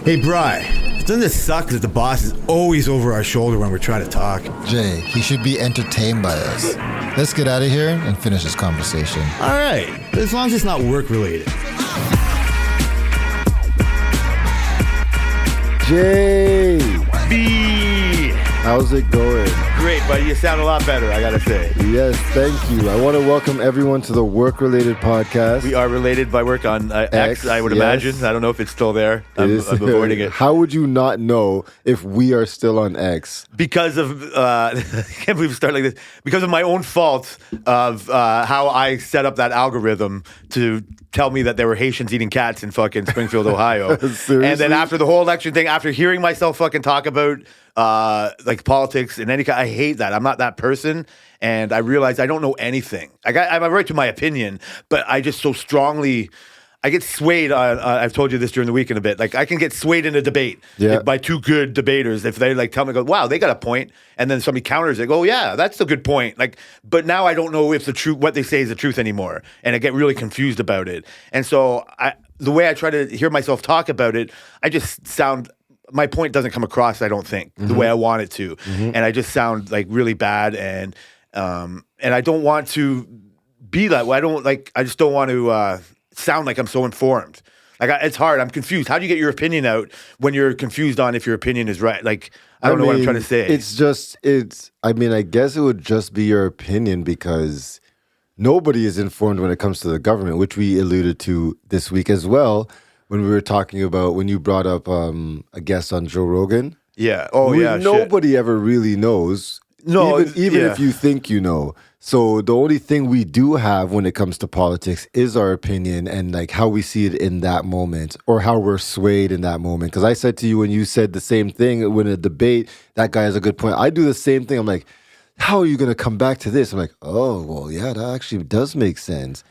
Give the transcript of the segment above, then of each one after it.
Hey, Bri, doesn't it suck that the boss is always over our shoulder when we're trying to talk? Jay, he should be entertained by us. Let's get out of here and finish this conversation. All right, but as long as it's not work-related. Jay, B. how's it going? Great, buddy. You sound a lot better, I gotta say. Yes, thank you. I want to welcome everyone to the Work-Related Podcast. We are related by work on X, I would imagine. I don't know if it's still there. I'm avoiding it. How would you not know if we are still on X? Because of, I can't believe we start like this, because of my own fault of how I set up that algorithm to tell me that there were Haitians eating cats in fucking Springfield, Ohio. And then after the whole election thing, after hearing myself fucking talk about like politics and any kind, I hate that. I'm not that person. And I realized I don't know anything. I have a right to my opinion, but I just so strongly, I get swayed. I've told you this during the weekend a bit. Like I can get swayed in a debate by two good debaters. If they like tell me, go, wow, they got a point, and then somebody counters it. Go, yeah, that's a good point. Like, but now I don't know if the truth, what they say is the truth anymore, and I get really confused about it. And so the way I try to hear myself talk about it, I just sound. My point doesn't come across, I don't think, the way I want it to, and I just sound like really bad, and I don't want to be that way. I just don't want to sound like I'm so informed. Like it's hard. I'm confused. How do you get your opinion out when you're confused on if your opinion is right? Like I don't know what I'm trying to say. I guess it would just be your opinion because nobody is informed when it comes to the government, which we alluded to this week as well. When we were talking about, when you brought up a guest on Joe Rogan. Yeah. Nobody ever really knows. No. Even if you think you know. So the only thing we do have when it comes to politics is our opinion and like how we see it in that moment or how we're swayed in that moment. Because I said to you when you said the same thing when a debate, that guy has a good point. I do the same thing. I'm like, how are you going to come back to this? I'm like, oh, well, yeah, that actually does make sense.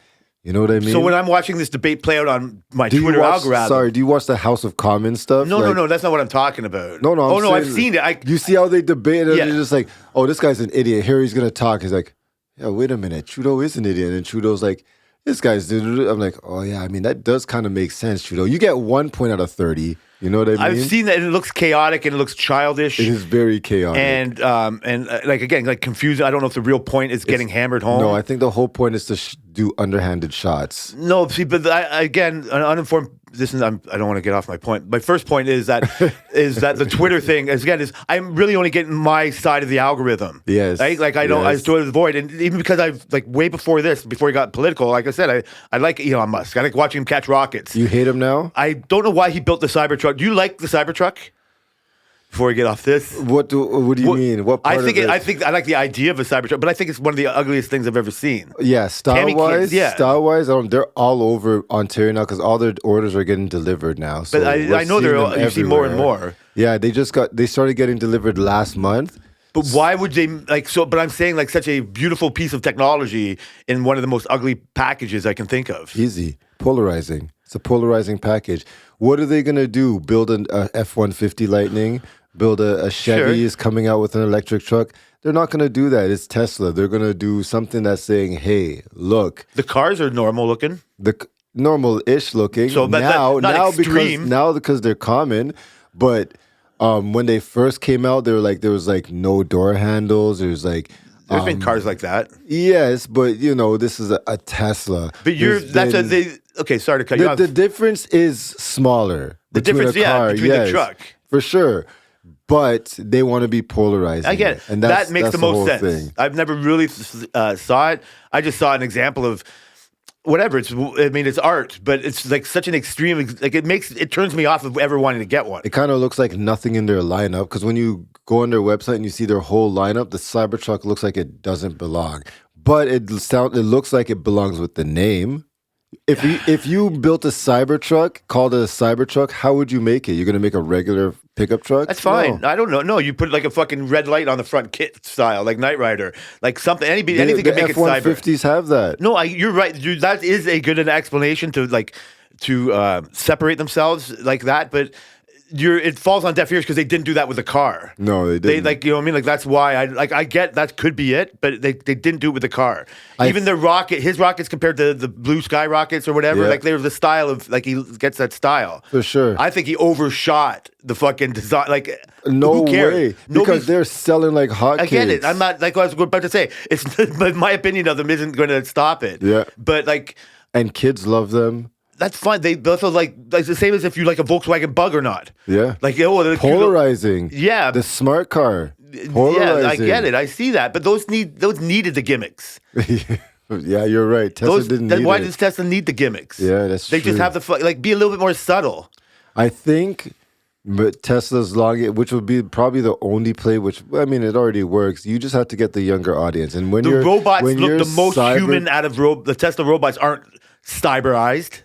You know what I mean? So when I'm watching this debate play out on my Twitter algorithm... Sorry, do you watch the House of Commons stuff? No, that's not what I'm talking about. No, I've seen it. You see how they debate and they're just like, oh, this guy's an idiot. Here he's going to talk. He's like, yeah, wait a minute. Trudeau is an idiot. And Trudeau's like, this guy's... I'm like, oh, yeah, I mean, that does kind of make sense, Trudeau. You get 1 point out of 30. You know what I mean? I've seen that, and it looks chaotic, and it looks childish. It is very chaotic. And like, again, like confusing. I don't know if the real point is getting hammered home. No, I think the whole point is to do underhanded shots. No, see, but again, an uninformed... I don't want to get off my point. My first point is that the Twitter thing is I'm really only getting my side of the algorithm. Yes. Right? Like I still avoid, and even because I've like way before he got political, like I said, I like Elon Musk. I like watching him catch rockets. You hate him now? I don't know why he built the Cybertruck. Do you like the Cybertruck? Before we get off this, what do you mean? What part of it? I think I like the idea of a Cybertruck, but I think it's one of the ugliest things I've ever seen. Yeah, style wise, they're all over Ontario now because all their orders are getting delivered now. So but I know you see more and more. Yeah, they started getting delivered last month. But why would they But I'm saying like such a beautiful piece of technology in one of the most ugly packages I can think of. Easy, polarizing. It's a polarizing package. What are they gonna do? Build an F-150 Lightning? Build a Chevy is coming out with an electric truck. They're not going to do that. It's Tesla. They're going to do something that's saying, hey, look. The cars are normal looking. Normal-ish looking. So not extreme. Because they're common. But when they first came out, there was like no door handles. There's been cars like that. Yes, but this is a Tesla. But okay, sorry to cut you off. The difference is smaller. Between the truck. For sure. But they want to be polarizing. I get it. And that makes the most sense. Thing. I've never really saw it. I just saw an example of whatever. It's art, but it's like such an extreme. Like it turns me off of ever wanting to get one. It kind of looks like nothing in their lineup because when you go on their website and you see their whole lineup, the Cybertruck looks like it doesn't belong. But it looks like it belongs with the name. If you built a Cybertruck, called it a Cybertruck, how would you make it? You're going to make a regular pickup truck? That's fine. No. I don't know. No, you put like a fucking red light on the front kit style, like Knight Rider. Like something, anything can make it cyber. The F-150s have that. No, you're right. Dude, that is a good explanation to separate themselves like that. But it falls on deaf ears because they didn't do that with the car. No, they didn't. They like, you know what I mean? Like that's why I get that could be it, but they didn't do it with the car. Even the his rockets compared to the Blue Sky rockets or whatever, like they're the style of like he gets that style. For sure. I think he overshot the fucking design. Like no who cares? way. Because they're selling like hotcakes. I get it. I'm not like I was about to say. It's but my opinion of them isn't going to stop it. Yeah. But like, and kids love them. that's fine. They also like the same as if you like a Volkswagen Bug or not. Yeah. Like they're polarizing. Yeah. The smart car. Polarizing. Yeah, I get it. I see that. But those needed the gimmicks. Yeah, you're right. Tesla didn't need why it. does Tesla need the gimmicks? Yeah, that's They true. just have to like be a little bit more subtle. I think but Tesla's which would be probably the only play, which, I mean, it already works. You just have to get the younger audience. And when The robots look the most cyber- human out of the Tesla robots aren't cyberized.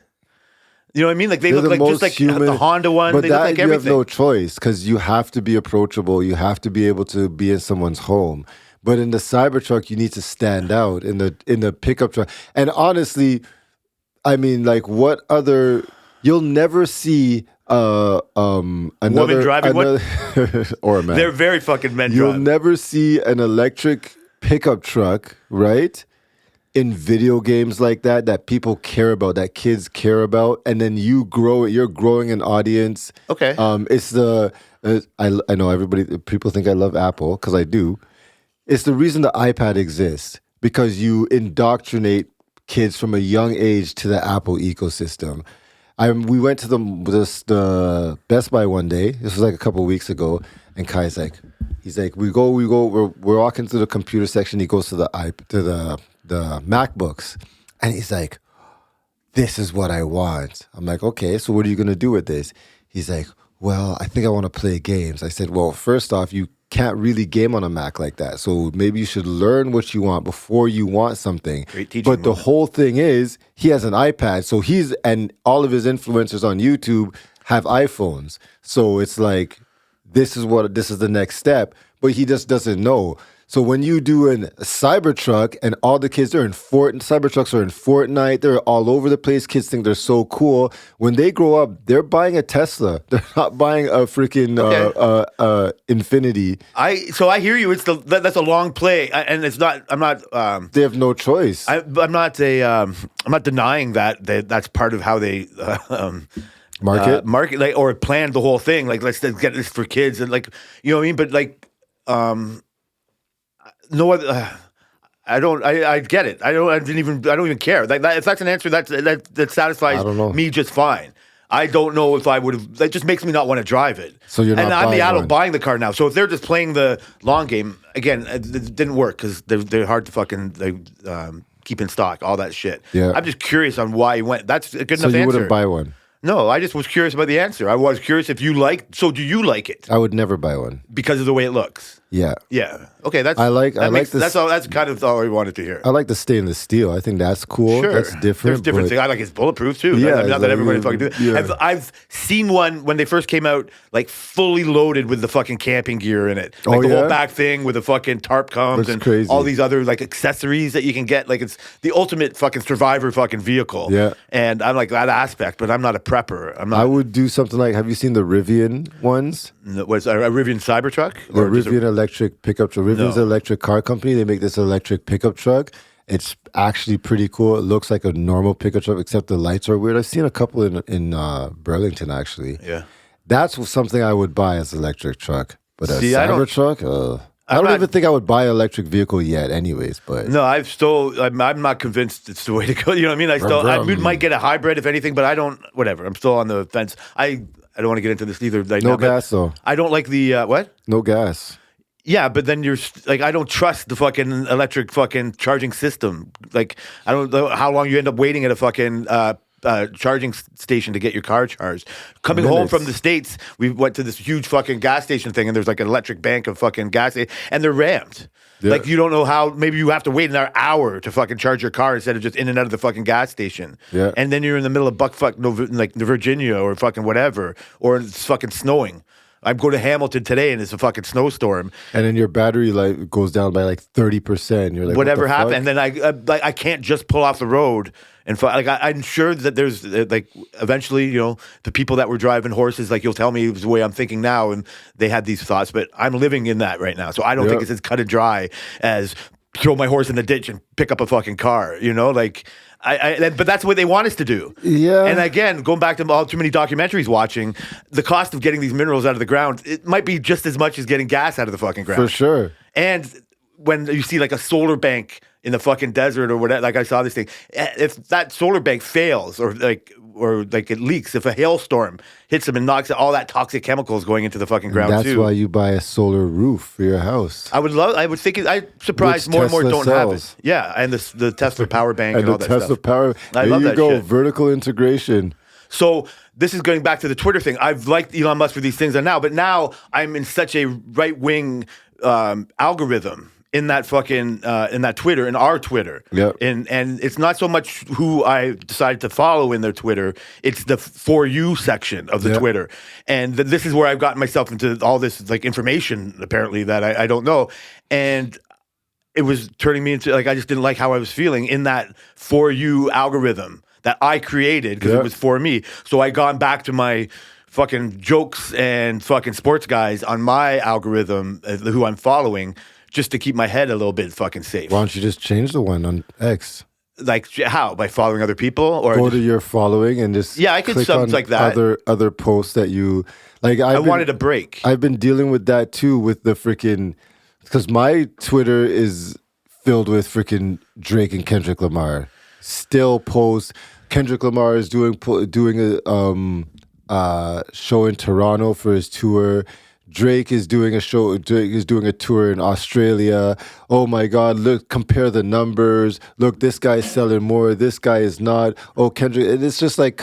You know what I mean? Like they They're look the like just most like human, the Honda one. But They that look like you everything. have no choice because you have to be approachable. You have to be able to be in someone's home. But in the Cybertruck, you need to stand out in the pickup truck. And honestly, I mean, like, what other? You'll never see another Woman driving one? or a man. They're very fucking men You'll driving. never see an electric pickup truck, right? In video games like that people care about, that kids care about, and then you're growing an audience. Okay. It's I know people think I love Apple because I do. It's the reason the iPad exists because you indoctrinate kids from a young age to the Apple ecosystem. We went to the Best Buy one day. This was like a couple of weeks ago, and Kai's like, we go. We're walking through the computer section. He goes to the MacBooks, and he's like, "This is what I want." I'm like, "Okay, so what are you gonna do with this?" He's like, "Well, I think I want to play games." I said, "Well, first off, you can't really game on a Mac like that. So maybe you should learn what you want before you want something." Great teaching But the moment. whole thing is he has an iPad. So and all of his influencers on YouTube have iPhones. So it's like, this is the next step. But he just doesn't know. So when you do a Cybertruck and all the kids are in Cybertrucks are in Fortnite, they're all over the place. Kids think they're so cool. When they grow up, they're buying a Tesla. They're not buying a freaking Infinity. So I hear you. That's a long play, and it's not. I'm not. They have no choice. I'm not I'm not denying that's part of how they Market. like or planned the whole thing. Like let's get this for kids and like you know what I mean. But like no other. I get it. I don't even care. Like if that's an answer that satisfies I don't know. me just fine. I don't know if I would have. That just makes me not want to drive it. So you're not and I'm the buying adult one. buying the car now. So if they're just playing the long game again, it didn't work because they're hard to fucking keep in stock. All that shit. Yeah. I'm just curious on why you went. That's a good So enough you answer. wouldn't buy one. No, I just was curious about the answer. I was curious if you like. So do you like it I would never buy one. because of the way it looks? Yeah. Yeah. Okay. That's I like this- That's all. That's kind of all I wanted to hear. I like the stainless steel. I think that's cool. Sure, That's different. There's different but- things. I like it's bulletproof too. Yeah, not that like, everybody fucking do it. yeah. I've seen one when they first came out, like fully loaded with the fucking camping gear in it, like Oh, the yeah? whole back thing with the fucking tarp comes That's and crazy. all these other like accessories that you can get. Like it's the ultimate fucking survivor fucking vehicle. Yeah. and I'm like that aspect, but I'm not a prepper. I'm I not. would do something like, have you seen the Rivian ones? Was a Rivian Cybertruck? The Or just a- Rivian electric pickup truck. Rivian's No. an electric car company. They make this electric pickup truck. It's actually pretty cool. It looks like a normal pickup truck, except the lights are weird. I've seen a couple in Burlington, actually. Yeah. That's something I would buy as an electric truck. But a See, I don't- Cybertruck, I I'm don't not- even think I would buy an electric vehicle yet anyways. But No, I'm not convinced it's the way to go. You know what I mean? I might get a hybrid if anything, but I don't. Whatever. I'm still on the fence. I don't want to get into this either. Right no now, but gas, though. I don't like the what? No gas. Yeah, but then like I don't trust the fucking electric fucking charging system. Like I don't know how long you end up waiting at a fucking charging station to get your car charged. Coming home Minutes. from the States, we went to this huge fucking gas station thing, and there's like an electric bank of fucking gas, and they're rammed. Yeah. Like you don't know how. Maybe you have to wait an hour to fucking charge your car instead of just in and out of the fucking gas station. Yeah. And then you're in the middle of like Virginia or fucking whatever, or it's fucking snowing. I go to Hamilton today and it's a fucking snowstorm. And then your battery life goes down by like 30%. You're like, Whatever what the happened, fuck? and then I can't just pull off the road and I'm sure that there's like eventually, you know, the people that were driving horses, like you'll tell me the way I'm thinking now, and they had these thoughts, but I'm living in that right now, so I don't think it's as cut and dry as throw my horse in the ditch and pick up a fucking car, you know, like. But that's what they want us to do. Yeah. And again, going back to all too many documentaries watching, the cost of getting these minerals out of the ground, it might be just as much as getting gas out of the fucking ground. For sure. And when you see like a solar bank in the fucking desert or whatever, like I saw this thing, if that solar bank fails or like it leaks, if a hailstorm hits them and knocks out all that toxic chemicals going into the fucking ground That's too. why you buy a solar roof for your house. I'm surprised Which more and more Tesla don't have sells. it. Yeah, and the Tesla power bank and, And all the that Tesla stuff. power. I There love you that go. shit. Vertical integration. So this is going back to the Twitter thing. I've liked Elon Musk for these things, and now I'm in such a right wing algorithm in that fucking in that Twitter, in our Twitter. Yep. And it's not so much who I decided to follow in their Twitter; it's the For You section of the Yep. Twitter. And this is where I've gotten myself into all this like information apparently that I don't know, and it was turning me into like I just didn't like how I was feeling in that For You algorithm that I created because Yeah. it was for me. So I gone back to my fucking jokes and fucking sports guys on my algorithm, who I'm following, just to keep my head a little bit fucking safe. Why don't you just change the one on X? Like how? By following other people or Go just- to your following and just Yeah, I could click sub on like that. other posts that you like. I wanted a break. I've been dealing with that too with the freaking because my Twitter is filled with freaking Drake and Kendrick Lamar. Still post Kendrick Lamar is doing a show in Toronto for his tour. Drake is doing a show. Drake is doing a tour in Australia. Oh my God! Look, compare the numbers. Look, this guy is selling more. This guy is not. Oh, Kendrick. It's just like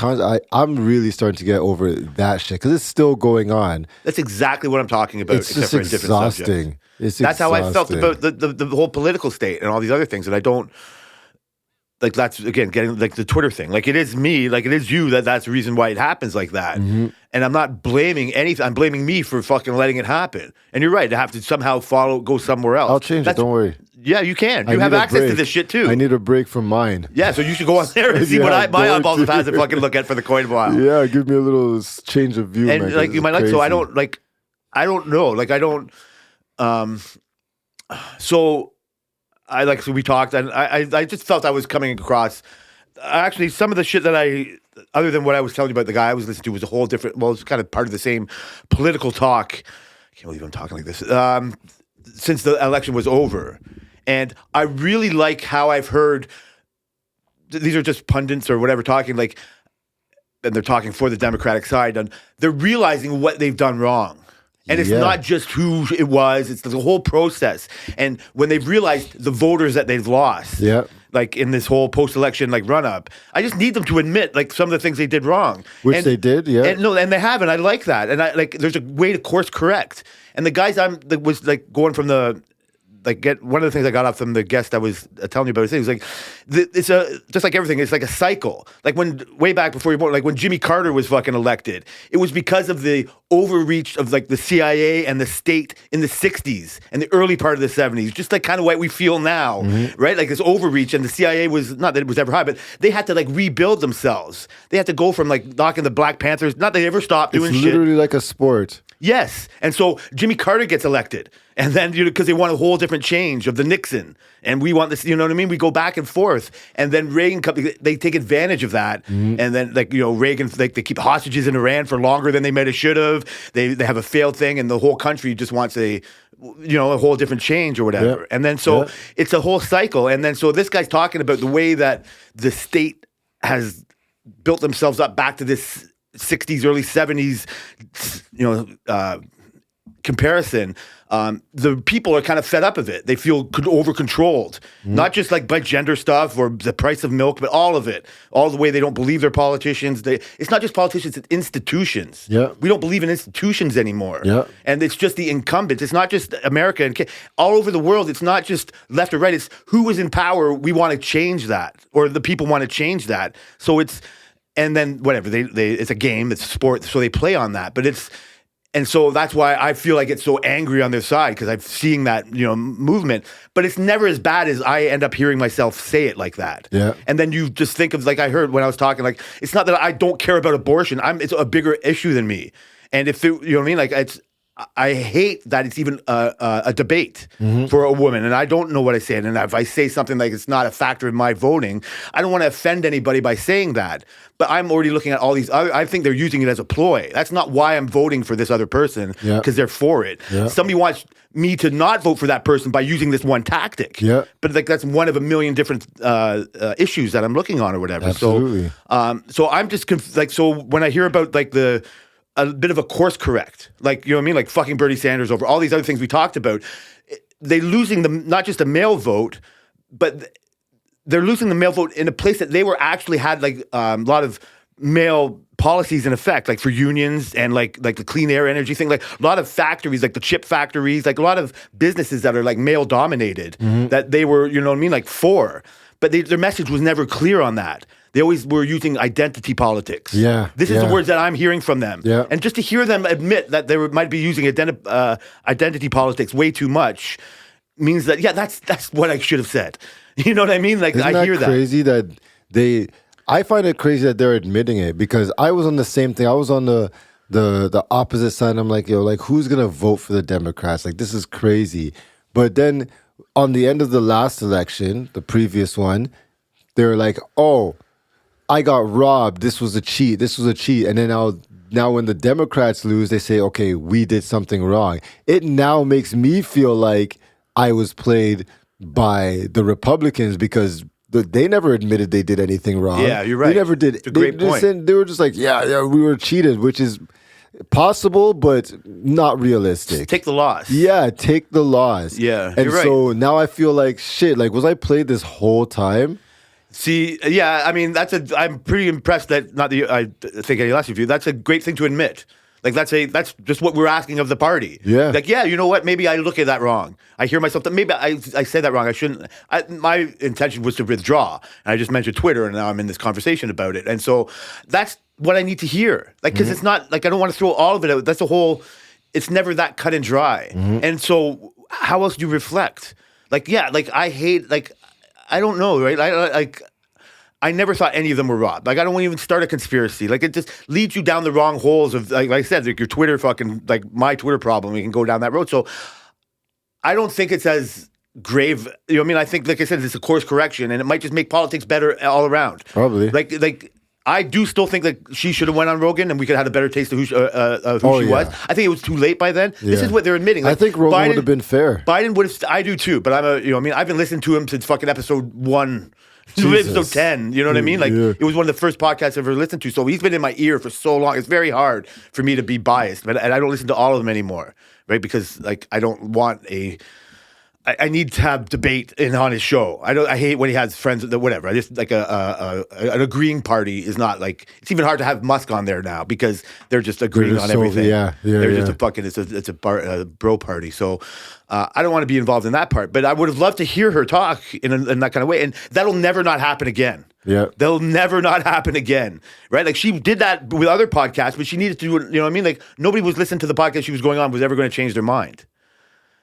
I'm really starting to get over that shit because it's still going on. That's exactly what I'm talking about. It's except just for a different subject. exhausting. That's how I felt about the whole political state and all these other things. And I don't like that's again getting like the Twitter thing. Like it is me, like it is you that's the reason why it happens like that. Mm-hmm. And I'm not blaming anything. I'm blaming me for fucking letting it happen. And you're right. I have to somehow go somewhere else. I'll change it. Don't worry. Yeah, you can. I You have need a access to break. this shit too. I need a break from mine. Yeah, so you should go on there and see Yeah, what I'm my going eyeballs have to. had to fucking look at for the coin while. Yeah, give me a little change of view. And man, 'cause like you it's might like, so I crazy. don't like, I don't know. Like I don't, so I like, so we talked and I just felt I was coming across, actually some of the shit that other than what I was telling you about the guy I was listening to was a whole different, well, it's kind of part of the same political talk. I can't believe I'm talking like this. Since the election was over. And I really like how I've heard, these are just pundits or whatever talking like, and they're talking for the Democratic side, and they're realizing what they've done wrong. And it's Yeah. not just who it was, it's the whole process. And when they've realized the voters that they've lost, Yeah. like in this whole post-election like run-up, I just need them to admit like some of the things they did wrong. Which they did, yeah. And they haven't. I like that. And I like there's a way to course correct. And the guys that was like going from the one of the things I got off from the guest I was telling you about was like it's just like everything, it's like a cycle. Like when way back before you born, like when Jimmy Carter was fucking elected, it was because of the overreach of like the CIA and the state in the 60s and the early part of the 70s, just like kind of what we feel now, right? Like this overreach, and the CIA was not that it was ever high, but they had to like rebuild themselves. They had to go from like knocking the Black Panthers, not that they ever stopped doing It's shit. literally like a sport. Yes. And so Jimmy Carter gets elected. And then, because they want a whole different change of the Nixon. And we want this, you know what I mean? We go back and forth. And then Reagan, they take advantage of that. And then, like, you know, Reagan, like, they keep hostages in Iran for longer than they might have should have. They have a failed thing, and the whole country just wants a whole different change or whatever. Yeah. And then so Yeah. it's a whole cycle. And then so this guy's talking about the way that the state has built themselves up back to this 60s, early 70s, comparison. The people are kind of fed up of it. They feel over-controlled, not just like by gender stuff or the price of milk, but all of it. All the way they don't believe their politicians. It's not just politicians, it's institutions. Yeah. We don't believe in institutions anymore. Yeah. And it's just the incumbents. It's not just America and all over the world. It's not just left or right. It's who is in power. We want to change that, or the people want to change that. So it's, and then whatever, it's a game, it's a sport, so they play on that. But And so that's why I feel like it's so angry on their side, because I'm seeing that, movement. But it's never as bad as I end up hearing myself say it like that. Yeah. And then you just think of, like I heard when I was talking, like, it's not that I don't care about abortion. It's a bigger issue than me. And if it, you know what I mean? Like, I hate that it's even a debate for a woman. And I don't know what I say. And if I say something like it's not a factor in my voting, I don't want to offend anybody by saying that. But I'm already looking at all these other, I think they're using it as a ploy. That's not why I'm voting for this other person, because they're for it. Yeah. Somebody wants me to not vote for that person by using this one tactic. Yeah. But like that's one of a million different issues that I'm looking on or whatever. Absolutely. So I'm just so when I hear about like a bit of a course correct, like, you know what I mean? Like fucking Bernie Sanders over all these other things we talked about. They losing not just the male vote, but they're losing the male vote in a place that they were actually had like a lot of male policies in effect, like for unions and like the clean air energy thing, like a lot of factories, like the chip factories, like a lot of businesses that are like male dominated that they were, you know what I mean? Like for, but their message was never clear on that. They always were using identity politics. Yeah. This is the words that I'm hearing from them. Yeah. And just to hear them admit that they might be using identity politics way too much means that, that's what I should have said. You know what I mean? Like, Isn't I hear that. Crazy that I find it crazy that they're admitting it, because I was on the same thing. I was on the opposite side. I'm like, like, who's going to vote for the Democrats? Like, this is crazy. But then on the end of the last election, the previous one, they were like, oh, I got robbed. This was a cheat. And then now when the Democrats lose, they say, okay, we did something wrong. It now makes me feel like I was played by the Republicans, because they never admitted they did anything wrong. Yeah, you're right. They never did. It's a great point. They were just like, yeah, we were cheated, which is possible, but not realistic. Just take the loss. Yeah, take the loss. Yeah, and you're right. so now I feel like shit. Like, was I played this whole time? See, yeah, I mean, I'm pretty impressed that, not that I think any less of you, that's a great thing to admit. Like, that's just what we're asking of the party. Yeah. Like, yeah, you know what? Maybe I look at that wrong. I hear myself, maybe I said that wrong. I shouldn't. My intention was to withdraw. And I just mentioned Twitter, and now I'm in this conversation about it. And so that's what I need to hear. Like, because it's not, like, I don't want to throw all of it out. That's the whole, it's never that cut and dry. And so how else do you reflect? Like, yeah, like, I hate, like, I don't know, right? I never thought any of them were robbed. Like, I don't want to even start a conspiracy. Like, it just leads you down the wrong holes of, like I said, like your Twitter fucking, like my Twitter problem. You can go down that road. So I don't think it's as grave. You know what I mean? I think, like I said, it's a course correction, and it might just make politics better all around. Probably. Like I do still think that she should have went on Rogan, and we could have had a better taste of who she was. I think it was too late by then. This is what they're admitting. Like, I think Rogan would have been fair. Biden would have. I do too, but I've been listening to him since fucking episode 1. Episode 10, you know what I mean? Like, it was one of the first podcasts I've ever listened to. So he's been in my ear for so long. It's very hard for me to be biased, and I don't listen to all of them anymore, right? Because, like, I don't want I need to have debate on his show. I hate when he has friends, whatever. I just, like, an agreeing party is not, like, it's even hard to have Musk on there now because they're just agreeing on everything. They're just a fucking, it's a bro party. So I don't want to be involved in that part, but I would have loved to hear her talk in that kind of way. And that'll never not happen again. Yeah. That'll never not happen again. Right? Like, she did that with other podcasts, but she needed to do it, you know what I mean? Like, nobody was listening to the podcast she was going on was ever going to change their mind.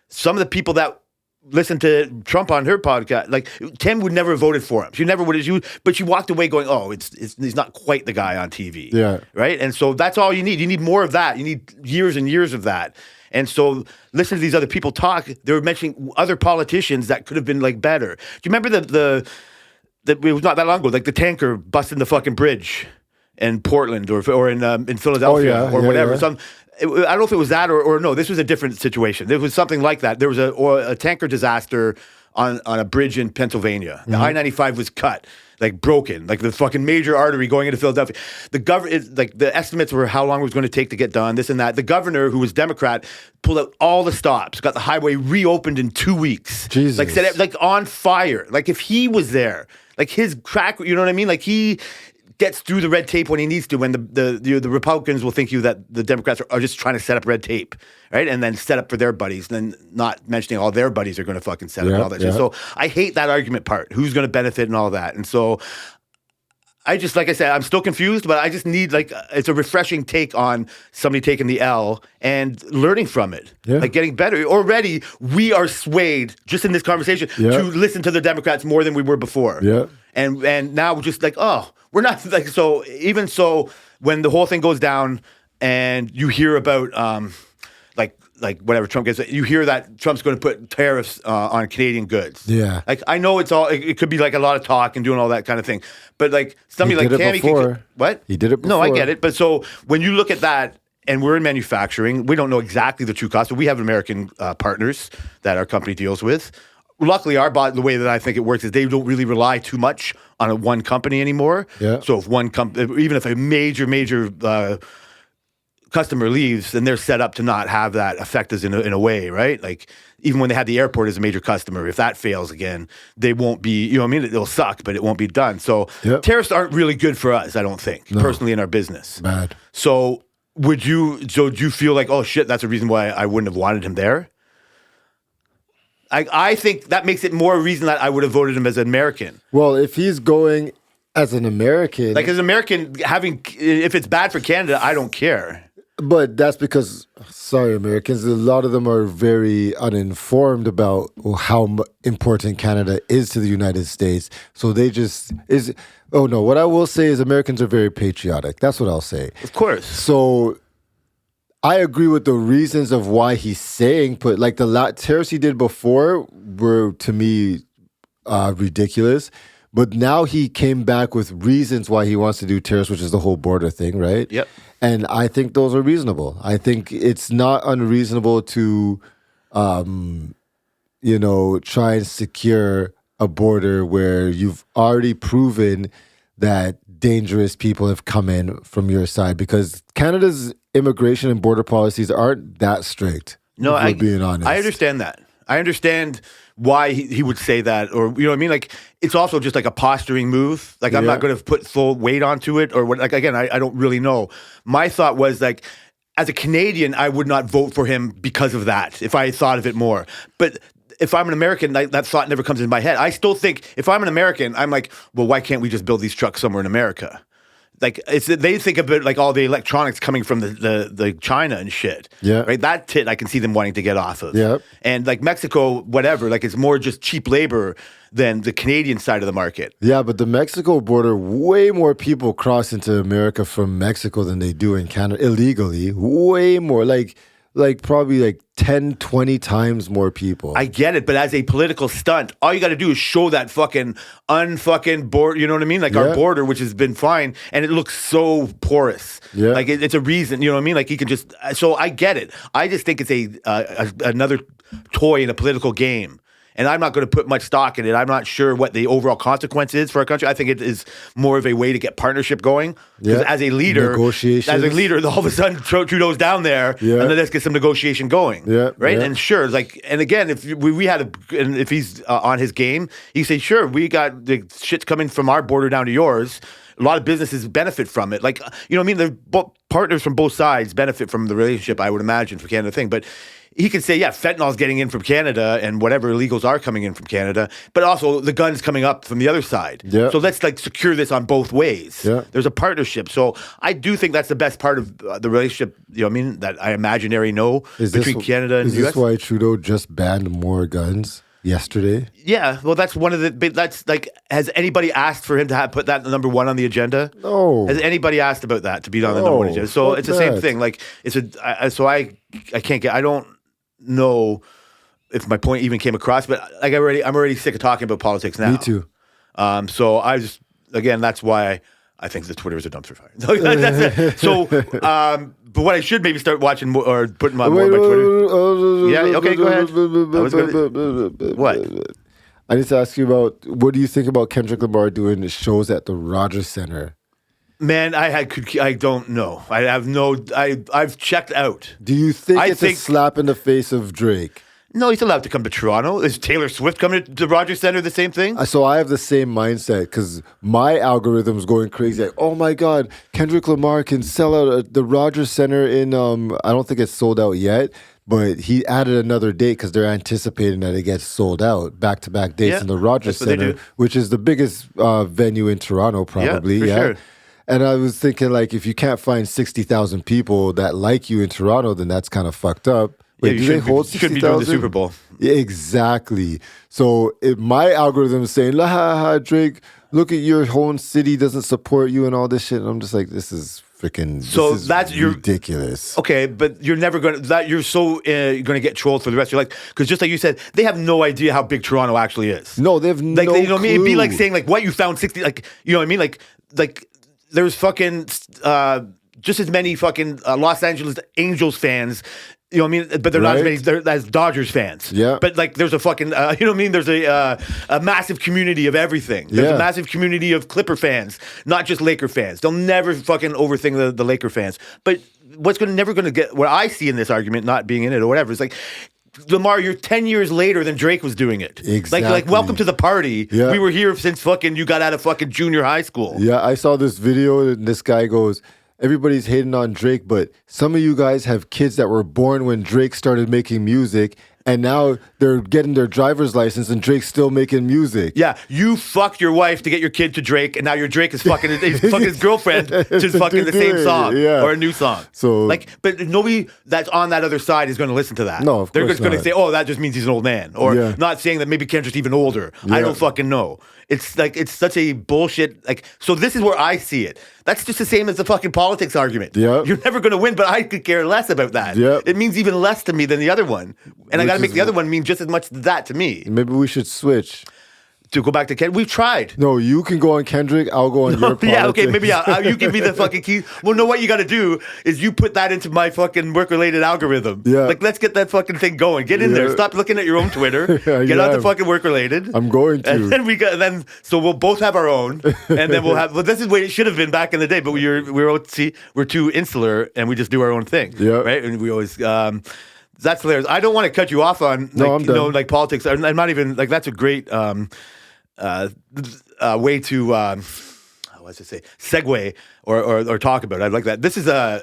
Some of the people that listened to Trump on her podcast, like, Tim would never have voted for him. She never would have, but she walked away going, oh, he's not quite the guy on TV. Yeah. Right? And so that's all you need. You need more of that. You need years and years of that. And so listen to these other people talk. They were mentioning other politicians that could have been, like, better. Do you remember it was not that long ago, like the tanker busting the fucking bridge in Portland or in Philadelphia or whatever. Yeah. I don't know if it was that or no, this was a different situation. There was something like that. There was a tanker disaster on a bridge in Pennsylvania. The I-95 was cut, like, broken, like the fucking major artery going into Philadelphia. The estimates were how long it was going to take to get done, this and that. The governor, who was Democrat, pulled out all the stops, got the highway reopened in 2 weeks. Jesus. Like, set it, like, on fire. Like, if he was there, like, his track, you know what I mean? Like, he gets through the red tape when he needs to, when the Republicans will think that the Democrats are just trying to set up red tape, right? And then set up for their buddies, and then not mentioning all their buddies are going to fucking set up and all that shit. So I hate that argument part. Who's going to benefit and all that? And so I just, like I said, I'm still confused, but I just need it's a refreshing take on somebody taking the L and learning from it, like getting better. Already, we are swayed just in this conversation to listen to the Democrats more than we were before. Yeah, and now we're just like, oh, we're not like so. Even so, when the whole thing goes down, and you hear about like whatever Trump gets, you hear that Trump's going to put tariffs on Canadian goods. Yeah. Like, I know it could be like a lot of talk and doing all that kind of thing. But like somebody like Tammy. What? He did it before. No, I get it. But so when you look at that, and we're in manufacturing, we don't know exactly the true cost, but we have American partners that our company deals with. Luckily, the way that I think it works is they don't really rely too much on one company anymore. Yeah. So if one company, even if a major customer leaves, then they're set up to not have that affect us in a way, right? Like even when they had the airport as a major customer, if that fails again, they won't be, you know what I mean? It'll suck, but it won't be done. So tariffs aren't really good for us, I don't think, personally in our business. Bad. So do you feel like, oh shit, that's a reason why I wouldn't have wanted him there? I think that makes it more a reason that I would have voted him as an American. Well, if he's going as an American, like as an American, if it's bad for Canada, I don't care. But that's because, sorry, Americans, a lot of them are very uninformed about how important Canada is to the United States. So they what I will say is Americans are very patriotic. That's what I'll say. Of course. So I agree with the reasons of why he's saying, but like the tariffs he did before were, to me, ridiculous. But now he came back with reasons why he wants to do tariffs, which is the whole border thing, right? Yep. And I think those are reasonable. I think it's not unreasonable to, try and secure a border where you've already proven that dangerous people have come in from your side, because Canada's immigration and border policies aren't that strict. No, if we're being honest. I understand that. I understand why he would say that, or you know what I mean? Like, it's also just like a posturing move. Like, I'm not going to put full weight onto it, or what. Like, again, I don't really know. My thought was like, as a Canadian, I would not vote for him because of that, if I thought of it more. But if I'm an American, that thought never comes in my head. I still think if I'm an American, I'm like, well, why can't we just build these trucks somewhere in America? Like, they think of it like all the electronics coming from the China and shit. Yeah. Right? That tit I can see them wanting to get off of. Yeah. And like Mexico, whatever, like it's more just cheap labor than the Canadian side of the market. Yeah, but the Mexico border, way more people cross into America from Mexico than they do in Canada illegally. Way more. Like probably like 10, 20 times more people. I get it, but as a political stunt, all you got to do is show that fucking unfucking border, you know what I mean? Like our border, which has been fine, and it looks so porous. Yeah. Like it's a reason, you know what I mean? Like he can just, so I get it. I just think it's another toy in a political game. And I'm not going to put much stock in it. I'm not sure what the overall consequence is for our country. I think it is more of a way to get partnership going. Because as a leader, all of a sudden Trudeau's down there, and then let's get some negotiation going. Yeah, right. Yeah. And sure, like, and again, if if he's on his game, he say, sure, we got the shit's coming from our border down to yours. A lot of businesses benefit from it. Like, you know what I mean? The partners from both sides benefit from the relationship, I would imagine, for Canada thing. But he could say, yeah, fentanyl's getting in from Canada and whatever illegals are coming in from Canada, but also the guns coming up from the other side. Yeah. So let's like secure this on both ways. Yeah. There's a partnership. So I do think that's the best part of the relationship, you know what I mean, that I imaginary know between Canada and the US. Is this why Trudeau just banned more guns yesterday? Yeah, well, that's one of that's like, has anybody asked for him to put that number one on the agenda? No. Has anybody asked about that to be on the number one agenda? So it's the same thing. Like, it's I can't get, I don't know if my point even came across, but like I'm already sick of talking about politics now. Me too. So I just, again, that's why I think the Twitter is a dumpster fire. That's it. So, but what I should maybe start watching more, or putting more on my Twitter. Yeah, okay, go ahead. What? I need to ask you about, what do you think about Kendrick Lamar doing shows at the Rogers Center? Man, I don't know. I've checked out. Do you think it's a slap in the face of Drake? No, he's allowed to come to Toronto. Is Taylor Swift coming to Rogers Centre the same thing? So I have the same mindset because my algorithm's going crazy. Like, oh my God, Kendrick Lamar can sell out the Rogers Centre in, I don't think it's sold out yet, but he added another date because they're anticipating that it gets sold out, back-to-back dates in the Rogers Centre, which is the biggest venue in Toronto probably. Yeah, for sure. And I was thinking, like, if you can't find 60,000 people that like you in Toronto, then that's kind of fucked up. Wait, do they hold 60,000? Should be doing the Super Bowl. Yeah, exactly. So if my algorithm is saying, la ha ha, Drake, look at your own city doesn't support you and all this shit. And I'm just like, this is freaking ridiculous. Okay, but you're never going to, you're so going to get trolled for the rest of your life. Because just like you said, they have no idea how big Toronto actually is. No, they have no you know what I mean? It'd be like clue. saying, like, what, you found 60, like, you know what I mean? Like there's fucking just as many fucking Los Angeles Angels fans. You know what I mean? But they're not as many as Dodgers fans. Yeah. But like, there's a fucking, you know what I mean? There's a massive community of everything. There's a massive community of Clipper fans, not just Laker fans. They'll never fucking overthink the Laker fans. But what's never going to get, what I see in this argument, not being in it or whatever, is like, Lamar, you're 10 years later than Drake was doing it. Exactly. Like welcome to the party. Yeah. We were here since fucking you got out of fucking junior high school. Yeah, I saw this video and this guy goes, everybody's hating on Drake, but some of you guys have kids that were born when Drake started making music, and now they're getting their driver's license and Drake's still making music. Yeah, you fucked your wife to get your kid to Drake, and now your Drake is fucking, his girlfriend to fucking the same song or a new song. So, like, but nobody that's on that other side is going to listen to that. No, of they're course just going to not. say, "Oh, that just means he's an old man," or not saying that maybe Kendrick's even older. I don't fucking know. It's like, it's such a bullshit. Like, so this is where I see it. That's just the same as the fucking politics argument. Yeah. You're never going to win, but I could care less about that. Yeah. It means even less to me than the other one. And I got to make the other one mean just as much as that to me. Maybe we should switch. To go back to Ken, we've tried. No, you can go on Kendrick. I'll go on your politics. Yeah, okay, maybe you give me the fucking keys. Well, no, what you got to do is you put that into my fucking work-related algorithm. Yeah. Like, let's get that fucking thing going. Get in there. Stop looking at your own Twitter. Get out the fucking work-related. I'm going to. And then so we'll both have our own, and then we'll have. Well, this is what it should have been back in the day, but we're too insular, and we just do our own thing. Yeah. Right, and we always. That's hilarious. I don't want to cut you off on like politics. I'm not even like that's a great. Way to what's it say segue or talk about it. I like that. This is I'm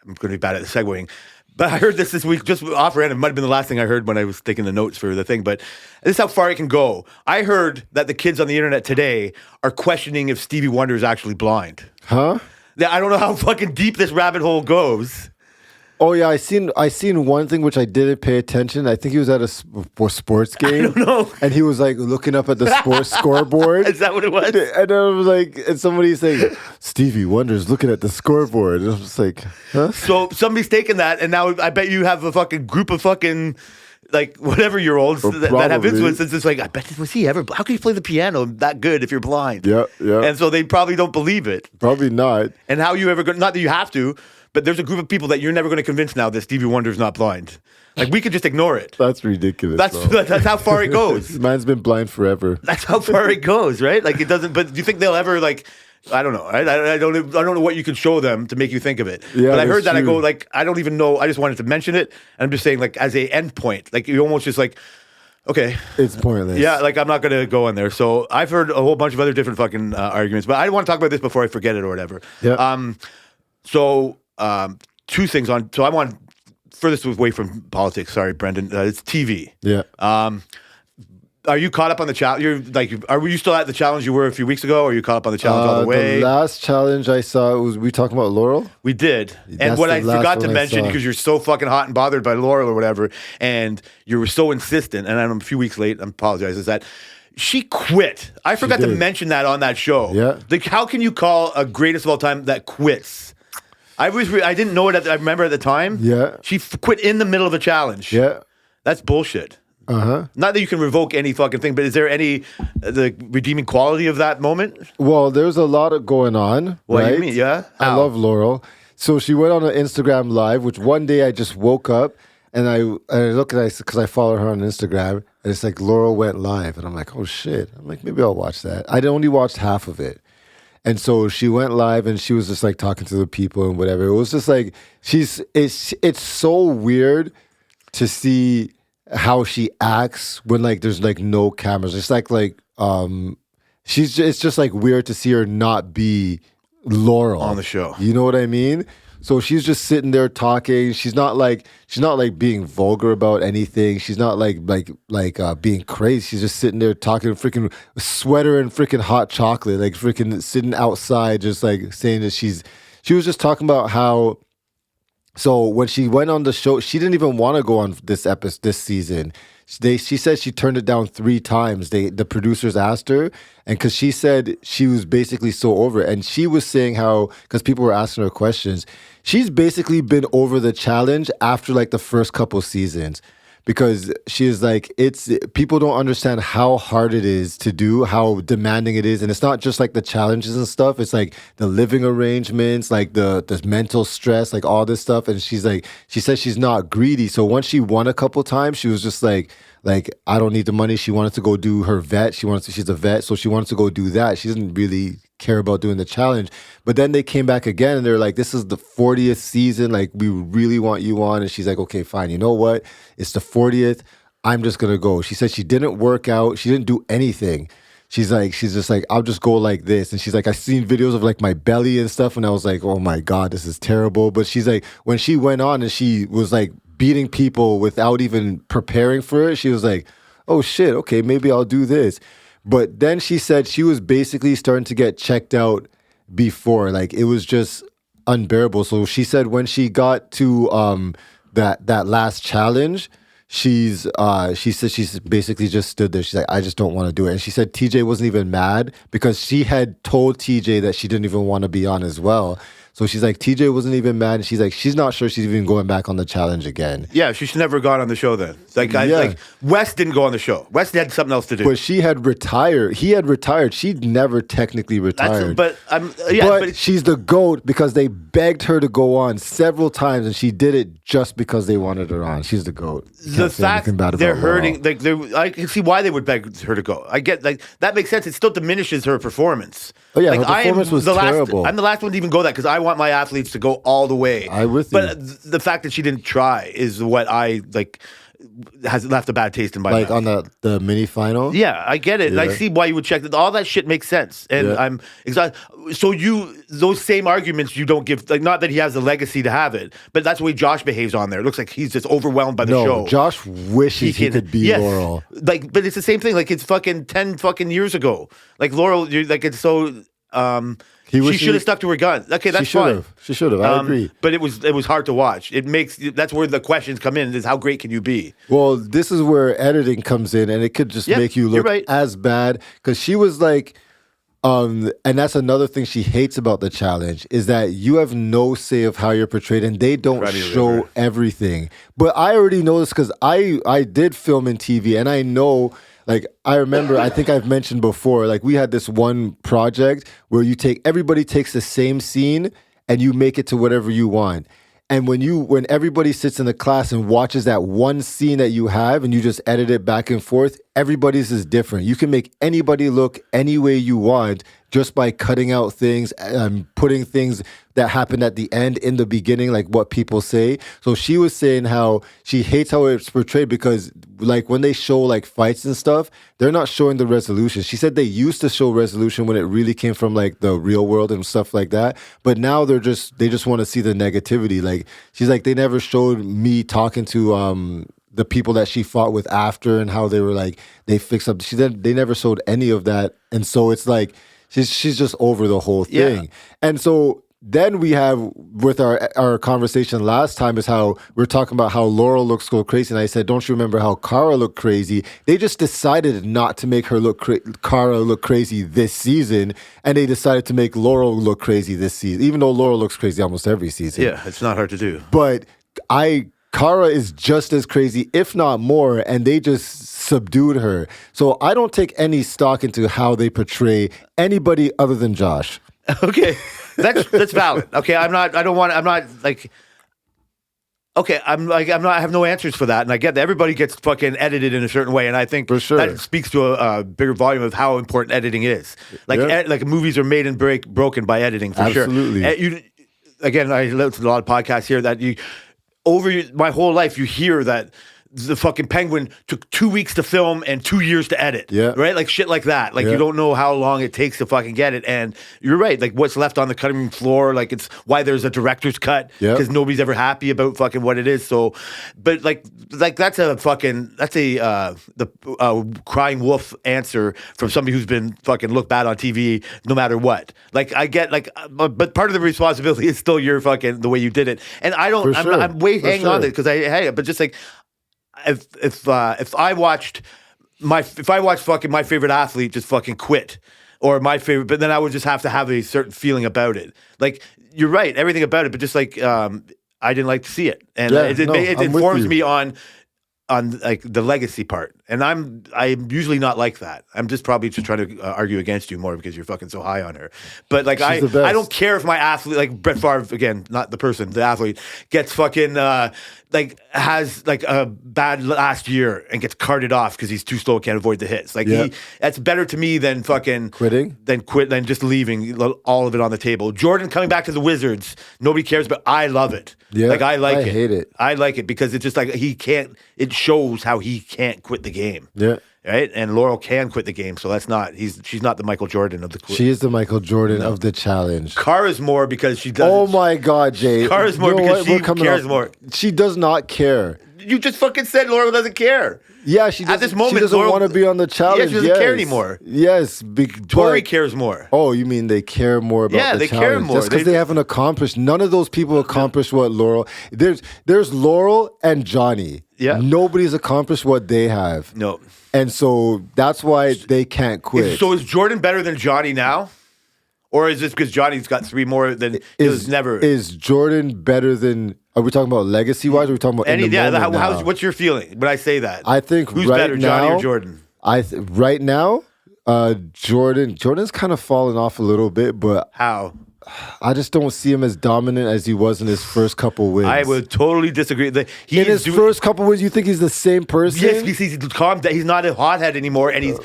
going to be bad at segueing, but I heard this week just off random. It might have been the last thing I heard when I was taking the notes for the thing, but this is how far it can go. I heard that the kids on the internet today are questioning if Stevie Wonder is actually blind. Huh? I don't know how fucking deep this rabbit hole goes. Oh yeah, I seen one thing which I didn't pay attention. I think he was at a sports game. I don't know. And he was like looking up at the sports scoreboard. Is that what it was? And I was like, and somebody's saying, Stevie Wonder's looking at the scoreboard. And I was like, huh? So somebody's taken that, and now I bet you have a fucking group of fucking like whatever year olds that have influence. It's just like, I bet was he ever? How can you play the piano that good if you're blind? Yeah, yeah. And so they probably don't believe it. Probably not. And how you ever go? Not that you have to. But there's a group of people that you're never going to convince now that Stevie Wonder's not blind. Like, we could just ignore it. That's ridiculous. That's how far it goes. This man's been blind forever. That's how far it goes, right? Like, it doesn't. But do you think they'll ever like? I don't know. Right? I don't know what you can show them to make you think of it. Yeah, but I heard that. true. I go like, I don't even know. I just wanted to mention it. And I'm just saying, like, as a end point, like you almost just like, okay, it's pointless. Yeah, like I'm not going to go in there. So I've heard a whole bunch of other different fucking arguments, but I want to talk about this before I forget it or whatever. Yeah. Two things on. So I want furthest away from politics. Sorry, Brendan. It's TV. Yeah. Are you caught up on the challenge? Are you still at the challenge you were a few weeks ago? Or are you caught up on the challenge all the way? The last challenge I saw was we talking about Laurel. We did, That's and what the I last forgot to one I mention saw. because you're so fucking hot and bothered by Laurel or whatever, and you were so insistent. And I'm a few weeks late. I apologize. Is that she quit? I forgot to did. mention that on that show. Yeah. Like, how can you call a greatest of all time that quits? I didn't know it. I remember at the time. Yeah. She quit in the middle of a challenge. Yeah. That's bullshit. Uh-huh. Not that you can revoke any fucking thing, but is there any the redeeming quality of that moment? Well, there's a lot of going on. What do right? you mean? Yeah. I How? love Laurel. So she went on an Instagram live, which one day I just woke up and I look at it because I follow her on Instagram, and it's like Laurel went live, and I'm like, oh shit. I'm like, maybe I'll watch that. I only watched half of it. And so she went live and she was just like talking to the people and whatever. It was just like it's so weird to see how she acts when like there's like no cameras. It's like it's just like weird to see her not be Laurel on the show. You know what I mean? So she's just sitting there talking. She's not like being vulgar about anything. She's not like being crazy. She's just sitting there talking freaking sweater and freaking hot chocolate, like freaking sitting outside, just like saying that she was just talking about how. So when she went on the show, she didn't even want to go on this season. She said she turned it down 3 times. The producers asked her, and because she said she was basically so over it. And she was saying how, because people were asking her questions, she's basically been over the challenge after like the first couple seasons. Because she is like, people don't understand how hard it is to do, how demanding it is. And it's not just like the challenges and stuff. It's like the living arrangements, like the mental stress, like all this stuff. And she says she's not greedy. So once she won a couple times, she was just like, I don't need the money. She wanted to go do her vet. She's a vet. So she wanted to go do that. She doesn't really care about doing the challenge. But then they came back again and they're like, this is the 40th season. Like, we really want you on. And she's like, okay, fine. You know what? It's the 40th. I'm just going to go. She said she didn't work out. She didn't do anything. She's just like, I'll just go like this. And she's like, I've seen videos of like my belly and stuff. And I was like, oh my God, this is terrible. But she's like, when she went on and she was like beating people without even preparing for it, she was like, oh shit, okay, maybe I'll do this. But then she said she was basically starting to get checked out before. Like, it was just unbearable. So she said when she got to that last challenge, she said she's basically just stood there. She's like, I just don't want to do it. And she said TJ wasn't even mad because she had told TJ that she didn't even want to be on as well. So she's like, TJ wasn't even mad. And she's like, she's not sure she's even going back on the challenge again. Yeah, she should never have gone on the show then. Like Wes didn't go on the show. Wes had something else to do. But she had retired. He had retired. She never technically retired. But she's the GOAT because they begged her to go on several times, and she did it just because they wanted her on. She's the GOAT. The fact they're hurting, I can see why they would beg her to go. I get, like, that makes sense. It still diminishes her performance. Oh yeah, like, her performance was terrible. I'm the last one to even go that because I want my athletes to go all the way. But the fact that she didn't try is what I like has left a bad taste in my mouth. Like on the mini final. Yeah, I get it. Yeah. I see why you would check that. All that shit makes sense, and I'm excited. So those same arguments you don't give. Like, not that he has the legacy to have it, but that's the way Josh behaves on there. It looks like he's just overwhelmed by the show. Josh wishes he could be Laurel. Like, but it's the same thing. Like, it's fucking 10 fucking years ago. Like, Laurel, like, it's so. She should have stuck to her guns. Okay, that's fine. She should have. I agree. But it was hard to watch. That's where the questions come in. Is how great can you be? Well, this is where editing comes in, and it could just make you look as bad because she was like, and that's another thing she hates about the challenge is that you have no say of how you're portrayed, and they don't show everything. But I already know this because I did film in TV, and I know. Like, I remember, I think I've mentioned before, like, we had this one project where everybody takes the same scene and you make it to whatever you want. And when everybody sits in the class and watches that one scene that you have and you just edit it back and forth, everybody's is different. You can make anybody look any way you want just by cutting out things and putting things that happened at the end in the beginning, like what people say. So she was saying how she hates how it's portrayed because, like, when they show like fights and stuff, they're not showing the resolution. She said they used to show resolution when it really came from like the real world and stuff like that. But now they just want to see the negativity. Like, she's like, they never showed me talking to the people that she fought with after and how they were like, they fixed up. She said they never showed any of that. And so it's like, she's just over the whole thing. Yeah. And so then we have, with our conversation last time, is how we're talking about how Laurel looks so crazy. And I said, don't you remember how Cara looked crazy? They just decided not to make her Cara look crazy this season. And they decided to make Laurel look crazy this season, even though Laurel looks crazy almost every season. Yeah, it's not hard to do. But Cara is just as crazy, if not more, and they just subdued her. So I don't take any stock into how they portray anybody other than Josh. Okay, that's valid. Okay, I have no answers for that, and I get that everybody gets fucking edited in a certain way, and I think for sure that speaks to a bigger volume of how important editing is. Like, like movies are made and broken by editing for sure. Absolutely. Again, I listen to a lot of podcasts here that over my whole life, you hear that the fucking Penguin took 2 weeks to film and 2 years to edit. Yeah. Right? Like shit like that. Like you don't know how long it takes to fucking get it. And you're right. Like what's left on the cutting room floor, like it's why there's a director's cut. Yeah. Because nobody's ever happy about fucking what it is. So, but like that's a crying wolf answer from somebody who's been fucking looked bad on TV no matter what. Like I get like, but part of the responsibility is still your fucking, the way you did it. And I don't, For sure. I'm way For hanging on to sure. it because but just like, if I watched fucking my favorite athlete just fucking quit, or my favorite, but then I would just have to have a certain feeling about it. Like you're right, everything about it, but just like I didn't like to see it, and Yeah, it no, I'm with informs you. me on like the legacy part, and I'm usually not like that. I'm just probably just trying to argue against you more because you're fucking so high on her. But like She's the best. I don't care if my athlete, like Brett Favre, again, not the person, the athlete, gets fucking like has like a bad last year and gets carted off because he's too slow, can't avoid the hits. Like Yeah. that's better to me than fucking Quitting? than just leaving all of it on the table. Jordan coming back to the Wizards, nobody cares, but I love it. Yeah, like I like I it. hate it. I like it because it's just like he can't. It shows how he can't quit the game. Yeah. Right, and Laurel can quit the game, so that's not. She's not the Michael Jordan of the. She is the Michael Jordan of the challenge. Kara's more because she does. Oh my God, Jay. Kara's more You know because what? she We're coming cares up. more. She does not care. You just fucking said Laurel doesn't care. Yeah, she doesn't, At this moment, she doesn't Laurel- want to be on the challenge. she doesn't care anymore. Yes. Tori but- cares more. Oh, you mean they care more about Yeah, the they care challenge? more. Just because They- they haven't accomplished. None of those people accomplished what Laurel. There's Laurel and Johnny. Yeah. Nobody's accomplished what they have. No. And so that's why they can't quit. So is Jordan better than Johnny now, or is this because Johnny's got 3 more than he was never? Is Jordan better than? Are we talking about legacy wise? Or are we talking about in the moment now? What's your feeling when I say that? I think who's right better, Johnny now- or Jordan? Right now, Jordan's kind of fallen off a little bit, but How? I just don't see him as dominant as he was in his first couple wins. I would totally disagree. In his first couple wins, you think he's the same person? Yes, because he's calmed down. He's not a hothead anymore, and he's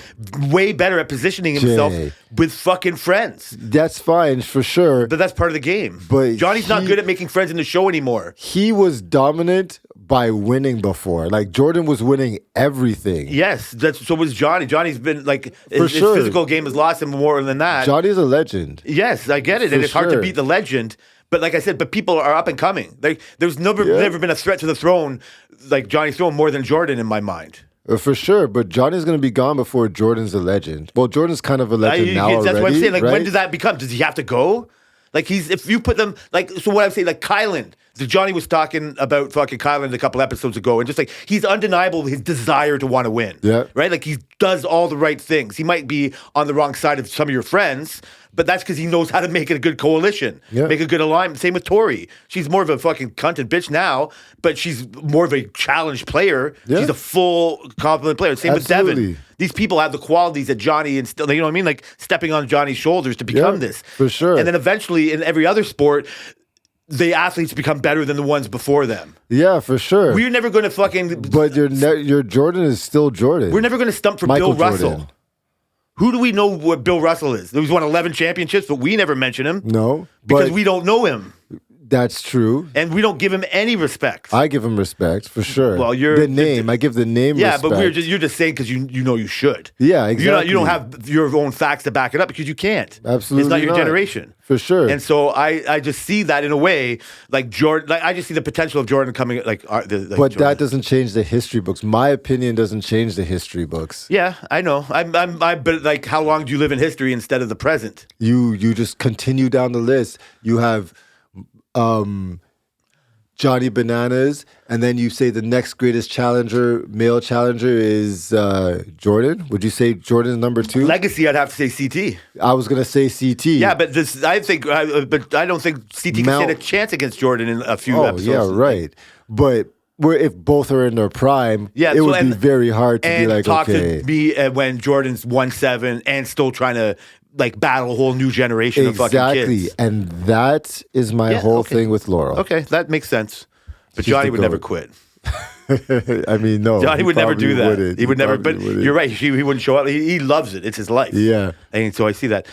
way better at positioning himself Jay. with fucking friends. That's fine for sure. But that's part of the game. But Johnny's not he- good at making friends in the show anymore. He was dominant by winning before. Like Jordan was winning everything. Yes, so was Johnny. Johnny's been like For his sure. physical game has lost him more than that. Johnny's a legend. Yes, I get it, For and it's hard to sure. beat the legend. But like I said, people are up and coming. There's never been a threat to the throne like Johnny's throne more than Jordan in my mind. For sure, but Johnny's going to be gone before Jordan's a legend. Well, Jordan's kind of a legend now That's already, what I'm saying. Like, right? when does that become? Does he have to go? Like, if you put them, like, so what I'm saying, like, Kylan, Johnny was talking about fucking Kylan a couple episodes ago, and just like, he's undeniable, his desire to want to win. Yeah. Right? Like, he does all the right things. He might be on the wrong side of some of your friends, but that's because he knows how to make it a good coalition, Yeah. make a good alignment. Same with Tori. She's more of a fucking cunt and bitch now, but she's more of a challenge player. Yeah. She's a full complement player. Same with Absolutely. Devin. These people have the qualities that Johnny instilled. You know what I mean? Like stepping on Johnny's shoulders to become Yeah, this. for sure. And then eventually, in every other sport, the athletes become better than the ones before them. Yeah, for sure. We're never going to fucking. But your Jordan is still Jordan. We're never going to stump for Michael Bill Russell. Jordan. Who do we know what Bill Russell is? He's won 11 championships, but we never mention him No, because but we don't know him that's true. and we don't give him any respect. I give him respect for sure. Well, you're- the name. I give the name. yeah, respect. but you're just saying because you know you should. Yeah, You exactly. don't have your own facts to back it up because you can't. Absolutely it's not your not. generation. For sure. And so I just see that in a way, like Jordan. Like I just see the potential of Jordan coming. Like But Jordan. that doesn't change the history books. My opinion doesn't change the history books. Yeah, I know. But like, how long do you live in history instead of the present? You just continue down the list. You have Johnny Bananas, and then you say the next greatest male challenger is Jordan. Would you say Jordan's number 2? Legacy, I'd have to say CT. I was gonna say CT. Yeah, but but I don't think CT can stand a chance against Jordan in a few Oh episodes. yeah, right. But if both are in their prime, Yeah, it so- would be and- very hard to be And like, talk okay, to me when Jordan's 1-7 and still trying to like battle a whole new generation of fucking exactly. kids. And that is my Yeah, whole okay. thing with Laurel. Okay, that makes sense. But She's Johnny the would never GOAT. quit. I mean, no, Johnny he would never probably do that. wouldn't. He would never. But probably wouldn't. you're right. He wouldn't show up. He loves it. It's his life. Yeah. And so I see that.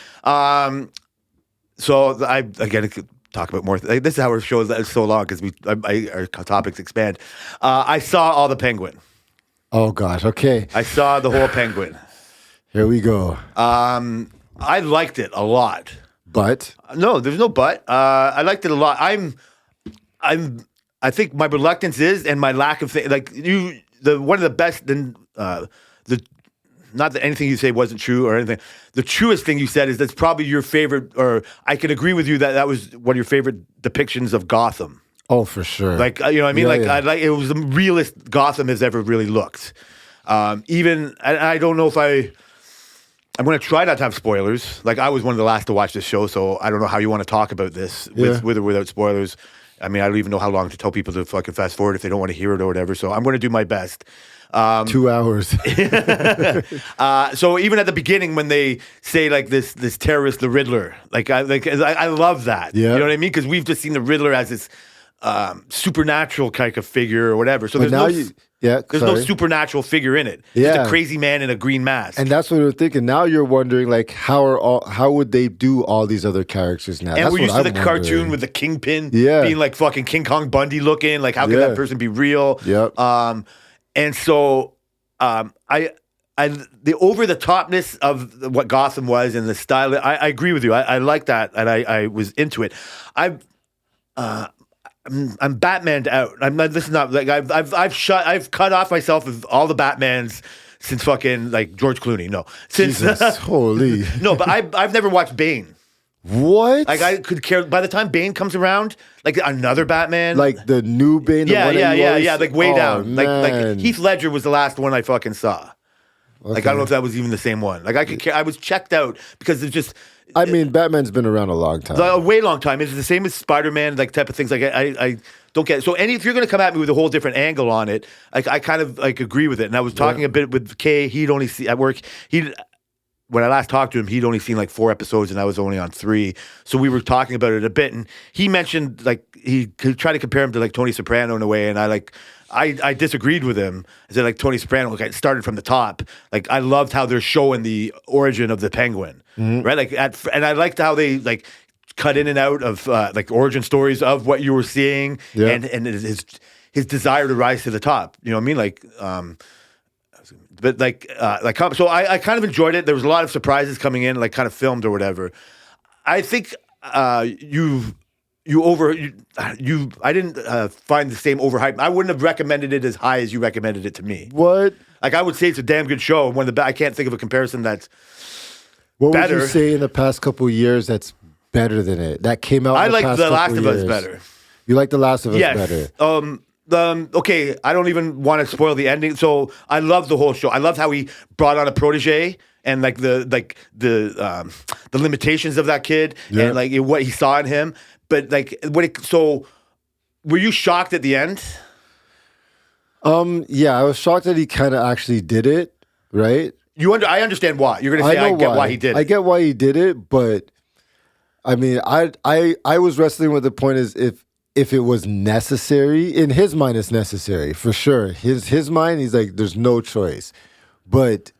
So I again, talk about more. This is how our show is so long because our topics expand. I saw all the Penguin. Oh gosh. Okay. I saw the whole Penguin. Here we go. I liked it a lot. But No, there's no but. I liked it a lot. I think my reluctance is, and my lack of one of the best. Not that anything you say wasn't true or anything. The truest thing you said is that's probably your favorite, or I can agree with you that was one of your favorite depictions of Gotham. oh, for sure. Like, you know what I mean? Yeah, yeah. It was the realest Gotham has ever really looked. Even, I don't know if I'm going to try not to have spoilers. Like, I was one of the last to watch this show, so I don't know how you want to talk about this with or without spoilers. I mean, I don't even know how long to tell people to fucking fast forward if they don't want to hear it or whatever. So I'm going to do my best. 2 hours. So even at the beginning when they say like this terrorist, the Riddler, I love that. Yeah. You know what I mean? Because we've just seen the Riddler as this supernatural kind of figure or whatever. So But there's now there's no supernatural figure in it. Yeah. Just a crazy man in a green mask. And that's what we're thinking. Now you're wondering, like, how would they do all these other characters now? And That's we're used to what the I'm cartoon wondering. with the Kingpin Yeah. being like fucking King Kong Bundy looking. Like, how can Yeah. that person be real? Yep. And so the over the topness of what Gotham was and the style, I agree with you. I like that, and I was into it. I'm Batmaned out. I'm not. This is not like I've cut off myself of all the Batmans since fucking like George Clooney. No, since Jesus, holy. no, but I've never watched Bane. What? Like I could care by the time Bane comes around, like another Batman. Like the new Bane? The one that he was? like way Oh, down. Like man. Heath Ledger was the last one I fucking saw. Like I don't know if that was even the same one. Like I could care. I was checked out because it's just I mean, Batman's been around a long time. a way long time. It's the same as Spider-Man, like type of things. Like I don't get it. So if you're going to come at me with a whole different angle on it, like I kind of like agree with it. And I was talking a bit with Kay. He'd only see at work. When I last talked to him, he'd only seen like 4 episodes, and I was only on 3. So we were talking about it a bit, and he mentioned like he tried to compare him to like Tony Soprano in a way, and I disagreed with him. I said like Tony Soprano, like it started from the top. Like I loved how they're showing the origin of the Penguin, right? Like and I liked how they like cut in and out of like origin stories of what you were seeing, and his desire to rise to the top. You know what I mean? Like. But so I kind of enjoyed it. There was a lot of surprises coming in, like kind of filmed or whatever. I think I didn't find the same overhype. I wouldn't have recommended it as high as you recommended it to me. What? Like I would say it's a damn good show. One of the I can't think of a comparison that's What better. would you say in the past couple of years that's better than it? That came out. I in like past The couple Last of Us years. better. You like The Last of Us Yes. better? Okay, I don't even want to spoil the ending. So I love the whole show. I love how he brought on a protege and like the limitations of that kid and like what he saw in him. But like so were you shocked at the end? Yeah, I was shocked that he kind of actually did it, right? I understand why. You're gonna say I get why he did it. I get why he did it, but I mean, I was wrestling with the point is if it was necessary. In his mind, it's necessary for sure. His mind, he's like, there's no choice. But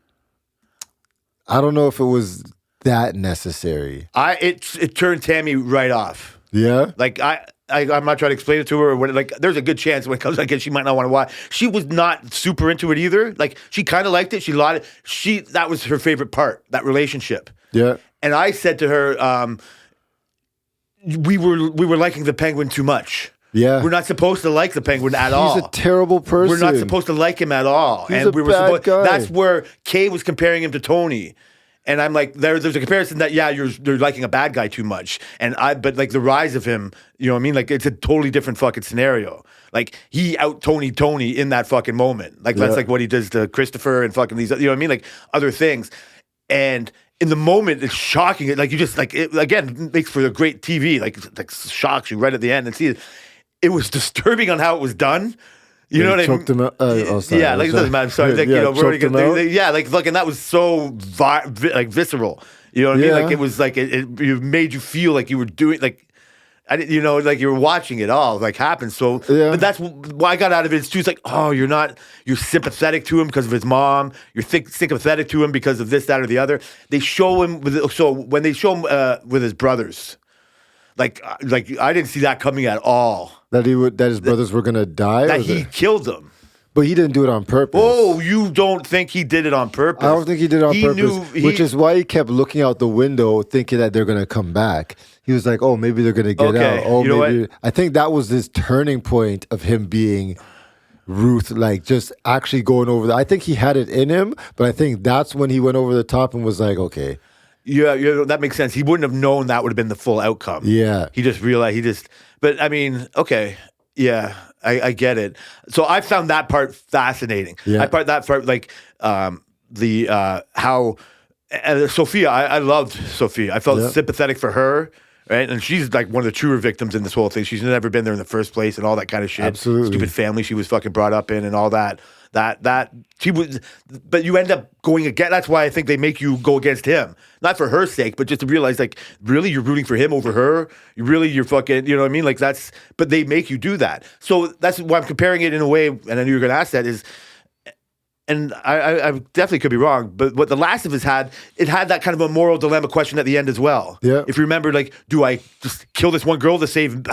I don't know if it was that necessary. It turned Tammy right off. Yeah. Like I'm not trying to explain it to her. Or what, like there's a good chance when it comes like it, she might not want to watch. She was not super into it either. Like she kind of liked it. That was her favorite part. That relationship. Yeah. And I said to her, we were liking the Penguin too much. Yeah. We're not supposed to like the Penguin at all. He's a terrible person. We're not supposed to like him at all. He's a bad guy. That's where Kay was comparing him to Tony. And I'm like, there's a comparison that you're liking a bad guy too much. But like the rise of him, you know what I mean? Like it's a totally different fucking scenario. Like he out Tony in that fucking moment. Like that's like what he does to Christopher and fucking these, you know what I mean? Like other things. And in the moment, it's shocking. Like you just like it again makes for a great TV. Like shocks you right at the end and see it. It was disturbing on how it was done. You know what I mean? Choked him out. Sorry. Yeah, like it doesn't matter. I'm sorry. Like, Yeah, we're already choked him gonna, out? yeah, like fucking that was so like visceral. You know what I mean? Yeah. Like it was like it made you feel like you were doing like. Like you were watching it all like happen. So, but that's why I got out of it. It's too. It's like, oh, you're sympathetic to him because of his mom. You're sympathetic to him because of this, that, or the other. They show him when they show him with his brothers. Like I didn't see that coming at all. That his brothers were gonna die. That he killed them. But he didn't do it on purpose. Oh, you don't think he did it on purpose? I don't think he did it on purpose, which is why he kept looking out the window thinking that they're going to come back. He was like, oh, maybe they're going to get out. Oh, you know maybe. what? I think that was this turning point of him being Ruth, like just actually going over I think he had it in him, but I think that's when he went over the top and was like, okay. Yeah, that makes sense. He wouldn't have known that would have been the full outcome. Yeah. He just realized, but I mean, okay. Yeah, I get it. So I found that part fascinating. Yeah. I found that part like how Sophia. I loved Sophia. I felt sympathetic for her, right? And she's like one of the truer victims in this whole thing. She's never been there in the first place, and all that kind of shit. Absolutely. Stupid family she was fucking brought up in, and all that. That she was, but you end up going against. That's why I think they make you go against him, not for her sake, but just to realize, like, really, you're rooting for him over her. You're fucking, you know what I mean? Like that's, but they make you do that. So that's why I'm comparing it in a way. And I knew you were going to ask that is, and I definitely could be wrong, but what The Last of Us had, it had that kind of a moral dilemma question at the end as well. Yeah. If you remember, like, do I just kill this one girl to save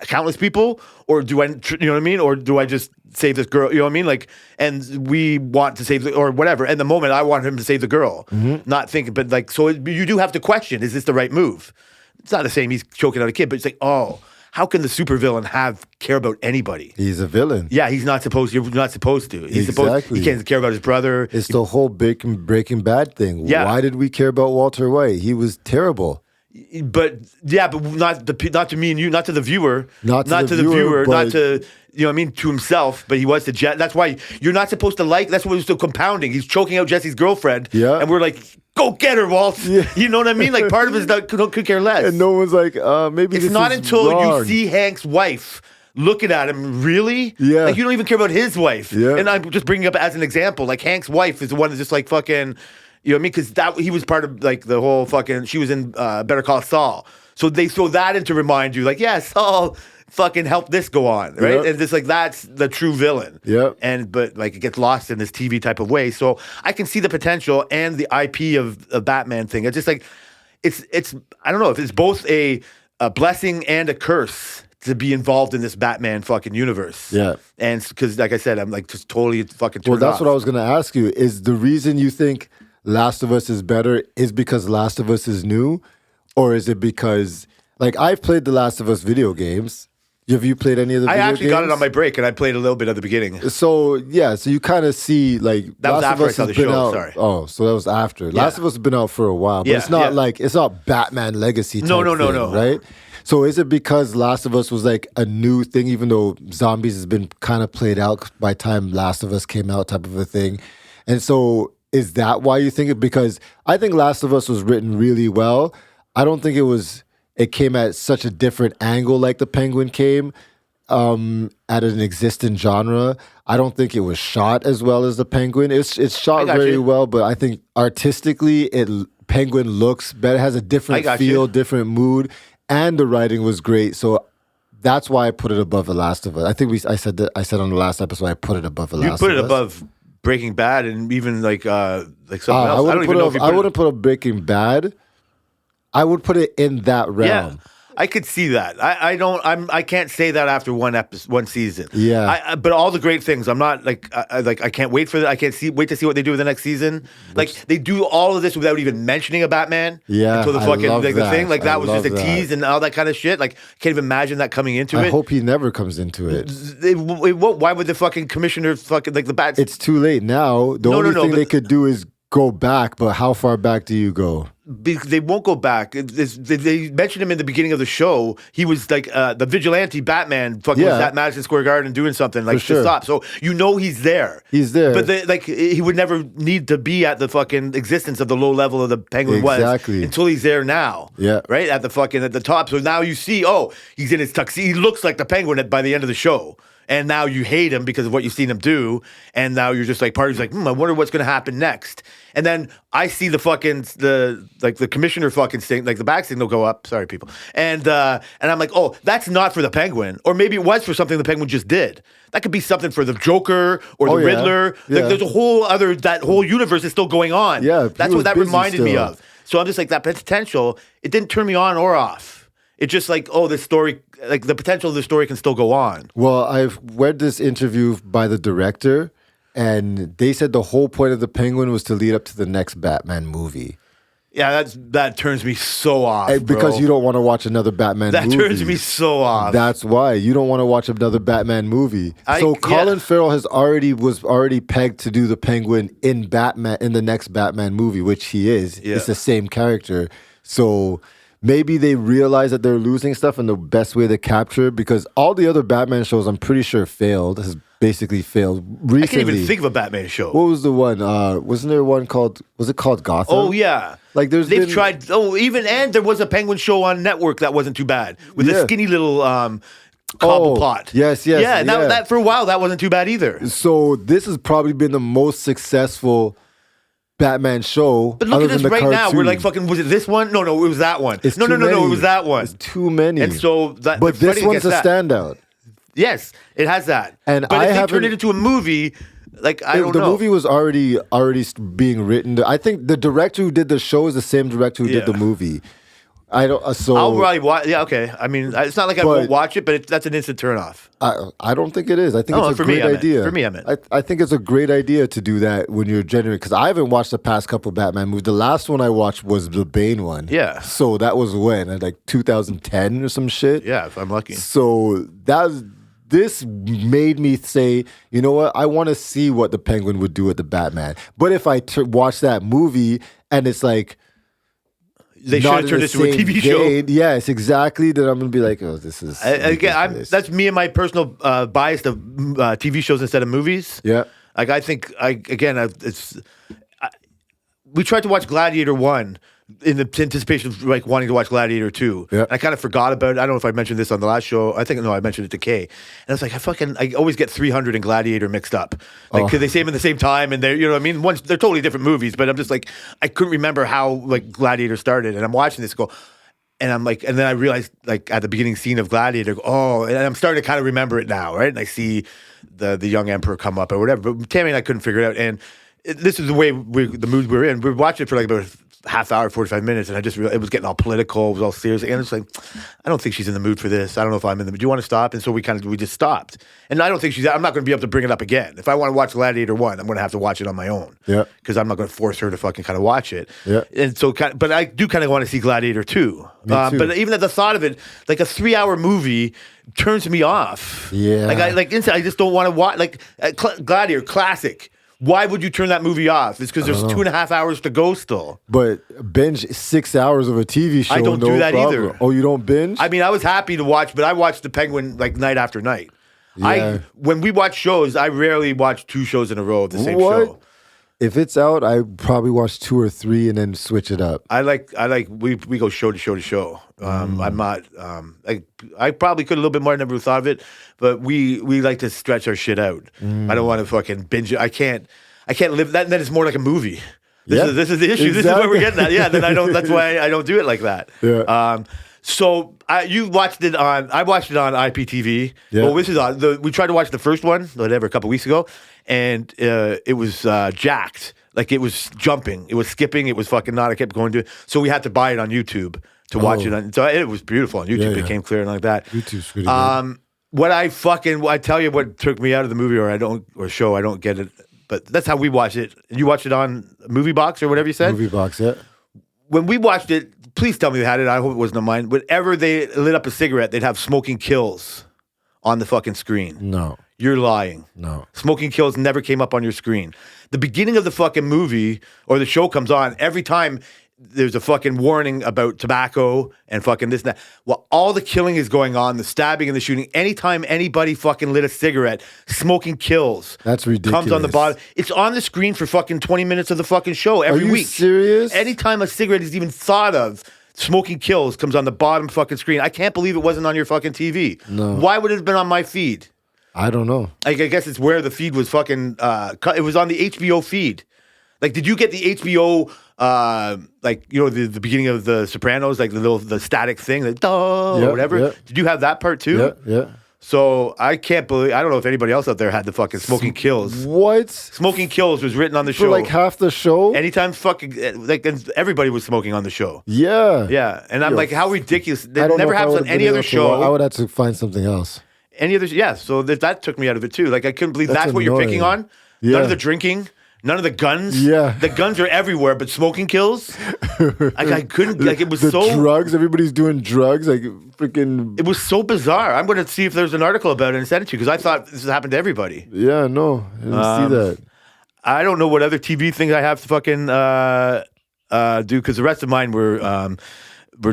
countless people, or do I, you know what I mean, or do I just save this girl? You know what I mean? Like, and we want to save or whatever. And the moment I want him to save the girl, not thinking, but like, so you do have to question: is this the right move? It's not the same. He's choking out a kid, but it's like, oh. How can the supervillain care about anybody? He's a villain. Yeah, he's not supposed. You're not supposed to. He's Exactly. He can't care about his brother. It's the whole Breaking Bad thing. Yeah. Why did we care about Walter White? He was terrible. But not to me and you, not to the viewer, Not to the viewer, not but- to you know what I mean, to himself. But he was to Jess. That's why you're not supposed to like. That's what was so compounding. He's choking out Jesse's girlfriend. Yeah. And we're like, go get her, Walt. Yeah. You know what I mean? Like part of us could care less. And no one's like, maybe It's this not is until wrong. you see Hank's wife looking at him, really? Yeah. Like, you don't even care about his wife. Yeah. And I'm just bringing up as an example, like, Hank's wife is the one that's just, like, fucking, you know what I mean? Because he was part of, like, the whole fucking, she was in Better Call Saul. So they throw that in to remind you, like, yeah, Saul fucking helped this go on, right? Yep. And just, like, that's the true villain. Yep. But, like, it gets lost in this TV type of way. So I can see the potential and the IP of a Batman thing. It's just, like, it's I don't know if it's both a blessing and a curse to be involved in this Batman fucking universe. Yeah. And because, like I said, I'm like just totally fucking Well, turned that's off. what I was going to ask you. Is the reason you think Last of Us is better is because Last of Us is new? Or is it because, like, I've played the Last of Us video games. Have you played any of the video games? I actually got it on my break and I played a little bit at the beginning. So, yeah, so you kind of see, like, That was Last after of I Us saw has the been show, out. sorry. Oh, so that was after. Last of Us has been out for a while, but Yeah, it's not yeah. like, it's not Batman Legacy type No, thing, right? So is it because Last of Us was like a new thing, even though zombies has been kind of played out by the time Last of Us came out type of a thing? And so is that why you think it? Because I think Last of Us was written really well. I don't think it came at such a different angle like the Penguin came at an existing genre. I don't think it was shot as well as the Penguin. It's shot very well, but I think artistically Penguin looks better, has a different feel, different mood, and the writing was great. So that's why I put it above The Last of Us. I think I said on the last episode I put it above The Last of Us. You put it above Breaking Bad and even like something else. I wouldn't put up Breaking Bad. I would put it in that realm. Yeah, I could see that. I can't say that after one season. Yeah. But all the great things. I'm not like I can't wait for that. I can't wait to see what they do with the next season. Like they do all of this without even mentioning a Batman. Yeah, Until the I fucking love the that. thing. Like that was just a love that. tease and all that kind of shit. Like can't even imagine that coming into it. I hope he never comes into it. It won't. Why would the fucking commissioner fucking like the Bat? It's too late now. The only thing they could do is go back, but how far back do you go? Because they won't go back. They mentioned him in the beginning of the show. He was like the vigilante Batman fucking was at Madison Square Garden doing something like to stop. So you know he's there. He's there. But he would never need to be at the fucking existence of the low level of the Penguin was until he's there now. Yeah. Right? At the top. So now you see, he's in his tuxedo. He looks like the Penguin by the end of the show. And now you hate him because of what you've seen him do. And now you're just like, party's like, I wonder what's going to happen next. And then I see the commissioner fucking thing, like the back signal go up. Sorry, people. And I'm like, that's not for the Penguin. Or maybe it was for something the Penguin just did. That could be something for the Joker or the Riddler. Yeah. Like, there's a whole that whole universe is still going on. Yeah, That's what that reminded me of. So I'm just like, that potential, it didn't turn me on or off. It's just like, oh, this story, like the potential of the story can still go on. Well, I've read this interview by the director, and they said the whole point of the Penguin was to lead up to the next Batman movie. Yeah, that turns me so off, Because bro. you don't want to watch another Batman That movie. turns me so off. That's why you don't want to watch another Batman movie. So Colin Farrell was already pegged to do the Penguin in the next Batman movie, which he is. Yeah. It's the same character. So maybe they realize that they're losing stuff, and the best way to capture it, because all the other Batman shows, I'm pretty sure has basically failed recently. I can't even think of a Batman show. What was the one? Wasn't there one called? Was it called Gotham? Oh yeah, like they've tried. Oh, and there was a Penguin show on network that wasn't too bad with a skinny little Cobblepot. Yes. Yeah, that for a while that wasn't too bad either. So this has probably been the most successful Batman show. But look other at us than the right now. We're cartoon. like fucking. Was it this one? No, it was that one. It's no, too it many. was that one. It's too many. And so that. But this Freddy one's gets a that. standout. Yes, it has that. And but I if they haven't- turned it into a movie, like I don't The know. movie was already being written. I think the director who did the show is the same director who did the Yeah. movie. I don't. So I'll probably watch. Yeah, okay. I mean, it's not like I won't watch it, but that's an instant turnoff. I don't think it is. I think Oh, it's a for me, great I meant. idea. For me, I meant. I think it's a great idea to do that when you're generating. Because I haven't watched the past couple Batman movies. The last one I watched was the Bane one. Yeah. So that was when, like 2010 or some shit. Yeah, if I'm lucky. So this made me say, you know what? I want to see what the Penguin would do with the Batman. But if I watch that movie and it's like, They should not have in turned the this into a same TV show. vein, yes, exactly. Then I'm gonna be like, oh, this is Again, ridiculous. that's me and my personal bias of TV shows instead of movies. Yeah. Like I think we tried to watch Gladiator 1 in the anticipation of like wanting to watch Gladiator 2. Yeah. And I kind of forgot about it. I don't know if I mentioned this on the last show. I mentioned it to Kay. And I was like, I always get 300 and Gladiator mixed up. Like, cause they say them at the same time and they're, you know what I mean? They're totally different movies, but I'm just like, I couldn't remember how like Gladiator started. And I'm watching this go, and I'm like, and then I realized like at the beginning scene of Gladiator, and I'm starting to kind of remember it now, right? And I see the young emperor come up or whatever. But Tammy and I couldn't figure it out. And this is the way the mood we're in. We watched it for like about half hour, 45 minutes, and I just realized it was getting all political, it was all serious. And it's like, I don't think she's in the mood for this. I don't know if I'm in the mood. Do you want to stop? And so we just stopped. And I don't think I'm not going to be able to bring it up again. If I want to watch Gladiator 1, I'm going to have to watch it on my own. Yeah. Because I'm not going to force her to fucking kind of watch it. Yeah. And so, but I do kind of want to see Gladiator 2. too. But even at the thought of it, like a 3-hour movie turns me off. Yeah. I just don't want to watch, like Gladiator, classic. Why would you turn that movie off? It's because there's 2.5 hours to go still. But binge 6 hours of a TV show. I don't do that problem. either. Oh, you don't binge? I mean, I was happy to watch, but I watched The Penguin like night after night. Yeah. When we watch shows, I rarely watch 2 shows in a row of the same show. If it's out, I probably watch 2 or 3 and then switch it up. We go show to show to show. I'm not I probably could a little bit more. I never thought of it, but we like to stretch our shit out. I don't want to fucking binge it. I can't live that. Then it's more like a movie. This is the issue. This is where we're getting at. Yeah. Then I don't. That's why I don't do it like that. Yeah. So you watched it on. I watched it on IPTV. Yeah. Well, this is on. We tried to watch the first one, whatever, a couple weeks ago, and it was jacked. Like it was jumping, it was skipping, it was fucking not. I kept going to it, so we had to buy it on YouTube to watch it. So it was beautiful on YouTube. Yeah. It came clear and like that. YouTube's pretty good. What I tell you what took me out of the movie or show, I don't get it. But that's how we watch it. You watch it on Movie Box or whatever you said. Movie box, yeah. When we watched it, please tell me they had it. I hope it wasn't on mine. Whenever they lit up a cigarette, they'd have smoking kills on the fucking screen. No. You're lying. No. Smoking kills never came up on your screen. The beginning of the fucking movie or the show comes on, every time there's a fucking warning about tobacco and fucking this and that. While all the killing is going on, the stabbing and the shooting, anytime anybody fucking lit a cigarette, smoking kills. That's ridiculous. Comes on the bottom. It's on the screen for fucking 20 minutes of the fucking show every Are you week. serious? Anytime a cigarette is even thought of, smoking kills comes on the bottom fucking screen. I can't believe it wasn't on your fucking TV. No. Why would it have been on my feed? I don't know. I guess it's where the feed was fucking. It was on the HBO feed. Like, did you get the HBO? The beginning of the Sopranos, like the static thing, like Yeah, whatever. yeah. Did you have that part too? Yeah. So I can't believe. I don't know if anybody else out there had the fucking Smoking Kills. What? Smoking Kills was written on the For show. like half the show? Anytime fucking like everybody was smoking on the show. Yeah. Yeah, and I'm Yo, like, how ridiculous! I That don't know never if I happens on would've any been other able to show. I would have to find something else. Any other? Yeah. So that took me out of it too. Like I couldn't believe that's That's what you're picking annoying. on. Yeah. None of the drinking. None of the guns. Yeah. The guns are everywhere, but smoking kills. I couldn't. Like it was the so. drugs. Everybody's doing drugs. Like freaking. It was so bizarre. I'm going to see if there's an article about it and send it to you because I thought this happened to everybody. Yeah. No. I didn't see that. I don't know what other TV things I have to fucking do because the rest of mine were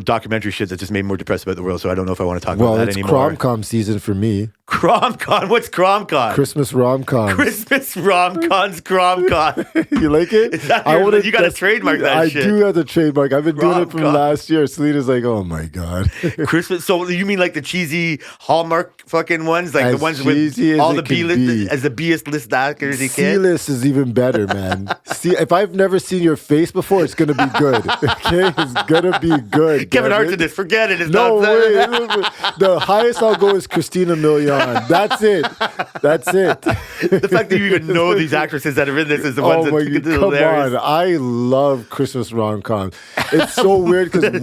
documentary shit that just made me more depressed about the world. So I don't know if I want to talk about Well, that it's anymore. Cromcom season for me. Cromcon? What's Cromcon? Christmas rom-com. Christmas Romcon's Cromcon. You like it? Is that your- you gotta trademark that I shit. do have to trademark. I've been doing it from Rom-com. last year. Selena's like, oh my God. Christmas. So you mean like the cheesy Hallmark fucking ones, like the As ones with cheesy as all it the B can list be. as the B-list list actors you can. C-list is even better, man. See, if I've never seen your face before, it's gonna be good. Okay, it's gonna be good. Kevin damn Hart's it. in this. Forget it. It's No not. way. The highest I'll go is Christina Milian. That's it. That's it. The fact that you even know these actresses that are in this is the Oh ones my that God, come hilarious. on. I love Christmas rom-coms. It's so weird because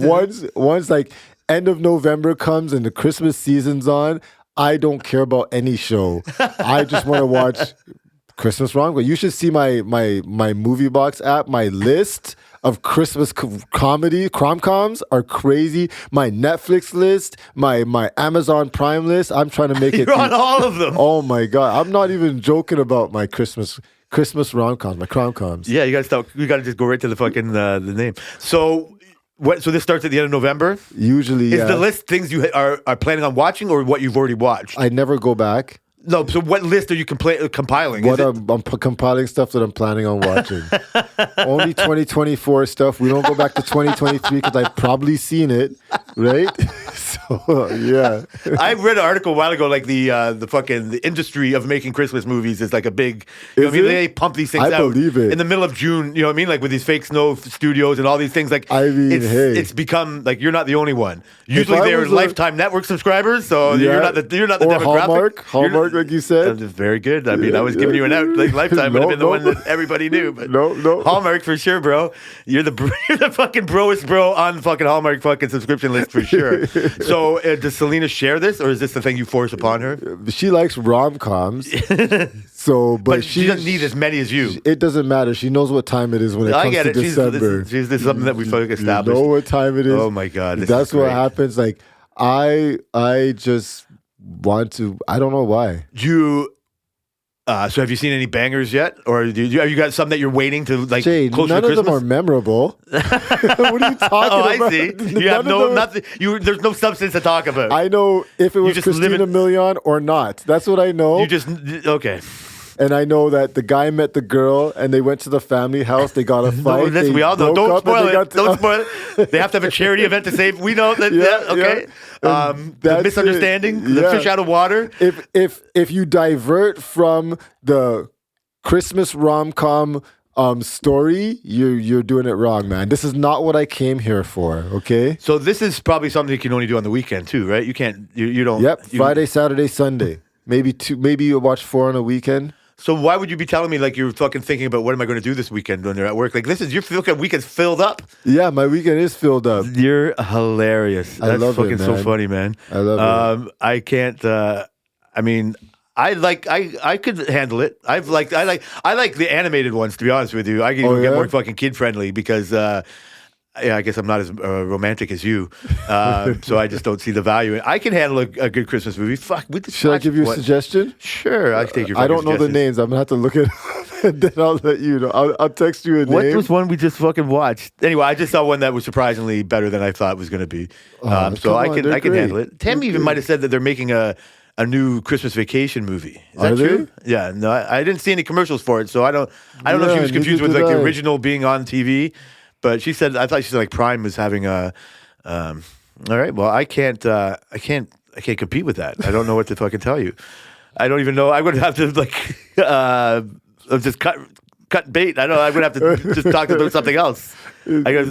once like end of November comes and the Christmas season's on, I don't care about any show. I just want to watch Christmas rom-com. You should see my Movie Box app. My list of Christmas comedy crom-coms are crazy. My Netflix list, my Amazon Prime list. I'm trying to make it. You're on all of them. Oh my God! I'm not even joking about my Christmas rom-coms, my crom-coms. Yeah, you gotta stop. You gotta just go right to the fucking the name. So what? So this starts at the end of November. Usually, Is yeah. the list things you are planning on watching or what you've already watched? I never go back. No. So what list are you compiling? What Is it- I'm compiling stuff that I'm planning on watching. Only 2024 stuff. We don't go back to 2023 because I've probably seen it, right? So yeah. I read an article a while ago, like the industry of making Christmas movies is like a big. You know Is what I mean? it? They pump these things I out believe it. in the middle of June. You know what I mean? Like with these fake snow studios and all these things. Like I mean, hey. it's become like you're not the only one. Usually I they're was a- Lifetime Network subscribers, so you're not the or demographic. Hallmark, like you said. Very good. I mean, I was giving you an out. Like Lifetime would have been the one that everybody knew, but No. Hallmark for sure, bro. You're the fucking broest bro on the fucking Hallmark fucking subscription list for sure. So does Selena share this, or is this the thing you force upon her? She likes rom-coms. So, But she doesn't need as many as you. It doesn't matter. She knows what time it is when it I comes get to it. December. This is something that we fucking established. You know what time it is. Oh my God, this That's is what great. happens. Like I just want to. I don't know why. So have you seen any bangers yet, or have you got some that you're waiting to like Jay, closer none to of Christmas? them are memorable. What are you talking Oh, I about? see. You None have of no them- nothing. There's no substance to talk about. I know if it was just live Christina in- Milian or not. That's what I know. You just okay. And I know that the guy met the girl and they went to the family house. They got a No, fight. listen, they we all know. broke Don't up, and spoil they it. got to- Don't spoil it. They have to have a charity event to save. We know that. Yeah, Okay. yeah. The That's misunderstanding. it. The Yeah. fish out of water. If you divert from the Christmas rom-com story, you're doing it wrong, man. This is not what I came here for. Okay. So this is probably something you can only do on the weekend too, right? You can't. You don't. Yep. you- Friday, Saturday, Sunday. Maybe two. Maybe you watch 4 on a weekend. So why would you be telling me like you're fucking thinking about what am I going to do this weekend when you're at work? Like this is your fucking weekend's filled up. Yeah, my weekend is filled up. You're hilarious. I That's love it, fucking so man. funny, man. I love it. I can't. I mean, I could handle it. I like the animated ones. To be honest with you, I can Oh, get yeah? more fucking kid friendly because. Yeah, I guess I'm not as romantic as you, so I just don't see the value. I can handle a good Christmas movie. Fuck, we just Should I watched give you a what- suggestion? Sure, I'll take your. I don't fucking know the suggestions. names. I'm gonna have to look it up, and then I'll let you know. I'll text you a What name. was one we just fucking watched? Anyway, I just saw one that was surprisingly better than I thought it was going to be. So come I on, can they're I can great. handle it. Tim even might have said that they're making a new Christmas Vacation movie. Is that Are they? true? Yeah. No, I didn't see any commercials for it, so I don't know if she Yeah, was confused neither with like did the I. original being on TV. But I thought she said like Prime was having a. All right. Well, I can't compete with that. I don't know what to fucking tell you. I don't even know. I would have to like just cut cut bait. I know I'm gonna have to just talk about something else. I goes,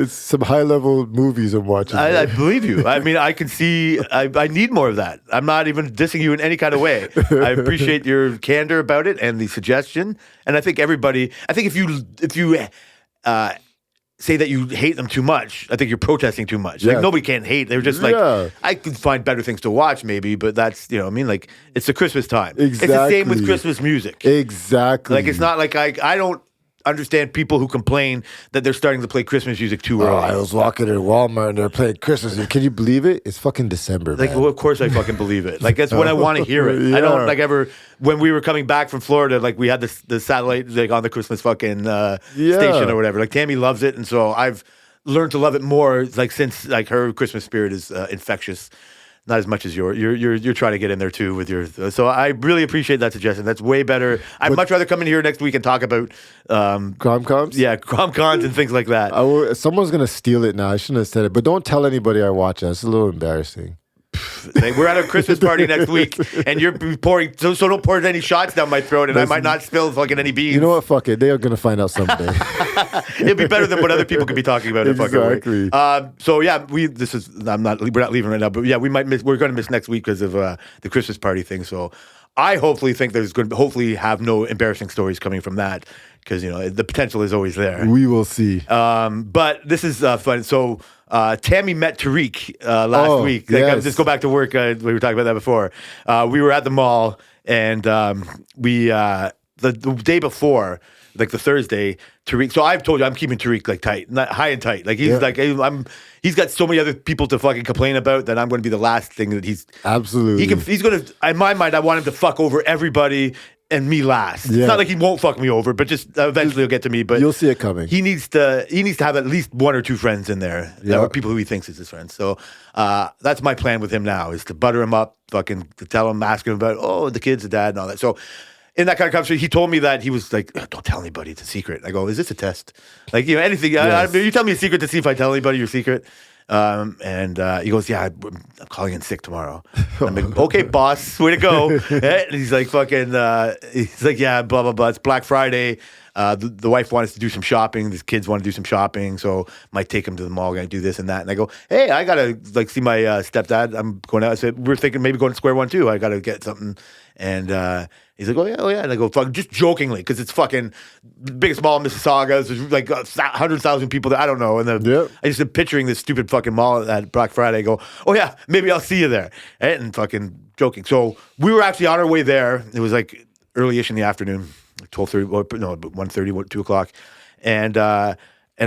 It's some high level movies I'm watching. I believe you. I mean, I can see. I need more of that. I'm not even dissing you in any kind of way. I appreciate your candor about it and the suggestion. And I think everybody. I think if you say that you hate them too much, I think you're protesting too much. Yeah. Like nobody can hate. They're just like I could find better things to watch, maybe. But that's I mean, like it's the Christmas time. Exactly. It's the same with Christmas music. Exactly. Like it's not like I don't understand people who complain that they're starting to play Christmas music too early. I was walking in Walmart and they're playing Christmas music. Can you believe it? It's fucking December, Like, man. well, of course I fucking believe it. Like, that's when I want to hear it. I don't, like, ever, when we were coming back from Florida, like, we had the satellite, like, on the Christmas fucking station or whatever. Like, Tammy loves it, and so I've learned to love it more, like, since, like, her Christmas spirit is infectious. Not as much as you're trying to get in there too with your. So I really appreciate that suggestion. That's way better. I'd much rather come in here next week and talk about Crom-coms? yeah, crom-cons and things like that. Someone's gonna steal it now. I shouldn't have said it, but don't tell anybody I watch it. It's a little embarrassing. Like, we're at a Christmas party next week, and you're pouring. So don't pour any shots down my throat, and I might not spill fucking any beans. You know what? Fuck it. They are gonna find out someday. It'd be better than what other people could be talking about. Exactly. So yeah, we're not leaving right now, but yeah, we're going to miss next week because of the Christmas party thing. So I hopefully think there's going to hopefully have no embarrassing stories coming from that, because the potential is always there. We will see. But this is fun. So Tammy met Tariq last week. Like, yes. Just go back to work. We were talking about that before. We were at the mall, and we the day before, like the Thursday, Tariq. So I've told you I'm keeping Tariq like tight, not high and tight. Like he's like he's got so many other people to fucking complain about that I'm going to be the last thing that he's absolutely. He's going to. In my mind, I want him to fuck over everybody and me last. Yeah. It's not like he won't fuck me over, but just eventually he'll get to me. But you'll see it coming. He needs to have at least one or two friends in there, Yeah. or people who he thinks is his friends. So that's my plan with him now, is to butter him up, fucking to tell him, ask him about the kids, the dad, and all that. So in that kind of conversation, he told me that he was like, "Don't tell anybody, it's a secret." I go, "Is this a test? Like, anything? Yes. You tell me a secret to see if I tell anybody your secret." And he goes, "Yeah, I'm calling in sick tomorrow." I'm like, "Okay, boss, way to go." And he's like, he's like, "Yeah, blah, blah, blah. It's Black Friday. The wife wants to do some shopping. The kids want to do some shopping. So might take him to the mall, gonna do this and that." And I go, "Hey, I gotta see my stepdad. I'm going out." I said, "We're thinking maybe going to Square One too. I gotta get something." And he's like, "Oh yeah." And I go, "Fuck," just jokingly, because it's fucking biggest mall in Mississauga. There's like 100,000 people there. I don't know. And I just am picturing this stupid fucking mall at Black Friday. I go, "Oh yeah, maybe I'll see you there." And fucking joking. So we were actually on our way there. It was like early-ish in the afternoon, 12:30. No, 1:30, 2 o'clock. And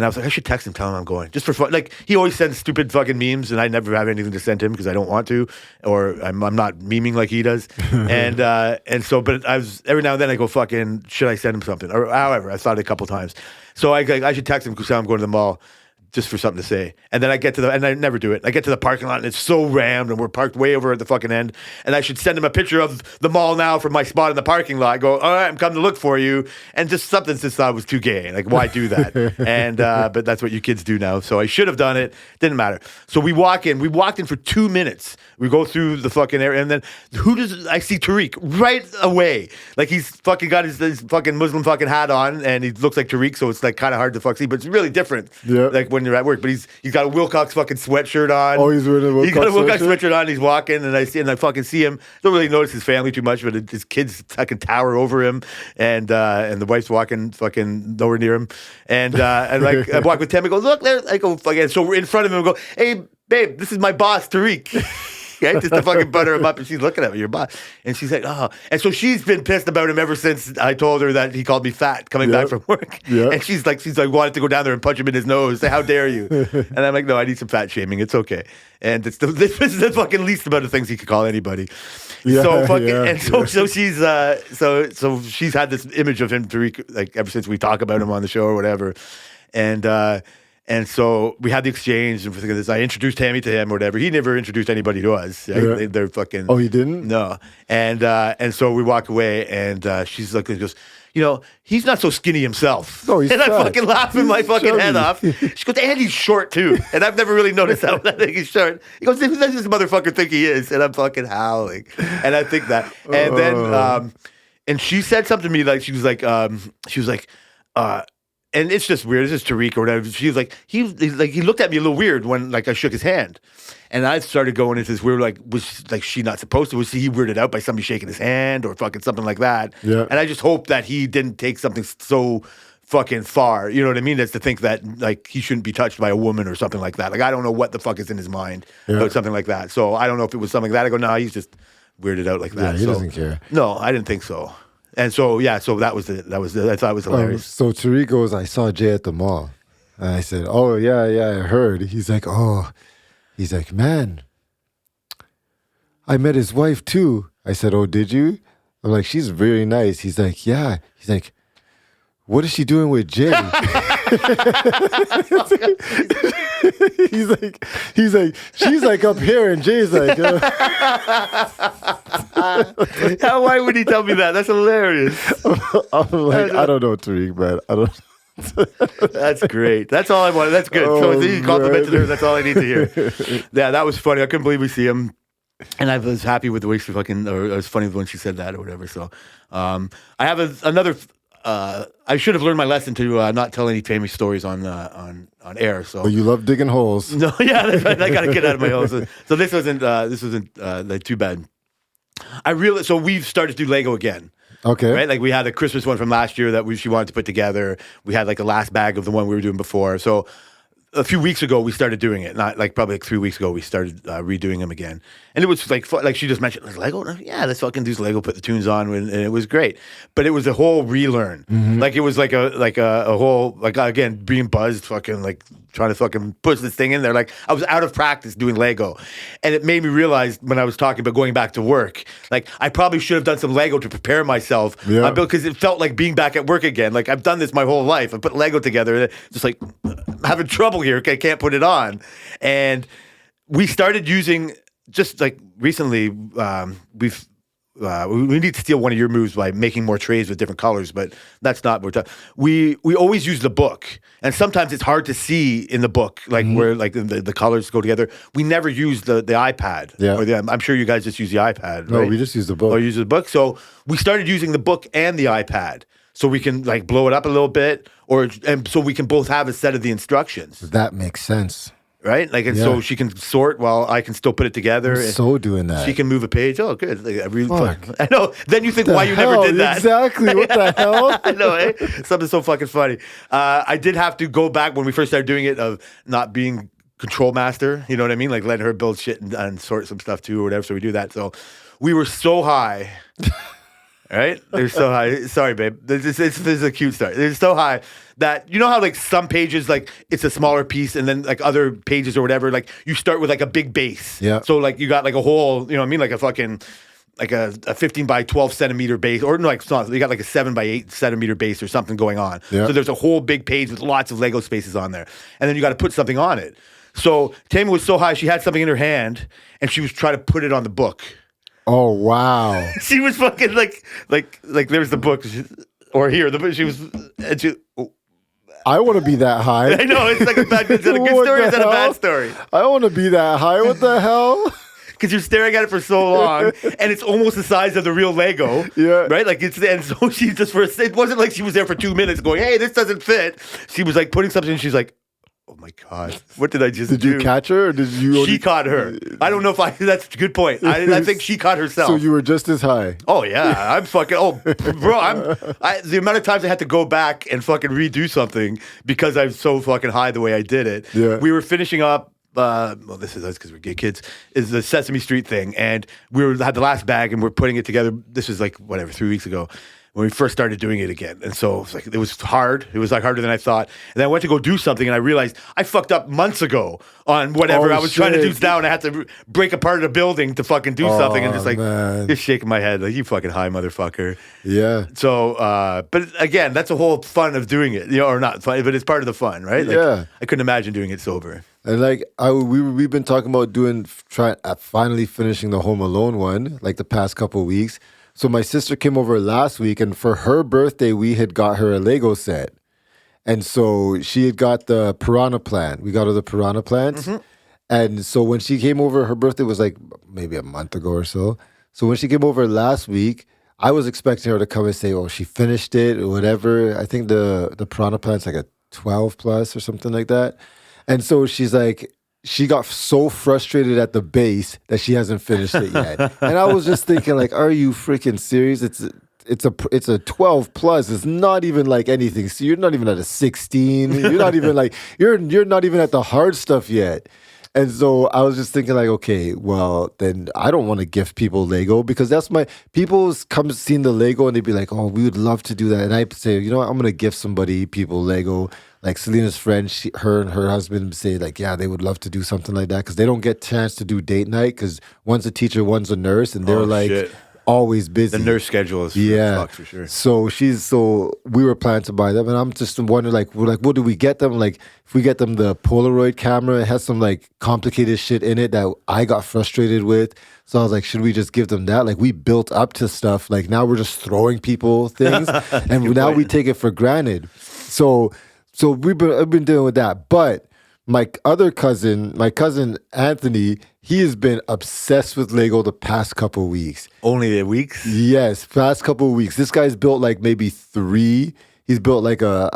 I was like, I should text him, tell him I'm going, just for fun. Like, he always sends stupid fucking memes, and I never have anything to send him because I don't want to, or I'm not memeing like he does. And so, but I was, every now and then I go, fucking, should I send him something? Or however, I thought it a couple times. So I should text him because I'm going to the mall just for something to say. And then I get to and I never do it. I get to the parking lot and it's so rammed and we're parked way over at the fucking end. And I should send him a picture of the mall now from my spot in the parking lot. I go, "All right, I'm coming to look for you." And just something just thought was too gay. Like, why do that? And, but that's what you kids do now. So I should have done it. Didn't matter. So we walk in. We walked in for 2 minutes. We go through the fucking area. And then I see Tariq right away. Like, he's fucking got his fucking Muslim fucking hat on and he looks like Tariq. So it's like kind of hard to fuck see, but it's really different. Yeah. Like when you're at work, but he's got a Wilcox fucking sweatshirt on. Oh, he's wearing a Wilcox He's got a Wilcox sweatshirt? sweatshirt on. He's walking, and I fucking see him. Don't really notice his family too much, but his kids fucking tower over him, and the wife's walking fucking nowhere near him, and like I walk with Tim. I go, "Look there." I go fucking. So we're in front of him. I go, "Hey, babe, this is my boss, Tariq." Right? Just to fucking butter him up, and she's looking at me, your boss, and she's like, "Oh," and so she's been pissed about him ever since I told her that he called me fat coming back from work. Yeah. And she's like wanted to go down there and punch him in his nose, say, "How dare you?" And I'm like, "No, I need some fat shaming. It's okay." And this is the fucking least amount of things he could call anybody. Yeah, So fucking, yeah, and so she's so she's had this image of him, Tariq, like ever since we talk about him on the show or whatever, and so we had the exchange and this. I introduced Tammy to him or whatever. He never introduced anybody to us. Right? Yeah. They're fucking. Oh, he didn't? No. And so we walk away, and she's like, goes, "He's not so skinny himself." No, he's and I'm fat. fucking laughing my He's fucking head chubby. off. She goes, "And he's short too." And I've never really noticed that when I think he's short. He goes, "Who does this motherfucker think he is?" And I'm fucking howling. And I think that. And then and she said something to me like, she was like, and it's just weird. It's just Tariq or whatever. She was like, he looked at me a little weird when like I shook his hand. And I started going into this weird, like, was like she not supposed to? Was he weirded out by somebody shaking his hand or fucking something like that? Yeah. And I just hope that he didn't take something so fucking far. You know what I mean? That's to think that like he shouldn't be touched by a woman or something like that. Like I don't know what the fuck is in his mind about something like that. So I don't know if it was something like that. I go, no, he's just weirded out like that. Yeah, he So, doesn't care. No, I didn't think so. And so I thought it was hilarious. So Tariq goes, I saw Jay at the mall. And I said, oh, yeah, I heard. He's like, man, I met his wife too. I said, oh, did you? I'm like, she's very nice. He's like, yeah. He's like, what is she doing with Jay? he's like, she's like up here, and Jay's like, Why would he tell me that? That's hilarious. I'm like, I don't know, Tariq, man. I don't. That's great. That's all I wanted. That's good. So he complimented her. That's all I need to hear. Yeah, that was funny. I couldn't believe we see him. And I was happy with the way she fucking, or it was funny when she said that or whatever. So I have another. I should have learned my lesson to not tell any famous stories on air. So you love digging holes. No, yeah, that's right. I got to get out of my holes. So this wasn't like, too bad. So we've started to do Lego again. Okay. Right? Like we had a Christmas one from last year that she wanted to put together. We had like the last bag of the one we were doing before. So a few weeks ago we started doing it. Not like probably like 3 weeks ago we started redoing them again. And it was like she just mentioned like Lego. Yeah, let's fucking do Lego. Put the tunes on, and it was great. But it was a whole relearn. Mm-hmm. Like it was like a whole like again being buzzed, fucking like trying to fucking push this thing in there. Like I was out of practice doing Lego, and it made me realize when I was talking about going back to work, like I probably should have done some Lego to prepare myself. Yeah. Because it felt like being back at work again. Like I've done this my whole life. I put Lego together, just like I'm having trouble here. Okay, I can't put it on, and we started using. Just like recently, we need to steal one of your moves by making more trays with different colors, but that's not what we always use the book, and sometimes it's hard to see in the book, like where like the colors go together. We never use the iPad. Yeah, I'm sure you guys just use the iPad. No, right? we just use the book. Or use the book. So we started using the book and the iPad, so we can like blow it up a little bit, and so we can both have a set of the instructions. That makes sense. Right? Like, and so she can sort while I can still put it together. So doing that. She can move a page. Oh, good. Like, I really Fuck. I know. Then you think why you never did that. Exactly. What the hell? I know, eh? Something so fucking funny. I did have to go back when we first started doing it of not being control master. You know what I mean? Like letting her build shit and sort some stuff too or whatever. So we do that. So we were so high. Right? They're so high. Sorry, babe. This is a cute story. They're so high that you know how like some pages like it's a smaller piece and then like other pages or whatever like you start with like a big base. Yeah. So like you got like a whole, you know what I mean, like a fucking like a 15 by 12 centimeter base, or no, like it's not. You got like a 7 by 8 centimeter base or something going on. Yeah. So there's a whole big page with lots of Lego spaces on there, and then you got to put something on it. So Tammy was so high, she had something in her hand and she was trying to put it on the book. Oh wow! She was fucking like there's the book, or here the book. She was, and she. Oh. I want to be that high. I know it's like a bad. Is that a good What story? Or the is that a bad hell? story? I want to be that high. What the hell? Because you're staring at it for so long, and it's almost the size of the real Lego. Yeah. Right. Like it's, and so she just it wasn't like she was there for 2 minutes going, "Hey, this doesn't fit." She was like putting something, and she's like, "Oh my god, what did I just do?" Did you catch her, or did you? She caught her. I don't know if that's a good point. I think she caught herself. So you were just as high. Oh yeah, I'm fucking. Oh, bro, the amount of times I had to go back and fucking redo something because I'm so fucking high the way I did it. Yeah. We were finishing up. Well, this is us because we're gay kids. Is the Sesame Street thing, and had the last bag, and we're putting it together. This was like 3 weeks ago when we first started doing it again, and so it was hard. It was like harder than I thought. And then I went to go do something, and I realized I fucked up months ago on whatever Oh, I was trying to do shit. down. I had to break apart the building to fucking do something, and just like man. just shaking my head like you fucking high motherfucker. Yeah. So, but again, that's a whole fun of doing it, or not fun, but it's part of the fun, right? Like, Yeah. I couldn't imagine doing it sober. And like we've been talking about finally finishing the Home Alone one like the past couple of weeks. So my sister came over last week, and for her birthday, we had got her a Lego set, and so she had got the Piranha Plant. We got her the Piranha Plants, and so when she came over, her birthday was like maybe a month ago or so. So when she came over last week, I was expecting her to come and say, "Oh, she finished it or whatever." I think the Piranha Plant's like a 12 plus or something like that. And so she's like, she got so frustrated at the base that she hasn't finished it yet. And I was just thinking, like, are you freaking serious? It's a 12 plus. It's not even like anything. So you're not even at a 16. You're not even like you're not even at the hard stuff yet. And so I was just thinking, like, okay, well, then I don't want to gift people Lego because that's people come seeing the Lego and they'd be like, oh, we would love to do that. And I say, you know what, I'm going to gift people Lego. Like Selena's friend, her and her husband say, like, yeah, they would love to do something like that because they don't get a chance to do date night because one's a teacher, one's a nurse, and they're shit. always busy. The nurse schedule is fucked for sure. So we were planning to buy them, and I'm just wondering, like, what do we get them? Like, if we get them the Polaroid camera, it has some like complicated shit in it that I got frustrated with. So I was like, should we just give them that? Like, we built up to stuff. Like now we're just throwing people things, and now we take it for granted. So I've been dealing with that, but. My cousin Anthony, he has been obsessed with Lego the past couple of weeks. Only the weeks? Yes, past couple of weeks. This guy's built like maybe 3. He's built like a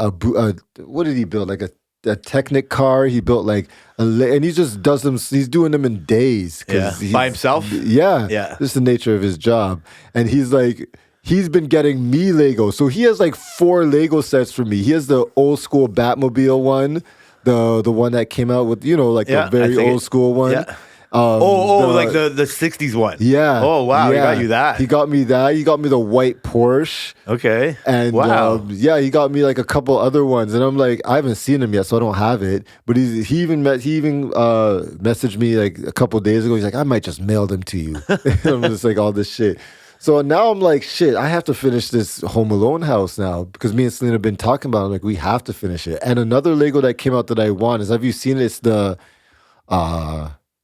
what did he build? Like a Technic car. He built like and he just does them. He's doing them in days. By himself? Yeah. Just the nature of his job. And he's been getting me Lego. So he has like 4 Lego sets for me. He has the old school Batmobile one. The one that came out with, the very old school one. Yeah. Like the 60s one. Yeah. Oh, wow. Yeah. He got you that. He got me that. He got me the white Porsche. Okay. And wow. He got me like a couple other ones. And I'm like, I haven't seen him yet, so I don't have it. But he even messaged me like a couple days ago. He's like, I might just mail them to you. I'm just like, all this shit. So now I'm like, shit, I have to finish this Home Alone house now because me and Selena have been talking about it. I'm like, we have to finish it. And another Lego that came out that I want is, have you seen it? It's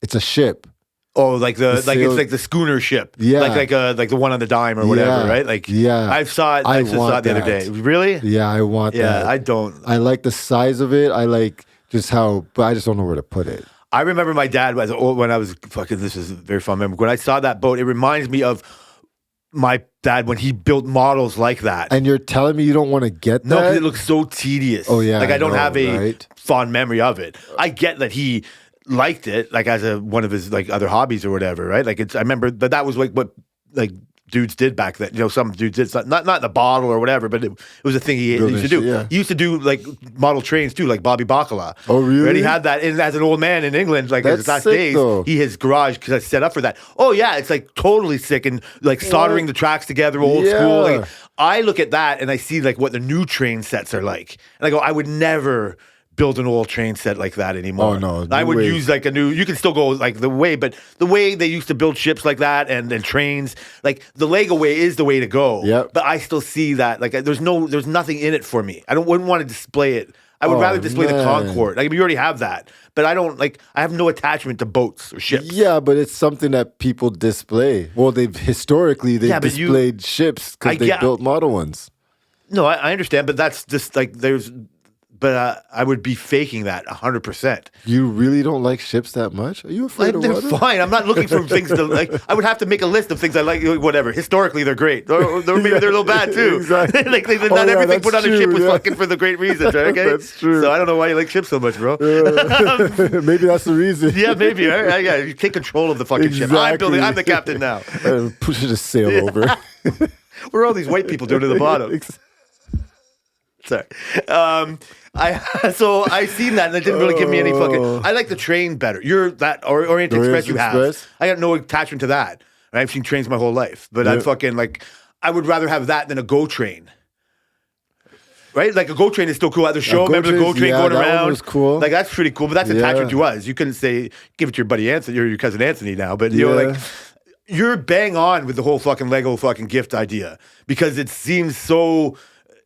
it's a ship. Oh, like it's like the schooner ship. Yeah. Like the one on the dime or whatever, right? Like, yeah. I saw it the other day. Really? Yeah, I want that. Yeah, I don't. I like the size of it. I like just but I just don't know where to put it. I remember my dad when I was this is a very fun memory. When I saw that boat, it reminds me of my dad when he built models like that. And you're telling me you don't want to get that? No, because it looks so tedious. Oh, yeah. Like I don't have a right? fond memory of it. I get that he liked it, like as one of his like other hobbies or whatever, right? Like I remember that was like what like dudes did back then. Some dudes did not in the bottle or whatever, but it was a thing he used to do. Yeah. He used to do like model trains too, like Bobby Bacala. Oh, really? And he had that as an old man in England, like That's his last sick, days. though. He his garage because I set up for that. Oh yeah, it's like totally sick and like soldering the tracks together, old school. Like I look at that and I see like what the new train sets are like, and I go, I would never build an old train set like that anymore. Oh no, I would use like a new. You can still go like the way they used to build ships like that and trains, like the Lego way is the way to go. Yep. But I still see that like there's nothing in it for me. Wouldn't want to display it. I would rather display the Concorde. Like we already have that, but I don't like. I have no attachment to boats or ships. Yeah, but it's something that people display. Well, they've displayed ships because they built model ones. No, I understand, but that's just like there's. But I would be faking that 100%. You really don't like ships that much? Are you afraid of they're water? fine. I'm not looking for things to like. I would have to make a list of things I like. Whatever. Historically, they're great. Or maybe they're a little bad too. Exactly. Like not everything put on a ship was yeah. fucking for the great reasons, right? Okay? That's true. So I don't know why you like ships so much, bro. Maybe that's the reason. Yeah, maybe. Right? Yeah, you take control of the fucking ship. I'm the captain now. Push it to sail over. What are all these white people doing to the bottom? Sorry. So I seen that and it didn't really give me any fucking. I like the train better. You're that Orient Express you have. I got no attachment to that. I've seen trains my whole life, but I'm fucking like I would rather have that than a GO train. Right, like a GO train is still cool at the show. Remember the GO train going around? That one was cool. Like that's pretty cool, but that's attachment to us. You couldn't say give it to your buddy Anthony or your cousin Anthony now, but you know, like you're bang on with the whole fucking Lego fucking gift idea because it seems so.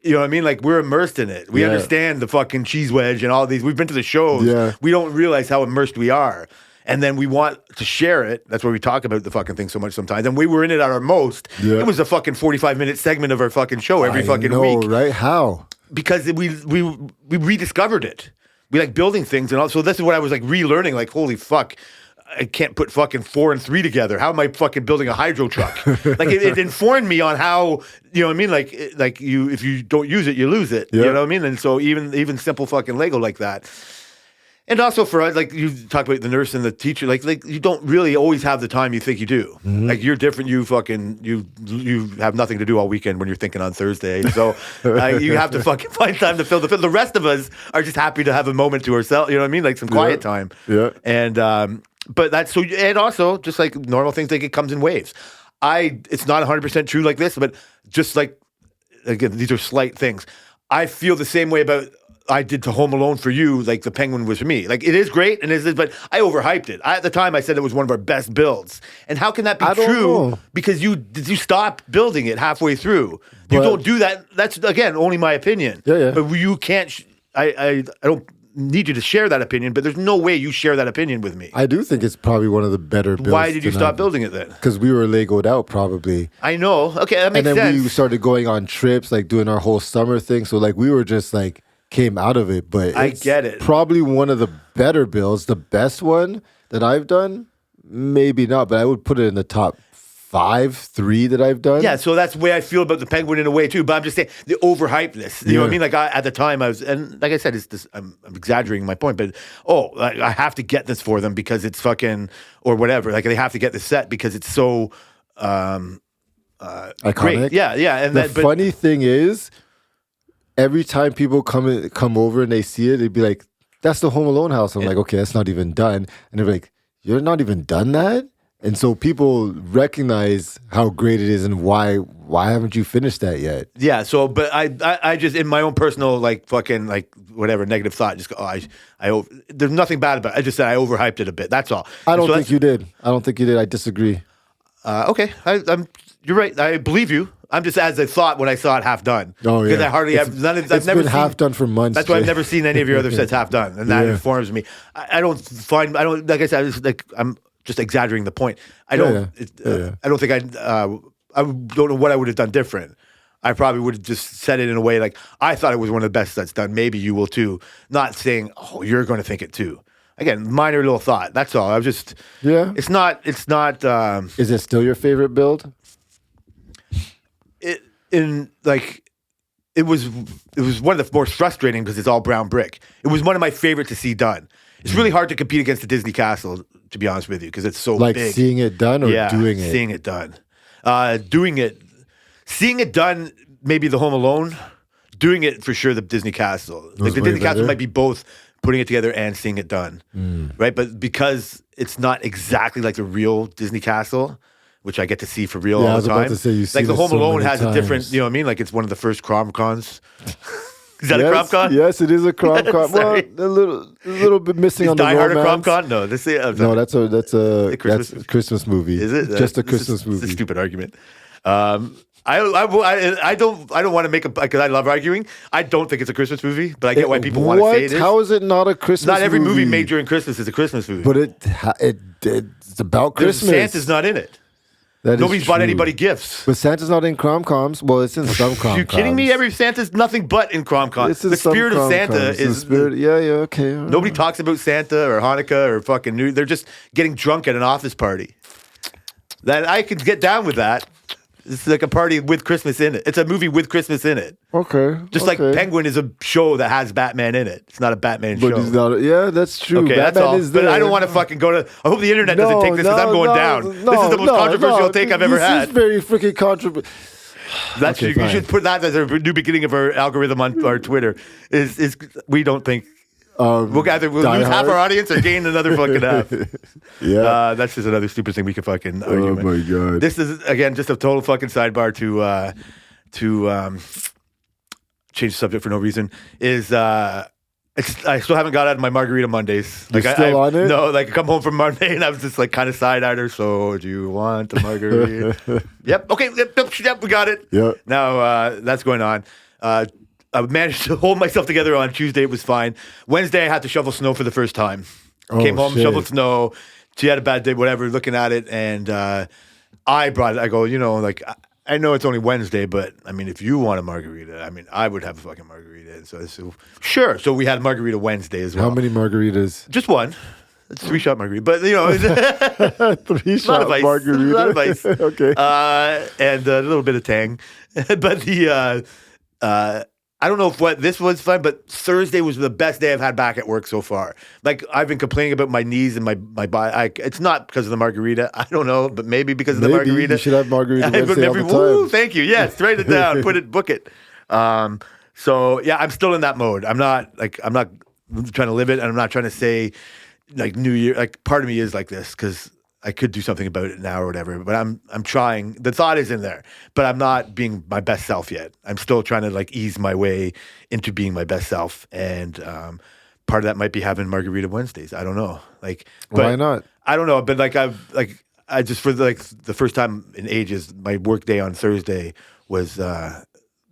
You know what I mean? Like we're immersed in it. We understand the fucking cheese wedge and all these. We've been to the shows. Yeah. We don't realize how immersed we are. And then we want to share it. That's why we talk about the fucking thing so much sometimes. And we were in it at our most. Yeah. It was a fucking 45-minute segment of our fucking show every fucking week. Right? How? Because we rediscovered it. We like building things and all. So this is what I was like relearning. Like, holy fuck. I can't put fucking 4 and 3 together. How am I fucking building a hydro truck? Like it informed me on how, you know what I mean? Like you, if you don't use it, you lose it. Yeah. You know what I mean? And so even simple fucking Lego like that. And also for us, like you talk about the nurse and the teacher, like you don't really always have the time you think you do. Like you're different. You have nothing to do all weekend when you're thinking on Thursday. So you have to fucking find time to fill the. The rest of us are just happy to have a moment to ourselves. You know what I mean? Like some quiet time. Yeah. And but that's so. And also just like normal things, like it comes in waves. It's not 100% true like this, but just like again, these are slight things. I feel the same way about. I did to Home Alone for you, like the Penguin was for me. Like it is great, but I overhyped it. At the time, I said it was one of our best builds. And how can that be true? Know. Because you stop building it halfway through. You don't do that. That's again only my opinion. Yeah. But you can't. I don't need you to share that opinion. But there's no way you share that opinion with me. I do think it's probably one of the better builds. Why did you stop building it then? Because we were Legoed out, probably. I know. Okay, that makes sense. And then sense. we started going on trips, like doing our whole summer thing. So like we were just like. Came out of it, but I get it. Probably one of the better builds, the best one that I've done. Maybe not, but I would put it in the top 3 that I've done. Yeah, so that's the way I feel about the Penguin in a way too. But I'm just saying the overhypeness. You know what I mean? Like at the time I was, and like I said, it's this. I'm exaggerating my point, but I have to get this for them because it's fucking or whatever. Like they have to get the set because it's so iconic. great. Yeah. And the funny thing is. Every time people come over and they see it, they'd be like, "That's the Home Alone house." I'm like, "Okay, that's not even done." And they're like, "You're not even done that?" And so people recognize how great it is and why haven't you finished that yet? Yeah. So, but I just in my own personal like fucking like whatever negative thought, just go. There's nothing bad about it. I just said I overhyped it a bit. That's all. I don't think you did. I disagree. Okay. You're right. I believe you. I'm just as I thought when I saw it half done. Oh yeah, because I hardly have none of. It's been half done for months. That's why I've never seen any of your other sets half done, and that informs me. I don't like I said. I'm just exaggerating the point. I don't think I don't know what I would have done different. I probably would have just said it in a way like I thought it was one of the best sets done. Maybe you will too. Not saying you're going to think it too. Again, minor little thought. That's all. I was just It's not. Is it still your favorite build? It was one of the most frustrating because it's all brown brick. It was one of my favorite to see done. It's really hard to compete against the Disney Castle, to be honest with you, because it's so like big. Seeing it done or doing it? Seeing it done. Seeing it done, maybe the Home Alone. Doing it for sure, the Disney Castle. Like the Disney Castle might be both putting it together and seeing it done, right? But because it's not exactly like the real Disney Castle, which I get to see for real all the time. I was about to say, you see like the this Home so Alone many has times. a different, you know what I mean? Like it's one of the first CromCons. Is that a CromCon? Yes, it is a CromCon. Well, a little bit missing Is on the Die Hard a romance. CromCon? No, that's a Christmas movie. Is it just a Christmas movie? It's a stupid argument. I don't want to make a because I love arguing. I don't think it's a Christmas movie, but I get why people want to say it is. How is it not a Christmas? Not every movie made during Christmas is a Christmas movie. But it's about Christmas. Santa's not in it. Nobody's bought anybody gifts. But Santa's not in CromComs. Well, it's in some CromComs. Are you kidding me? Every Santa's nothing but in CromCon. The spirit of Santa is... okay. Nobody talks about Santa or Hanukkah or fucking New... They're just getting drunk at an office party. That I could get down with that. It's like a party with Christmas in it. It's a movie with Christmas in it. Okay. Just like Penguin is a show that has Batman in it. It's not a Batman show. He's not. Yeah, that's true. Okay, Batman that's all. is there. But I don't want to fucking go to... I hope the internet doesn't take this because I'm going down. This is the most controversial take I've ever had. This is very freaking controversial. You should put that as a new beginning of our algorithm on our Twitter. Is we don't think... we'll either lose half our audience or gain another fucking half. Yeah. That's just another stupid thing we could fucking argue. Oh my God. This is, again, just a total fucking sidebar to change the subject for no reason. I still haven't got out of my Margarita Mondays. You're still on it? No, like I come home from Monday and I was just like kind of side-eyed her. So do you want a margarita? Yep. Okay. Yep. We got it. Yep. Now that's going on. I managed to hold myself together on Tuesday. It was fine. Wednesday, I had to shovel snow for the first time. Came home, shoveled snow. She had a bad day, whatever, looking at it. And I brought it. I go, I know it's only Wednesday, but I mean, if you want a margarita, I mean, I would have a fucking margarita. And so sure. So we had margarita Wednesday as well. How many margaritas? Just one. It's 3-shot margarita, but you know, it's Three-shot of ice. margarita. A lot of ice. Okay. And a little bit of tang. But I don't know if this was fun, but Thursday was the best day I've had back at work so far. Like, I've been complaining about my knees and my body. It's not because of the margarita. I don't know, but maybe because of the margarita. You should have margarita Wednesday all the time. Thank you. Yes, write it down. Book it. So yeah, I'm still in that mode. I'm not trying to live it, and I'm not trying to say like New Year. Like, part of me is like this because I could do something about it now or whatever. But I'm trying. The thought is in there, but I'm not being my best self yet. I'm still trying to like ease my way into being my best self, and part of that might be having Margarita Wednesdays. I don't know. Like, but why not? I don't know. But I just for the first time in ages, my work day on Thursday was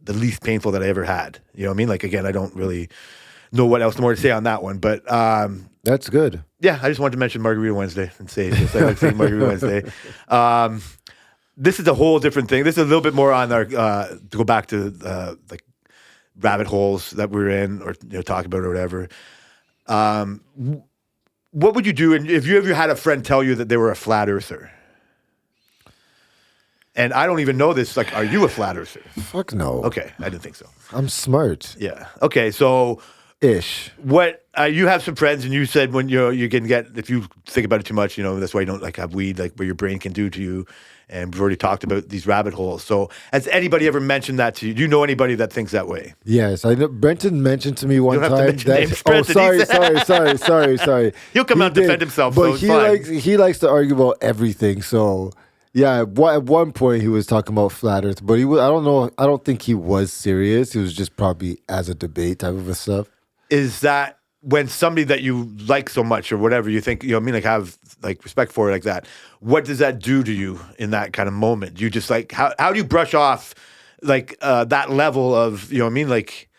the least painful that I ever had. You know what I mean? Like, again, I don't really know what else more to say on that one, but That's good. yeah, I just wanted to mention Margarita Wednesday and say just like saying Margarita Wednesday. This is a whole different thing. This is a little bit more on our to go back to like rabbit holes that we're in or talk about or whatever. What would you do if you ever had a friend tell you that they were a flat earther? And I don't even know this. Like, are you a flat earther? Fuck no. Okay, I didn't think so. I'm smart. Yeah. Okay, so Ish. what you have some friends, and you said when you can get, if you think about it too much, that's why you don't like have weed, like what your brain can do to you. And we've already talked about these rabbit holes. So has anybody ever mentioned that to you? Do you know anybody that thinks that way? Yes, I know. Brenton mentioned to me one You don't have to time mention that. names, Oh, Brenton. sorry. He'll come He out and defend did, himself, but so it's fine. he likes to argue about everything. So yeah, at one point he was talking about flat Earth, but I don't know. I don't think he was serious. He was just probably as a debate type of a stuff. Is that when somebody that you like so much or whatever, you think, like have like respect for it like that, what does that do to you in that kind of moment? Do you just like, how do you brush off like that level of, like,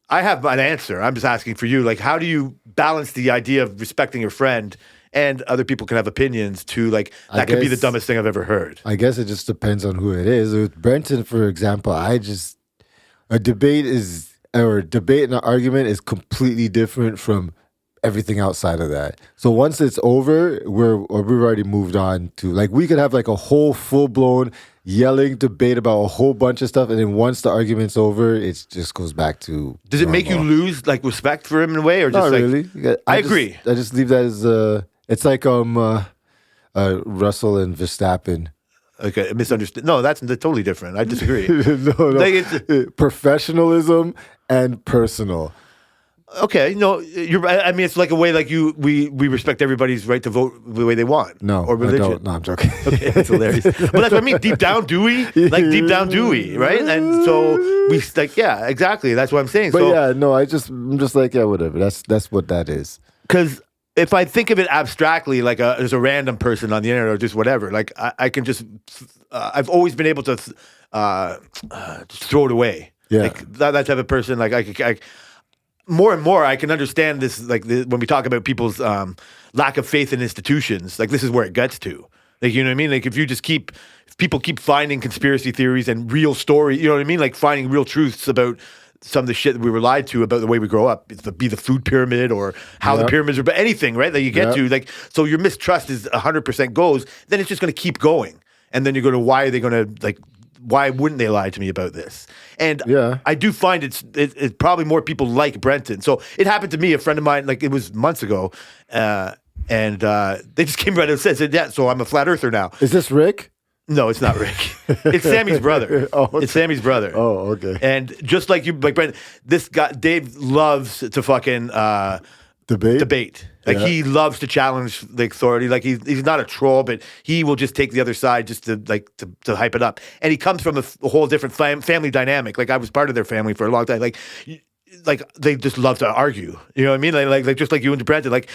I have an answer. I'm just asking for you. Like, how do you balance the idea of respecting your friend and other people can have opinions to like, that could be the dumbest thing I've ever heard. I guess it just depends on who it is. With Brenton, for example, a debate and an argument is completely different from everything outside of that. So once it's over, we've already moved on to, like, we could have like a whole full-blown yelling debate about a whole bunch of stuff, and then once the argument's over, it just goes back to Does it make you lose like respect for him in a way, or just Not like really. I agree. I just leave that as it's like Russell and Verstappen. Okay, misunderstood. No, that's totally different. I disagree. No. Like, Professionalism and personal. Okay, no, you're right. I mean, it's like a way like we respect everybody's right to vote the way they want. No, or religion. I don't. No, I'm joking. Okay, that's hilarious. But that's what I mean. Deep down, do we? Like deep down, do we? Right? And so we like, yeah, exactly. That's what I'm saying. But so, yeah, no, I'm just like, yeah, whatever. That's what that is. Because if I think of it abstractly, like as a random person on the internet or just whatever, like I can just, I've always been able to just throw it away. Yeah. Like that type of person, like I more and more, I can understand this, like when we talk about people's lack of faith in institutions, like this is where it gets to. Like, you know what I mean? Like if people keep finding conspiracy theories and real story, you know what I mean? Like finding real truths about some of the shit that we were lied to about the way we grow up, be the food pyramid or how the pyramids are, but anything, right? That you get to, like, so your mistrust is 100% goes, then it's just going to keep going. And then you're going to, why are they going to, like, why wouldn't they lie to me about this? And I do find it's probably more people like Brenton. So it happened to me, a friend of mine, like it was months ago, and they just came right and said, yeah, so I'm a flat earther now. Is this Rick? No, it's not Rick. It's Sammy's brother. Oh, okay. It's Sammy's brother. Oh, okay. And just like you, like Brenton, this guy, Dave loves to fucking debate. Like he loves to challenge the authority. Like he's not a troll, but he will just take the other side just to to hype it up. And he comes from a whole different family dynamic. Like I was part of their family for a long time. Like they just love to argue. You know what I mean? Like just like you and Brenton, like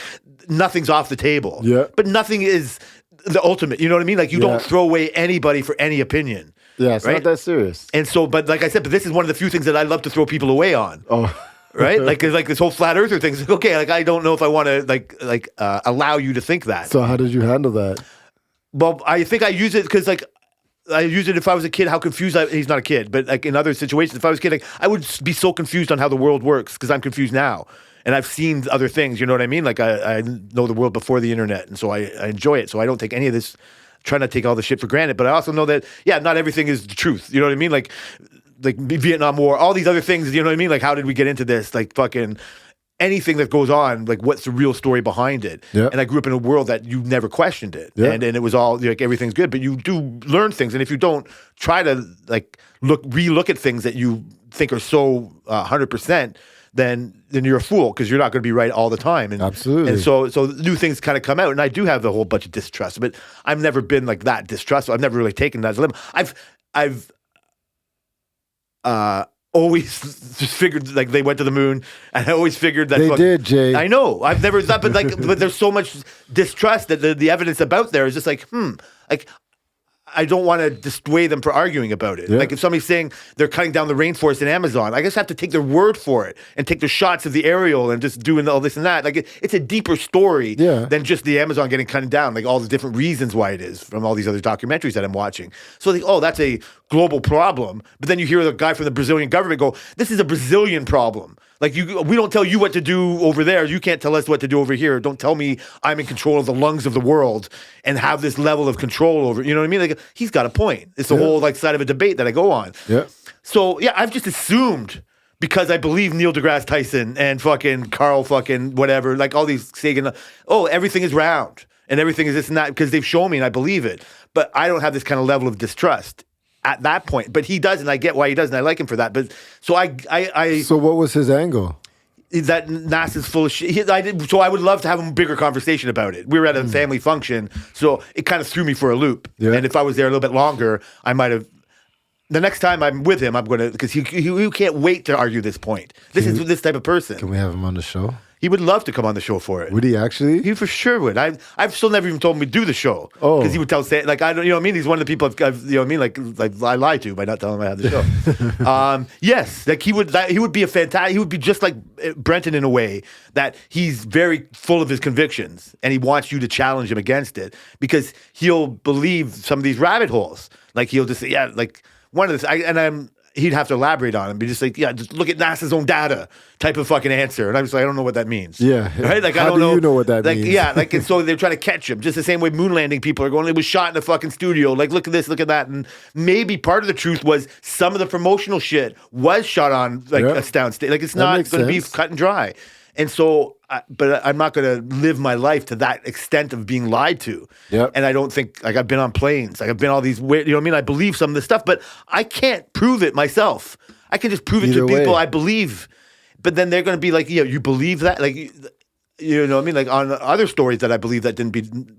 nothing's off the table. Yeah. But nothing is the ultimate. You know what I mean? Like you don't throw away anybody for any opinion. Yeah, it's not that serious. And so, but like I said, but this is one of the few things that I love to throw people away on. Oh. Right? Like this whole flat earther thing. It's like, okay, like I don't know if I want to allow you to think that. So how did you handle that? Well, I think I use it because like I use it if I was a kid, how confused he's not a kid, but like in other situations, if I was a kid, like I would be so confused on how the world works because I'm confused now. and I've seen other things. You know what I mean? Like I know the world before the internet, and so I enjoy it. So I don't take any of this. Try not to take all the shit for granted, but I also know that not everything is the truth. You know what I mean? Like Vietnam War, all these other things. You know what I mean? Like how did we get into this? Like fucking anything that goes on. Like what's the real story behind it? Yeah. And I grew up in a world that you never questioned it, and it was all like everything's good, but you do learn things, and if you don't try to like relook at things that you think are so 100%. Then you're a fool because you're not going to be right all the time. And, Absolutely. And so new things kind of come out, and I do have a whole bunch of distrust, but I've never been like that distrustful. I've never really taken that as a limit. I've always just figured like they went to the moon, and I always figured that they did, Jay. I know. I've never thought, but but there's so much distrust that the evidence about there is just like like. I don't want to dissuade them for arguing about it. Yeah. Like if somebody's saying they're cutting down the rainforest in Amazon, I just have to take their word for it and take the shots of the aerial and just doing all this and that. Like it's a deeper story than just the Amazon getting cut down. Like all the different reasons why it is from all these other documentaries that I'm watching. So like, that's a global problem. But then you hear the guy from the Brazilian government go, "This is a Brazilian problem. Like we don't tell you what to do over there. You can't tell us what to do over here. Don't tell me I'm in control of the lungs of the world and have this level of control over." You know what I mean? Like he's got a point. It's the whole like side of a debate that I go on. Yeah. So I've just assumed because I believe Neil deGrasse Tyson and fucking Carl fucking whatever, like all these Sagan. Oh, everything is round and everything is this and that because they've shown me and I believe it. But I don't have this kind of level of distrust at that point. But he does, and I get why he does, and I like him for that. But so So what was his angle? That NASA's full of shit. So I would love to have a bigger conversation about it. We were at a family function, so it kind of threw me for a loop. Yeah. And if I was there a little bit longer, I might have. The next time I'm with him, I'm going to, because he can't wait to argue this point. This is this type of person. Can we have him on the show? He would love to come on the show for it. Would he actually? He for sure would. I've still never even told him to do the show. Oh, because he would tell like I don't, you know what I mean. He's one of the people I've you know what I mean. Like I lied to by not telling him I had the show. Yes, like he would be a fantastic. He would be just like Brenton in a way that he's very full of his convictions and he wants you to challenge him against it because he'll believe some of these rabbit holes. Like he'll just say, like one of this. He'd have to elaborate on it, but just like, just look at NASA's own data type of fucking answer. And I'm just like, I don't know what that means. Yeah. Right? Like, How I don't know. You know what that like, means? Yeah. Like, and so they're trying to catch him. Just the same way moon landing people are going, it was shot in a fucking studio. Like, look at this, look at that. And maybe part of the truth was some of the promotional shit was shot on like a soundstage. Like, it's not going to be cut and dry. And so, but I'm not going to live my life to that extent of being lied to. Yep. And I don't think, like, I've been on planes. Like, I've been all these weird, you know what I mean? I believe some of this stuff, but I can't prove it myself. I can just prove it to people I believe. But then they're going to be like, you believe that? Like, you know what I mean? Like, on other stories that I believe that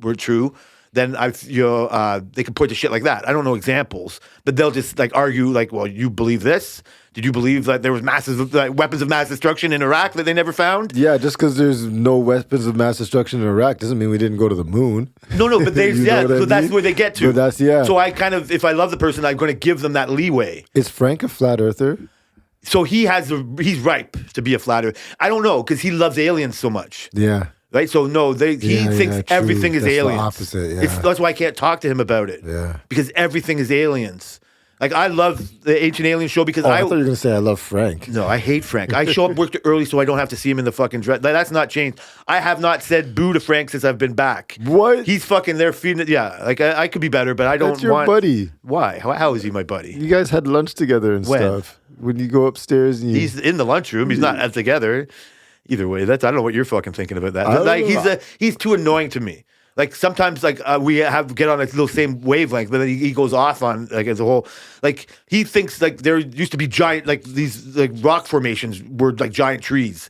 were true, then they can point to shit like that. I don't know examples, but they'll just like argue like, well, you believe this? Did you believe that there was weapons of mass destruction in Iraq that they never found? Yeah, just because there's no weapons of mass destruction in Iraq doesn't mean we didn't go to the moon. No, but so that's where they get to. But So I kind of, if I love the person, I'm going to give them that leeway. Is Frank a flat earther? So he's ripe to be a flat earther. I don't know because he loves aliens so much. Yeah. Right, so no, he thinks everything is aliens. The opposite, That's why I can't talk to him about it. Yeah, because everything is aliens. Like I love the Ancient Alien show because I thought you were gonna say I love Frank. No, I hate Frank. I show up work early so I don't have to see him in the fucking dress. That's not changed. I have not said boo to Frank since I've been back. What? He's fucking there feeding it. Yeah, like I could be better, but I don't. That's your buddy. Why? How is he my buddy? You guys had lunch together and stuff. When you go upstairs and he's in the lunchroom. He's not together. Either way, I don't know what you're fucking thinking about that. Like he's too annoying to me. Like sometimes, like we get on a little same wavelength, but then he goes off on like as a whole. Like he thinks like there used to be giant like these like rock formations were like giant trees,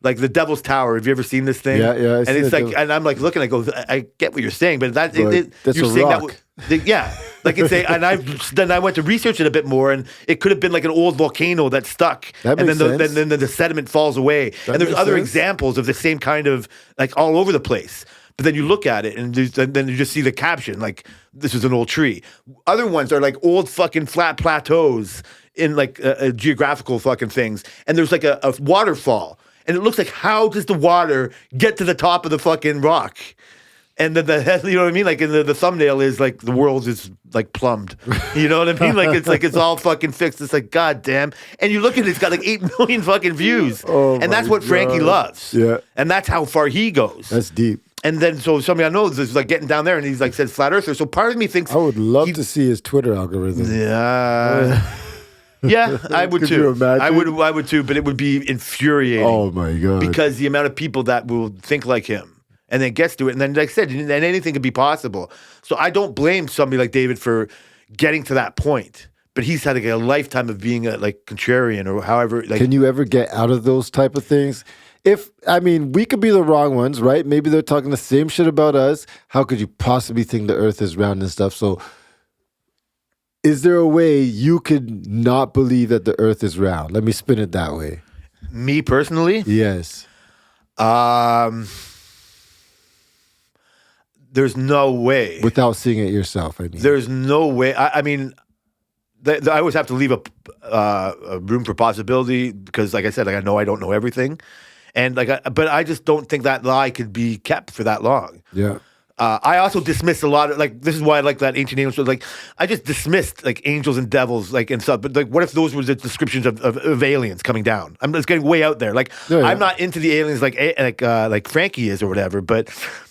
like the Devil's Tower. Have you ever seen this thing? Yeah. And it's like, and I'm like looking. I go, I get what you're saying, but that's you're a saying rock. Like it's and I went to research it a bit more, and it could have been like an old volcano that stuck, that and makes then sense. the sediment falls away. And there's other examples of the same kind of like all over the place. But then you look at it, and then you just see the caption like this is an old tree. Other ones are like old fucking flat plateaus in like geographical fucking things, and there's like a waterfall, and it looks like how does the water get to the top of the fucking rock? And then you know what I mean? Like in the thumbnail is like the world is like plumbed. You know what I mean? Like it's all fucking fixed. It's like, God damn. And you look at it, it's got like 8 million fucking views. Oh and that's what my Frankie God. loves. Yeah. And that's how far he goes. That's deep. And then so somebody I know is like getting down there and he's like says flat earther. So part of me thinks I would love to see his Twitter algorithm. Yeah. Yeah, I would Could too. you imagine? I would too, but it would be infuriating. Oh my God. Because the amount of people that will think like him and then gets to it. And then, like I said, then anything could be possible. So I don't blame somebody like David for getting to that point. But he's had like a lifetime of being a like contrarian or however. Like, can you ever get out of those type of things? We could be the wrong ones, right? Maybe they're talking the same shit about us. How could you possibly think the earth is round and stuff? So is there a way you could not believe that the earth is round? Let me spin it that way. me personally, Yes. There's no way. Without seeing it yourself, I mean. There's no way. I mean, I always have to leave a room for possibility because, like I said, like I know I don't know everything, and but I just don't think that lie could be kept for that long. Yeah. I also dismissed a lot of this is why I like that ancient angels. Like I just dismissed like angels and devils and stuff. But like, what if those were the descriptions of aliens coming down? I'm just getting way out there. Like I'm not into the aliens like Frankie is or whatever. But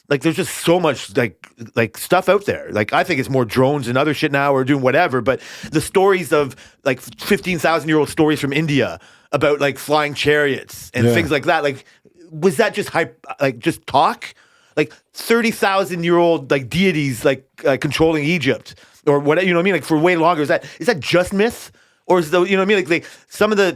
like there's just so much like stuff out there. Like I think it's more drones and other shit now or doing whatever. But the stories of like 15,000-year-old stories from India about like flying chariots and things like that. Like was that just just talk? Like 30,000-year-old like deities controlling Egypt or what, you know what I mean? Like for way longer. Is that just myth? Or is you know what I mean? Like some of the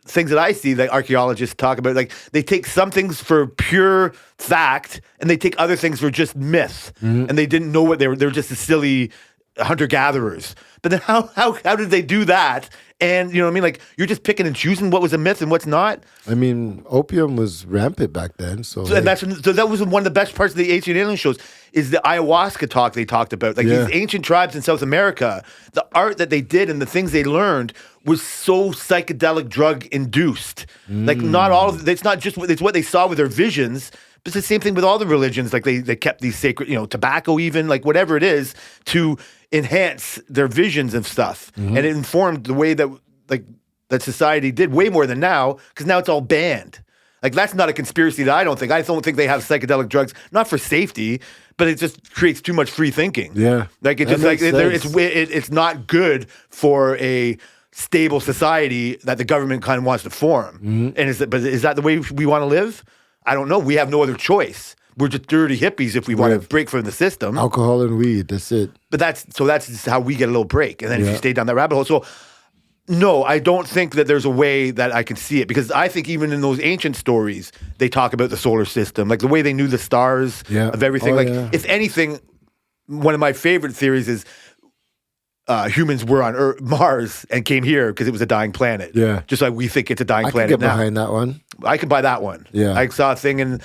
things that I see that archaeologists talk about, like they take some things for pure fact and they take other things for just myth. And they didn't know what they were just a silly hunter-gatherers. But then how did they do that? And you know what I mean? Like you're just picking and choosing what was a myth and what's not. I mean, opium was rampant back then. So and that was one of the best parts of the ancient alien shows is the ayahuasca talk they talked about. Like these ancient tribes in South America, the art that they did and the things they learned was so psychedelic drug induced. Like not all of it's not just it's what they saw with their visions. But it's the same thing with all the religions. Like they kept these sacred, tobacco even, like whatever it is, to enhance their visions of stuff. And it informed the way that that society did way more than now, because now it's all banned. Like that's not a conspiracy that I don't think. I don't think they have psychedelic drugs, not for safety, but it just creates too much free thinking. Yeah. Like it just it's not good for a stable society that the government kind of wants to form. And is that the way we want to live? I don't know. We have no other choice. We're just dirty hippies if we want to break from the system. Alcohol and weed, that's it. But that's just how we get a little break. And then if you stay down that rabbit hole. So no, I don't think that there's a way that I can see it, because I think even in those ancient stories, they talk about the solar system, like the way they knew the stars of everything. If anything, one of my favorite theories is humans were on Mars and came here because it was a dying planet. Yeah. Just like we think it's a dying planet I can get now. behind that one. I can buy that one. Yeah. I saw a thing, and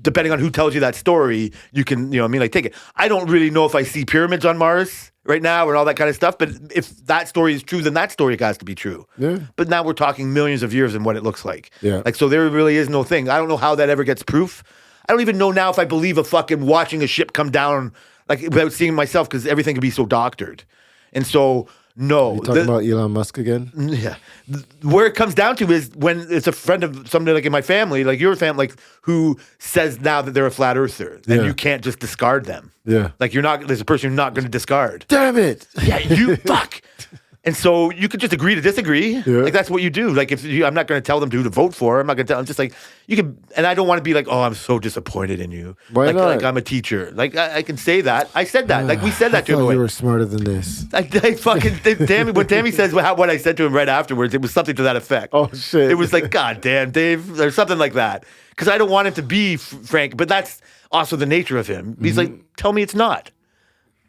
depending on who tells you that story, you can, take it. I don't really know if I see pyramids on Mars right now and all that kind of stuff, but if that story is true, then that story has to be true. Yeah. But now we're talking millions of years and what it looks like. Yeah. Like, so there really is no thing. I don't know how that ever gets proof. I don't even know now if I believe a fucking watching a ship come down, like without seeing it myself, because everything can be so doctored. And so, no. You talking about Elon Musk again? Yeah. Where it comes down to is when it's a friend of somebody like in my family, like your family, like who says now that they're a flat earther, and you can't just discard them. Yeah. Like there's a person you're not going to discard. Damn it. Yeah, you fuck. And so you could just agree to disagree. Yeah. Like that's what you do. Like I'm not going to tell them who to vote for. I'm not going to tell. I'm just like you can. And I don't want to be like, oh, I'm so disappointed in you. Why not? Like I'm a teacher. Like I can say that. I said that. Like we said that to him. You were smarter than this. I fucking Tammy. When Tammy says what I said to him right afterwards, it was something to that effect. Oh shit! It was like, God damn, Dave, or something like that. Because I don't want him to be frank, but that's also the nature of him. He's like, tell me it's not.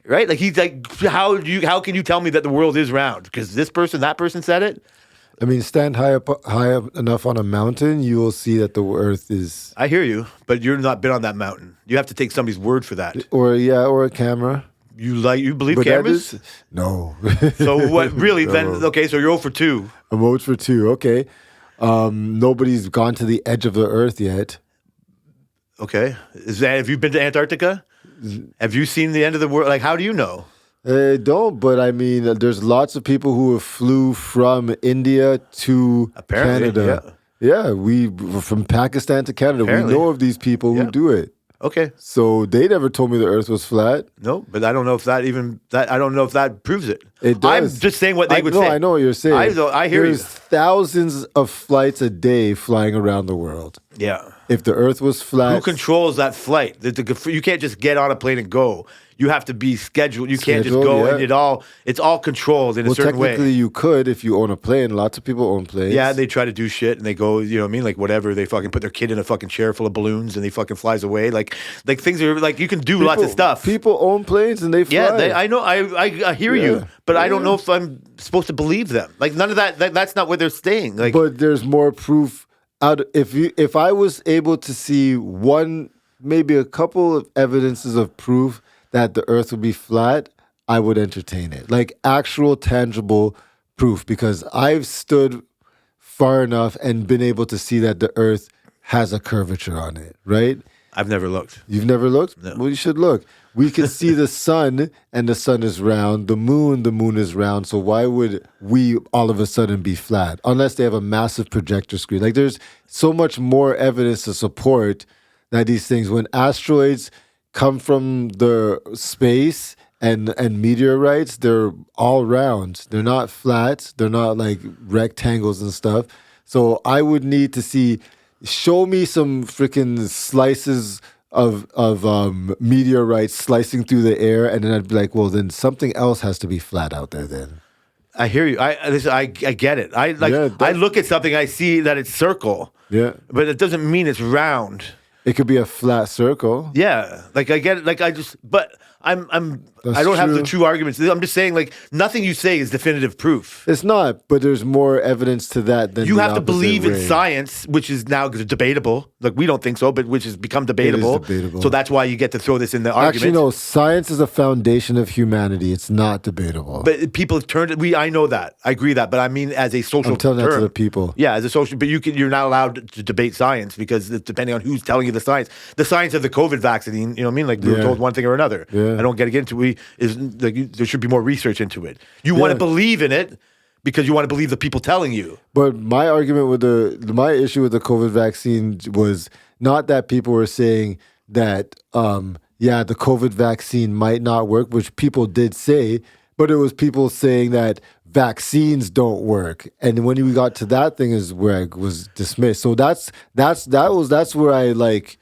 Right? Like he's like, how can you tell me that the world is round? Because this person, that person said it. I mean, stand high up enough on a mountain, you will see that the earth is. I hear you, but you're not been on that mountain. You have to take somebody's word for that. Or a camera. You believe But cameras? No. So what? Really? No. Then okay. So you're 0 for 2. A vote for 2. Okay. Nobody's gone to the edge of the earth yet. Okay. Have you been to Antarctica? Have you seen the end of the world? Like, how do you know? I don't, but I mean, there's lots of people who have flew from India to Apparently, Canada. Yeah, we from Pakistan to Canada. Apparently. We know of these people who Yeah. do it. Okay. So they never told me the Earth was flat. No, but I don't know if I don't know if that proves it. It I'm does. just saying what they would no, say. I know what you're saying. I hear There's you. thousands of flights a day flying around the world. Yeah. If the Earth was flat, Who controls that flight? You can't just get on a plane and go. You have to be scheduled. You can't just Scheduled, go yeah. and it's all controlled in a well, certain way. technically you could if you own a plane. Lots of people own planes. Yeah, they try to do shit and they go, you know what I mean? Like whatever. They fucking put their kid in a fucking chair full of balloons and he fucking flies away. Like things are like you can do lots of stuff. People own planes and they fly. Yeah, I know. I hear you, Yeah. but I don't know if I'm supposed to believe them. Like none of that's not where they're staying. Like, But there's more proof out. If I was able to see one, maybe a couple of evidences of proof that the Earth would be flat, I would entertain it. Like actual tangible proof, because I've stood far enough and been able to see that the Earth has a curvature on it. Right? I've never looked. You've never looked? No. Well, you should look. We can see the sun, and the sun is round. The moon is round. So why would we all of a sudden be flat? Unless they have a massive projector screen. Like there's so much more evidence to support that these things, when asteroids come from the space and meteorites, they're all round. They're not flat. They're not like rectangles and stuff. So I would need to show me some freaking slices of meteorites slicing through the air, and then I'd be like, well, then something else has to be flat out there then. I hear you. I get it. I look at something, I see that it's circle. Yeah. But it doesn't mean it's round. It could be a flat circle. Yeah, like I get it. Like but I don't have the true arguments. I'm just saying, like nothing you say is definitive proof. It's not, but there's more evidence to that than You the have to opposite believe in way. science, which is now debatable. Like we don't think so, but which has become debatable. debatable. So that's why you get to throw this in the argument. Actually, no. Science is a foundation of humanity. It's not debatable. But people have turned it. I know that. I agree that. But I mean, as a social I'm telling that term. to the people. Yeah, as a social. But you're not allowed to debate science because it's depending on who's telling you the science. The science of the COVID vaccine. You know what I mean? Like we were Yeah. told one thing or another. Yeah. I don't get into it. There should be more research into it. You want to Yeah. believe in it because you want to believe the people telling you. But my argument with my issue with the COVID vaccine was not that people were saying that, the COVID vaccine might not work, which people did say, but it was people saying that vaccines don't work. And when we got to that thing is where I was dismissed. So that's where I like,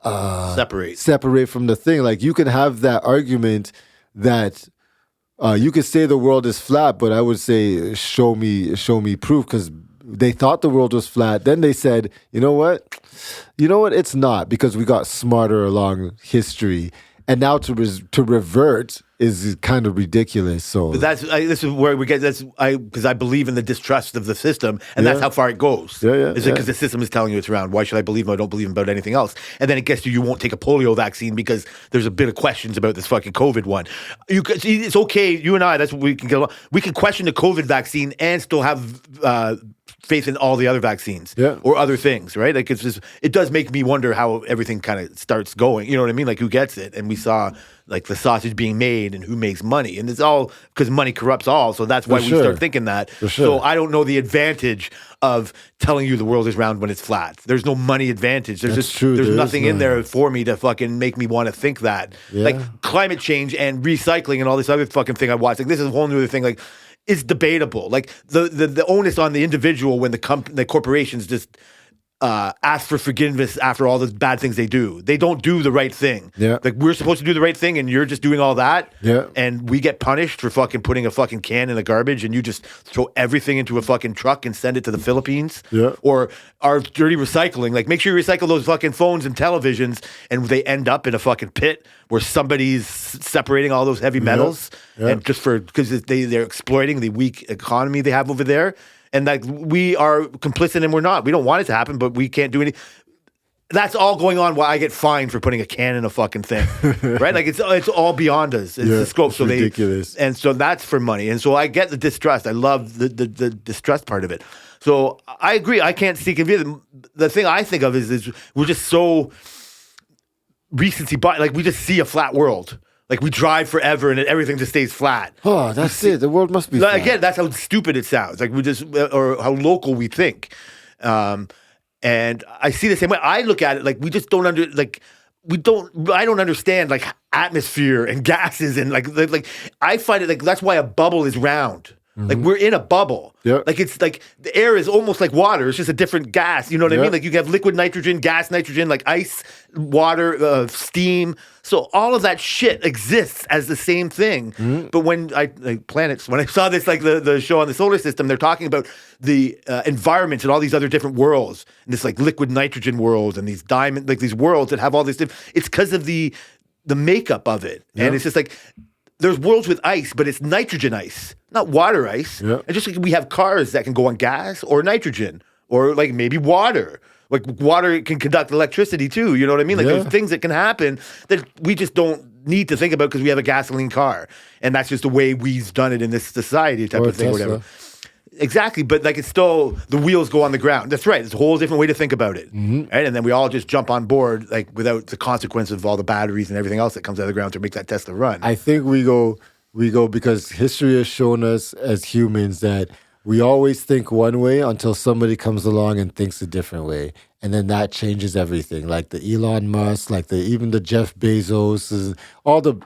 separate from the thing. Like you can have that argument that you could say the world is flat, but I would say show me proof, because they thought the world was flat. Then they said, you know what, it's not, because we got smarter along history. And now to revert is kind of ridiculous. So This is where we get because I believe in the distrust of the system, and that's Yeah. how far it goes. Yeah, Is it because the system is telling you it's round? Why should I believe them? I don't believe them about anything else. And then it gets to you won't take a polio vaccine because there's a bit of questions about this fucking COVID one. It's okay. You and I, that's what we can get along. We can question the COVID vaccine and still have faith in all the other vaccines or other things, right? Like it does make me wonder how everything kind of starts going. You know what I mean? Like who gets it? And we saw like the sausage being made and who makes money, and it's all because money corrupts all. So that's why we start thinking that. So I don't know the advantage of telling you the world is round when it's flat. There's no money advantage. There's true. There's There is nothing in none. there for me to fucking make me want to think that. Yeah. Like climate change and recycling and all this other fucking thing I watched. Like this is a whole new other thing. Like it's debatable. Like the onus on the individual when the corporations just ask for forgiveness after all the bad things they do. They don't do the right thing. Yeah. Like we're supposed to do the right thing and you're just doing all that. Yeah. And we get punished for fucking putting a fucking can in the garbage and you just throw everything into a fucking truck and send it to the Philippines. Yeah. Or our dirty recycling. Like make sure you recycle those fucking phones and televisions and they end up in a fucking pit where somebody's separating all those heavy metals and just because they're exploiting the weak economy they have over there. And like we are complicit and we're not. We don't want it to happen, but we can't do anything. That's all going on while I get fined for putting a can in a fucking thing, right? Like it's all beyond us. It's the scope. It's So ridiculous. and so that's for money. And so I get the distrust. I love the distrust part of it. So I agree. I can't see convenience. The thing I think of is we're just so recency bias. Like we just see a flat world. Like we drive forever and everything just stays flat. Oh, that's it. The world must be flat. Again, that's how stupid it sounds. Like we just, or how local we think. And I see the same way. I look at it like we just don't I don't understand like atmosphere and gases and like I find it like that's why a bubble is round. Like we're in a bubble. Yeah. Like it's like the air is almost like water. It's just a different gas. You know what I mean? Like you have liquid nitrogen, gas nitrogen, like ice, water, steam. So all of that shit exists as the same thing. But when planets, when I saw this, like the show on the solar system, they're talking about the environments and all these other different worlds, and this like liquid nitrogen world and these diamond, like these worlds that have all this different. It's because of the makeup of it, and it's just like. There's worlds with ice, but it's nitrogen ice, not water ice. Yeah. And just like we have cars that can go on gas or nitrogen or like maybe water. Like water can conduct electricity too. You know what I mean? Like there's things that can happen that we just don't need to think about because we have a gasoline car. And that's just the way we've done it in this society type of thing or whatever. Exactly, but like it's still the wheels go on the ground. That's right. It's a whole different way to think about it, right? And then we all just jump on board like without the consequence of all the batteries and everything else that comes out of the ground to make that Tesla run. I think we go because history has shown us as humans that we always think one way until somebody comes along and thinks a different way, and then that changes everything. Like the Elon Musk, like even the Jeff Bezos, all the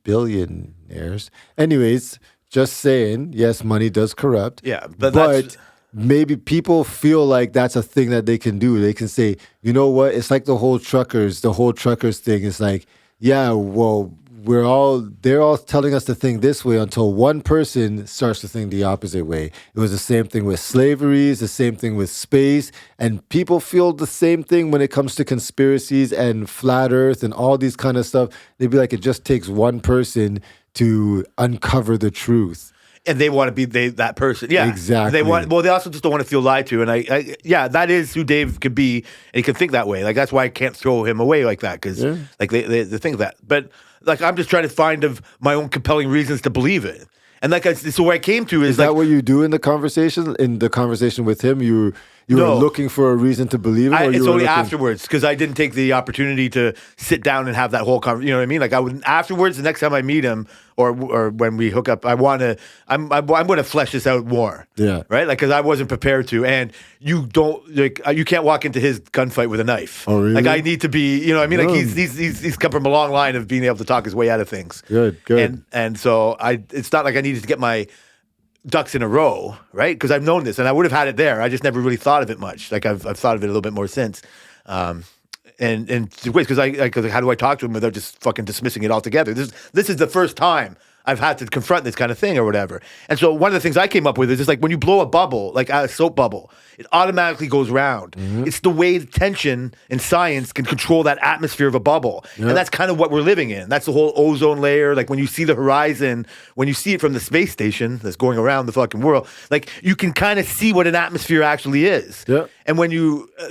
billionaires. Anyways. Just saying, yes, money does corrupt. Yeah, but maybe people feel like that's a thing that they can do. They can say, you know what? It's like the whole truckers thing. It's like, yeah, well, they're all telling us to think this way until one person starts to think the opposite way. It was the same thing with slavery. It's the same thing with space. And people feel the same thing when it comes to conspiracies and flat earth and all these kind of stuff. They'd be like, it just takes one person to uncover the truth. And they want to be that person. Yeah. Exactly. They also just don't want to feel lied to. And I that is who Dave could be. And he can think that way. Like, that's why I can't throw him away like that. Because, like, they think that. But, like, I'm just trying to find of my own compelling reasons to believe it. And, like, so where I came to is that what you do in the conversation? In the conversation with him, you were looking for a reason to believe it? It's only afterwards, because I didn't take the opportunity to sit down and have that whole conversation. You know what I mean? Like, I would afterwards, the next time I meet him or when we hook up, I'm going to flesh this out more. Yeah. Right? Like, because I wasn't prepared to. And you can't walk into his gunfight with a knife. Oh, really? Like, I need to be, you know what I mean? Like, he's come from a long line of being able to talk his way out of things. Good. And so it's not like I needed to get my ducks in a row, right? Because I've known this, and I would have had it there. I just never really thought of it much. Like I've thought of it a little bit more since. And because how do I talk to him without just fucking dismissing it altogether? This is the first time I've had to confront this kind of thing or whatever. And so one of the things I came up with is just like when you blow a bubble, like a soap bubble, it automatically goes round. It's the way tension in science can control that atmosphere of a bubble. And that's kind of what we're living in. That's the whole ozone layer. Like when you see the horizon, when you see it from the space station that's going around the fucking world, like you can kind of see what an atmosphere actually is. Yeah. And when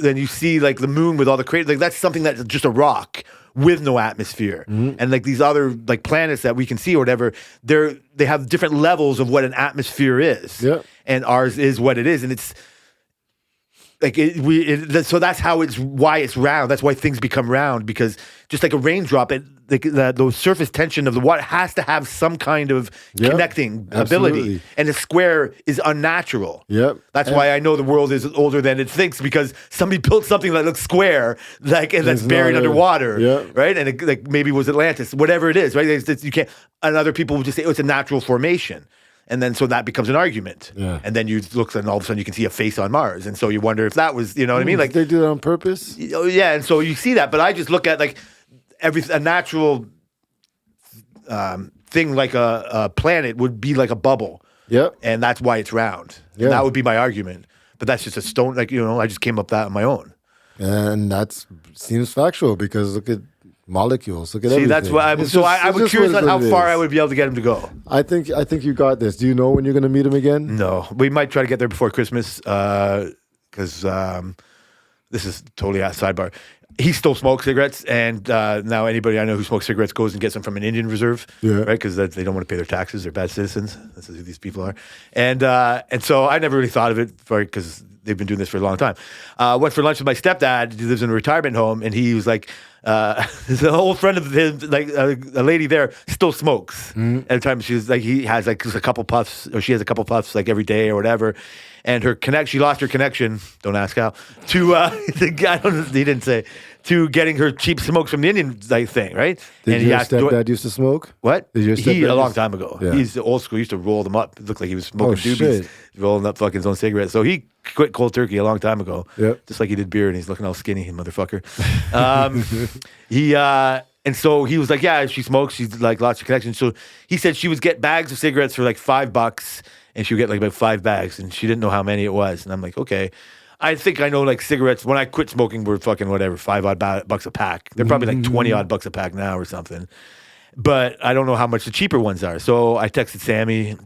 then you see like the moon with all the craters, like that's something that's just a rock with no atmosphere. And like these other like planets that we can see or whatever, they have different levels of what an atmosphere is. Yeah. And ours is what it is. And it's like so that's why it's round. That's why things become round, because just like a raindrop, the surface tension of the water has to have some kind of connecting ability, and a square is unnatural. Yep. That's why I know the world is older than it thinks, because somebody built something that looks square, like, and that's buried underwater, right? And it, like maybe it was Atlantis, whatever it is, right? You can't. And other people would just say, "Oh, it's a natural formation." And then so that becomes an argument. Yeah. And then you look and all of a sudden you can see a face on Mars. And so you wonder if that was, you know what I mean? Like they do that on purpose? Yeah. And so you see that, but I just look at like a natural thing, like a planet would be like a bubble. Yep. And that's why it's round. Yeah. And that would be my argument. But that's just a stone, like, you know, I just came up with that on my own. And that seems factual, because look at molecules. Look at everything. That's why I was curious on how far I would be able to get him to go. I think you got this. Do you know when you're going to meet him again? No, we might try to get there before Christmas, because this is totally a sidebar. he still smokes cigarettes, and now anybody I know who smokes cigarettes goes and gets them from an Indian reserve, right? Because they don't want to pay their taxes. They're bad citizens. That's who these people are. And so I never really thought of it because they've been doing this for a long time. Went for lunch with my stepdad. He lives in a retirement home, and he was like, an old friend of his, like a lady there, still smokes. At the time, she was like, he has like a couple puffs, or she has a couple puffs like every day or whatever. And she lost her connection. Don't ask how. To the guy, he didn't say, to getting her cheap smokes from the Indian like thing, right? Did your stepdad used to smoke? What? Did your stepdad a long time ago. Yeah. He's old school. He used to roll them up. It looked like he was smoking doobies, rolling up fucking his own cigarettes. So he quit cold turkey a long time ago. Yep. Just like he did beer, and he's looking all skinny, motherfucker. And so he was like, yeah, she smokes. She's like lots of connections. So he said she would get bags of cigarettes for like $5, and she would get like about 5 bags, and she didn't know how many it was. And I'm like, okay. I think I know like cigarettes. When I quit smoking, were fucking whatever, $5 a pack. They're probably like $20 a pack now or something. But I don't know how much the cheaper ones are. So I texted Sammy,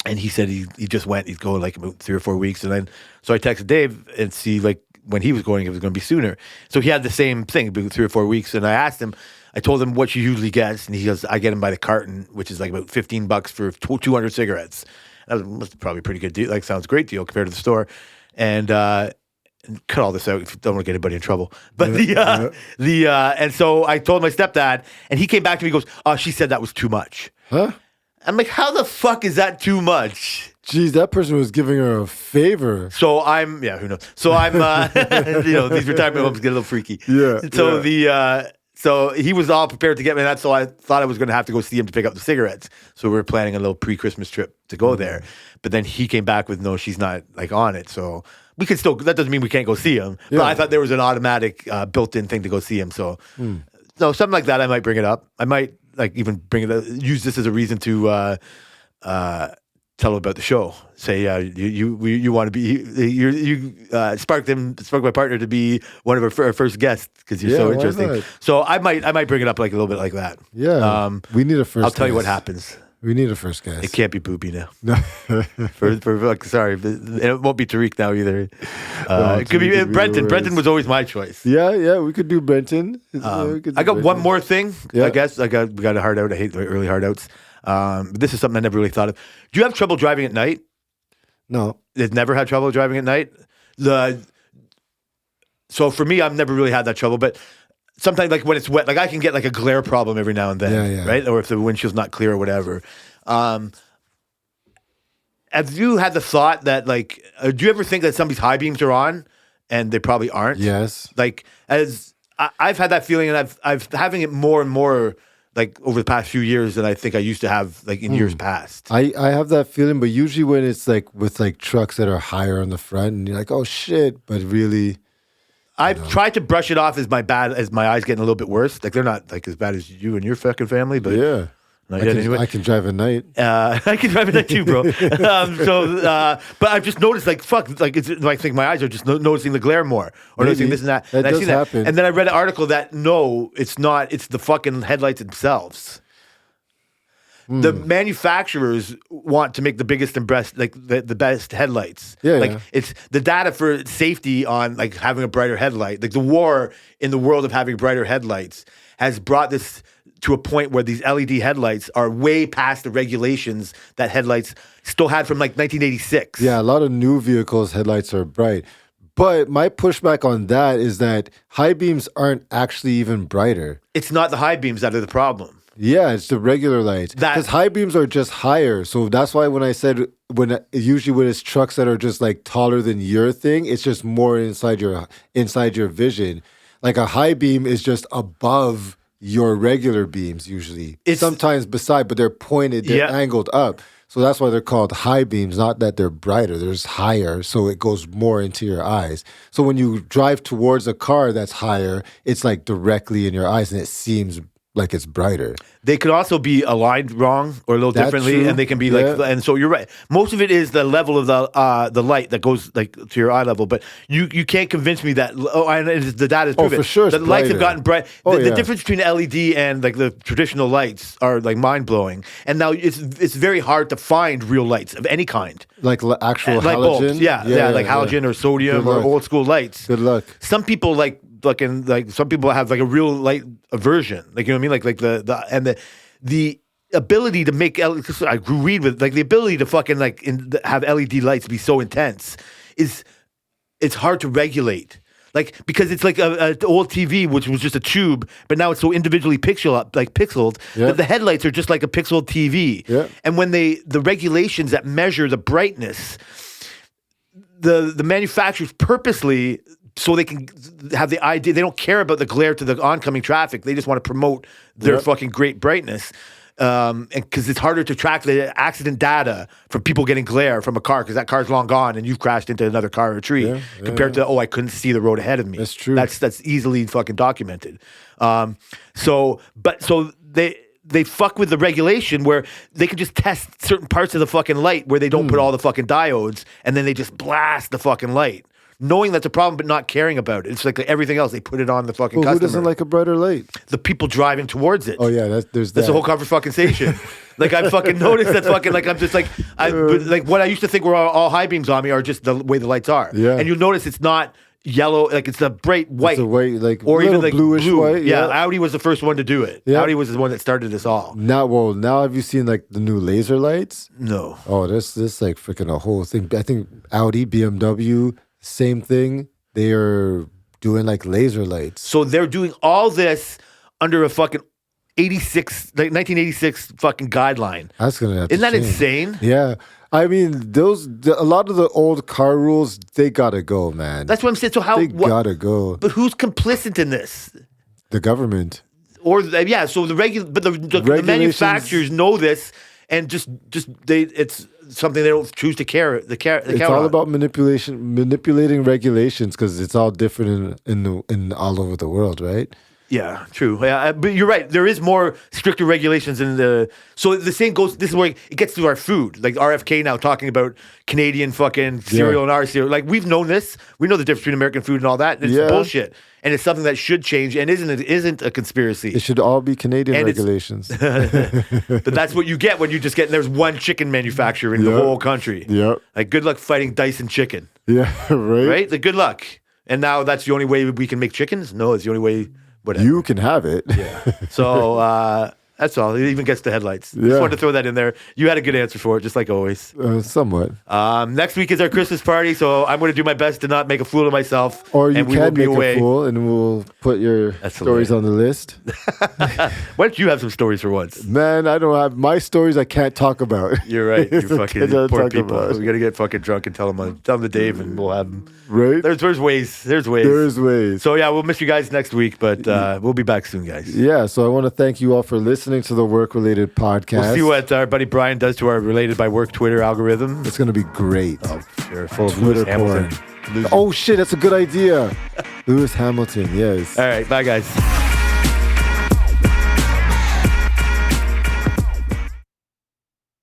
and he said he just went. He's going like about 3 or 4 weeks, and then so I texted Dave and see like when he was going, it was going to be sooner. So he had the same thing, about 3 or 4 weeks, and I asked him. I told him what she usually gets, and he goes, I get him by the carton, which is like about $15 for 200 cigarettes. That was probably a pretty good deal. Like, sounds great deal compared to the store. And cut all this out if you don't want to get anybody in trouble. But and so I told my stepdad, and he came back to me and goes, oh, she said that was too much. Huh? I'm like, how the fuck is that too much? Jeez, that person was giving her a favor. So who knows? So I'm, these retirement homes get a little freaky. Yeah. So so he was all prepared to get me that, so I thought I was going to have to go see him to pick up the cigarettes. So we were planning a little pre-Christmas trip to go there. But then he came back with, no, she's not like on it. So we could still, that doesn't mean we can't go see him. But I thought there was an automatic built-in thing to go see him. So something like that, I might bring it up. I might like even bring it up, use this as a reason to tell him about the show. Say, you want to be, you sparked my partner to be one of our first guests because you're so interesting. So I might bring it up like a little bit like that. Yeah. We need a first. I'll tell you what happens. We need a first guest. It can't be Booby now. Sorry, it won't be Tariq now either. It could be Brenton. Brenton was always my choice. Yeah, we could do Brenton. I got one more thing. I guess we got a hard out. I hate early hard outs. This is something I never really thought of. Do you have trouble driving at night? No. You've never had trouble driving at night? So for me, I've never really had that trouble, but sometimes like when it's wet, like I can get like a glare problem every now and then, right? Or if the windshield's not clear or whatever. Have you had the thought that like, do you ever think that somebody's high beams are on and they probably aren't? Yes. Like I've had that feeling, and I've having it more and more like over the past few years than I think I used to have like in years past. I have that feeling, but usually when it's like with like trucks that are higher on the front and you're like, oh shit, but really. I've tried to brush it off as my eyes getting a little bit worse. Like they're not like as bad as you and your fucking family, but yeah. Anyway. I can drive at night. I can drive at night too, bro. But I've just noticed, like, fuck, like, I think my eyes are just noticing the glare more, or noticing this and that. That does happen. And then I read an article that no, it's not. It's the fucking headlights themselves. The manufacturers want to make the biggest and best, like the best headlights. It's the data for safety on like having a brighter headlight. Like the war in the world of having brighter headlights has brought this to a point where these LED headlights are way past the regulations that headlights still had from like 1986. Yeah, a lot of new vehicles' headlights are bright. But my pushback on that is that high beams aren't actually even brighter. It's not the high beams that are the problem. Yeah, it's the regular lights. Because high beams are just higher. So that's why when I said, usually when it's trucks that are just like taller than your thing, it's just more inside your vision. Like a high beam is just above your regular beams usually. It's sometimes beside, but they're pointed, they're angled up. So that's why they're called high beams, not that they're brighter. They're just higher, so it goes more into your eyes. So when you drive towards a car that's higher, it's like directly in your eyes and it seems like it's brighter. They could also be aligned wrong or a little differently, true. And they can be like, and so you're right. Most of it is the level of the light that goes like to your eye level, but you can't convince me that the data is proven. For sure, the lights have gotten bright. The difference between LED and like the traditional lights are like mind blowing. And now it's very hard to find real lights of any kind, like actual like halogen. Bulbs. Yeah, like halogen or sodium or old school lights. Good luck. Some people like fucking like some people have like a real light aversion. Like you know what I mean? Like the ability to make I read with like the ability to fucking like have LED lights be so intense it's hard to regulate. Like because it's like a old TV which was just a tube, but now it's so individually pixeled that the headlights are just like a pixeled TV. Yeah. And when the regulations that measure the brightness, the manufacturers purposely, so they can have the idea, they don't care about the glare to the oncoming traffic. They just want to promote their fucking great brightness. And because it's harder to track the accident data from people getting glare from a car because that car's long gone and you've crashed into another car or a tree compared to I couldn't see the road ahead of me. That's true. That's easily fucking documented. So they fuck with the regulation where they can just test certain parts of the fucking light where they don't put all the fucking diodes and then they just blast the fucking light. Knowing that's a problem, but not caring about it. It's like everything else. They put it on the fucking customer. Who doesn't like a brighter light? The people driving towards it. Oh yeah, that's the whole conversation. Like I fucking noticed that fucking like I'm just like like what I used to think were all high beams on me are just the way the lights are. Yeah. And you'll notice it's not yellow, like it's a bright white. It's a white, like or even like bluish blue. white. Yeah, Audi was the first one to do it. Yeah. Audi was the one that started this all. Now have you seen like the new laser lights? No. Oh, this like freaking a whole thing. I think Audi, BMW, same thing. They are doing like laser lights. So they're doing all this under a fucking 1986 fucking guideline. That's gonna have to Isn't that change. insane? Yeah. I mean, a lot of the old car rules, they gotta go, man. That's what I'm saying. So how? They gotta go. But who's complicit in this? The government. Or yeah, so the the manufacturers know this, and just it's something they don't choose to care. It's all about manipulating regulations because it's all different in all over the world, right? Yeah, true. Yeah, but you're right. There is more stricter regulations in the. So the same goes. This is where it gets to our food. Like RFK now talking about Canadian fucking cereal and our cereal. Like we've known this. We know the difference between American food and all that. It's bullshit, and it's something that should change and isn't a conspiracy. It should all be Canadian regulations. But that's what you get when you just get. There's one chicken manufacturer in the whole country. Yep. Like good luck fighting Dyson Chicken. Yeah. Right. Right. Like good luck. And now that's the only way we can make chickens. No, it's the only way. Whatever. You can have it. Yeah. So that's all. It even gets the headlights. Yeah. Just wanted to throw that in there. You had a good answer for it, just like always. Somewhat. Next week is our Christmas party, so I'm going to do my best to not make a fool of myself. Or you and we can will be make away. a fool, and we'll put your stories on the list. Why don't you have some stories for once? Man, I don't have my stories. I can't talk about. You're right. You I fucking cannot poor talk people. about. We got to get fucking drunk and tell them to Dave, and we'll have them. Right? There's ways. There's ways. There's ways. So yeah, we'll miss you guys next week, but we'll be back soon, guys. Yeah, so I want to thank you all for listening to the Work Related Podcast. We'll see what our buddy Brian does to our Related by Work Twitter algorithm. It's going to be great. Oh, sure. Full of Twitter Lewis Hamilton. porn. Oh shit, that's a good idea. Lewis Hamilton, yes. All right, bye guys.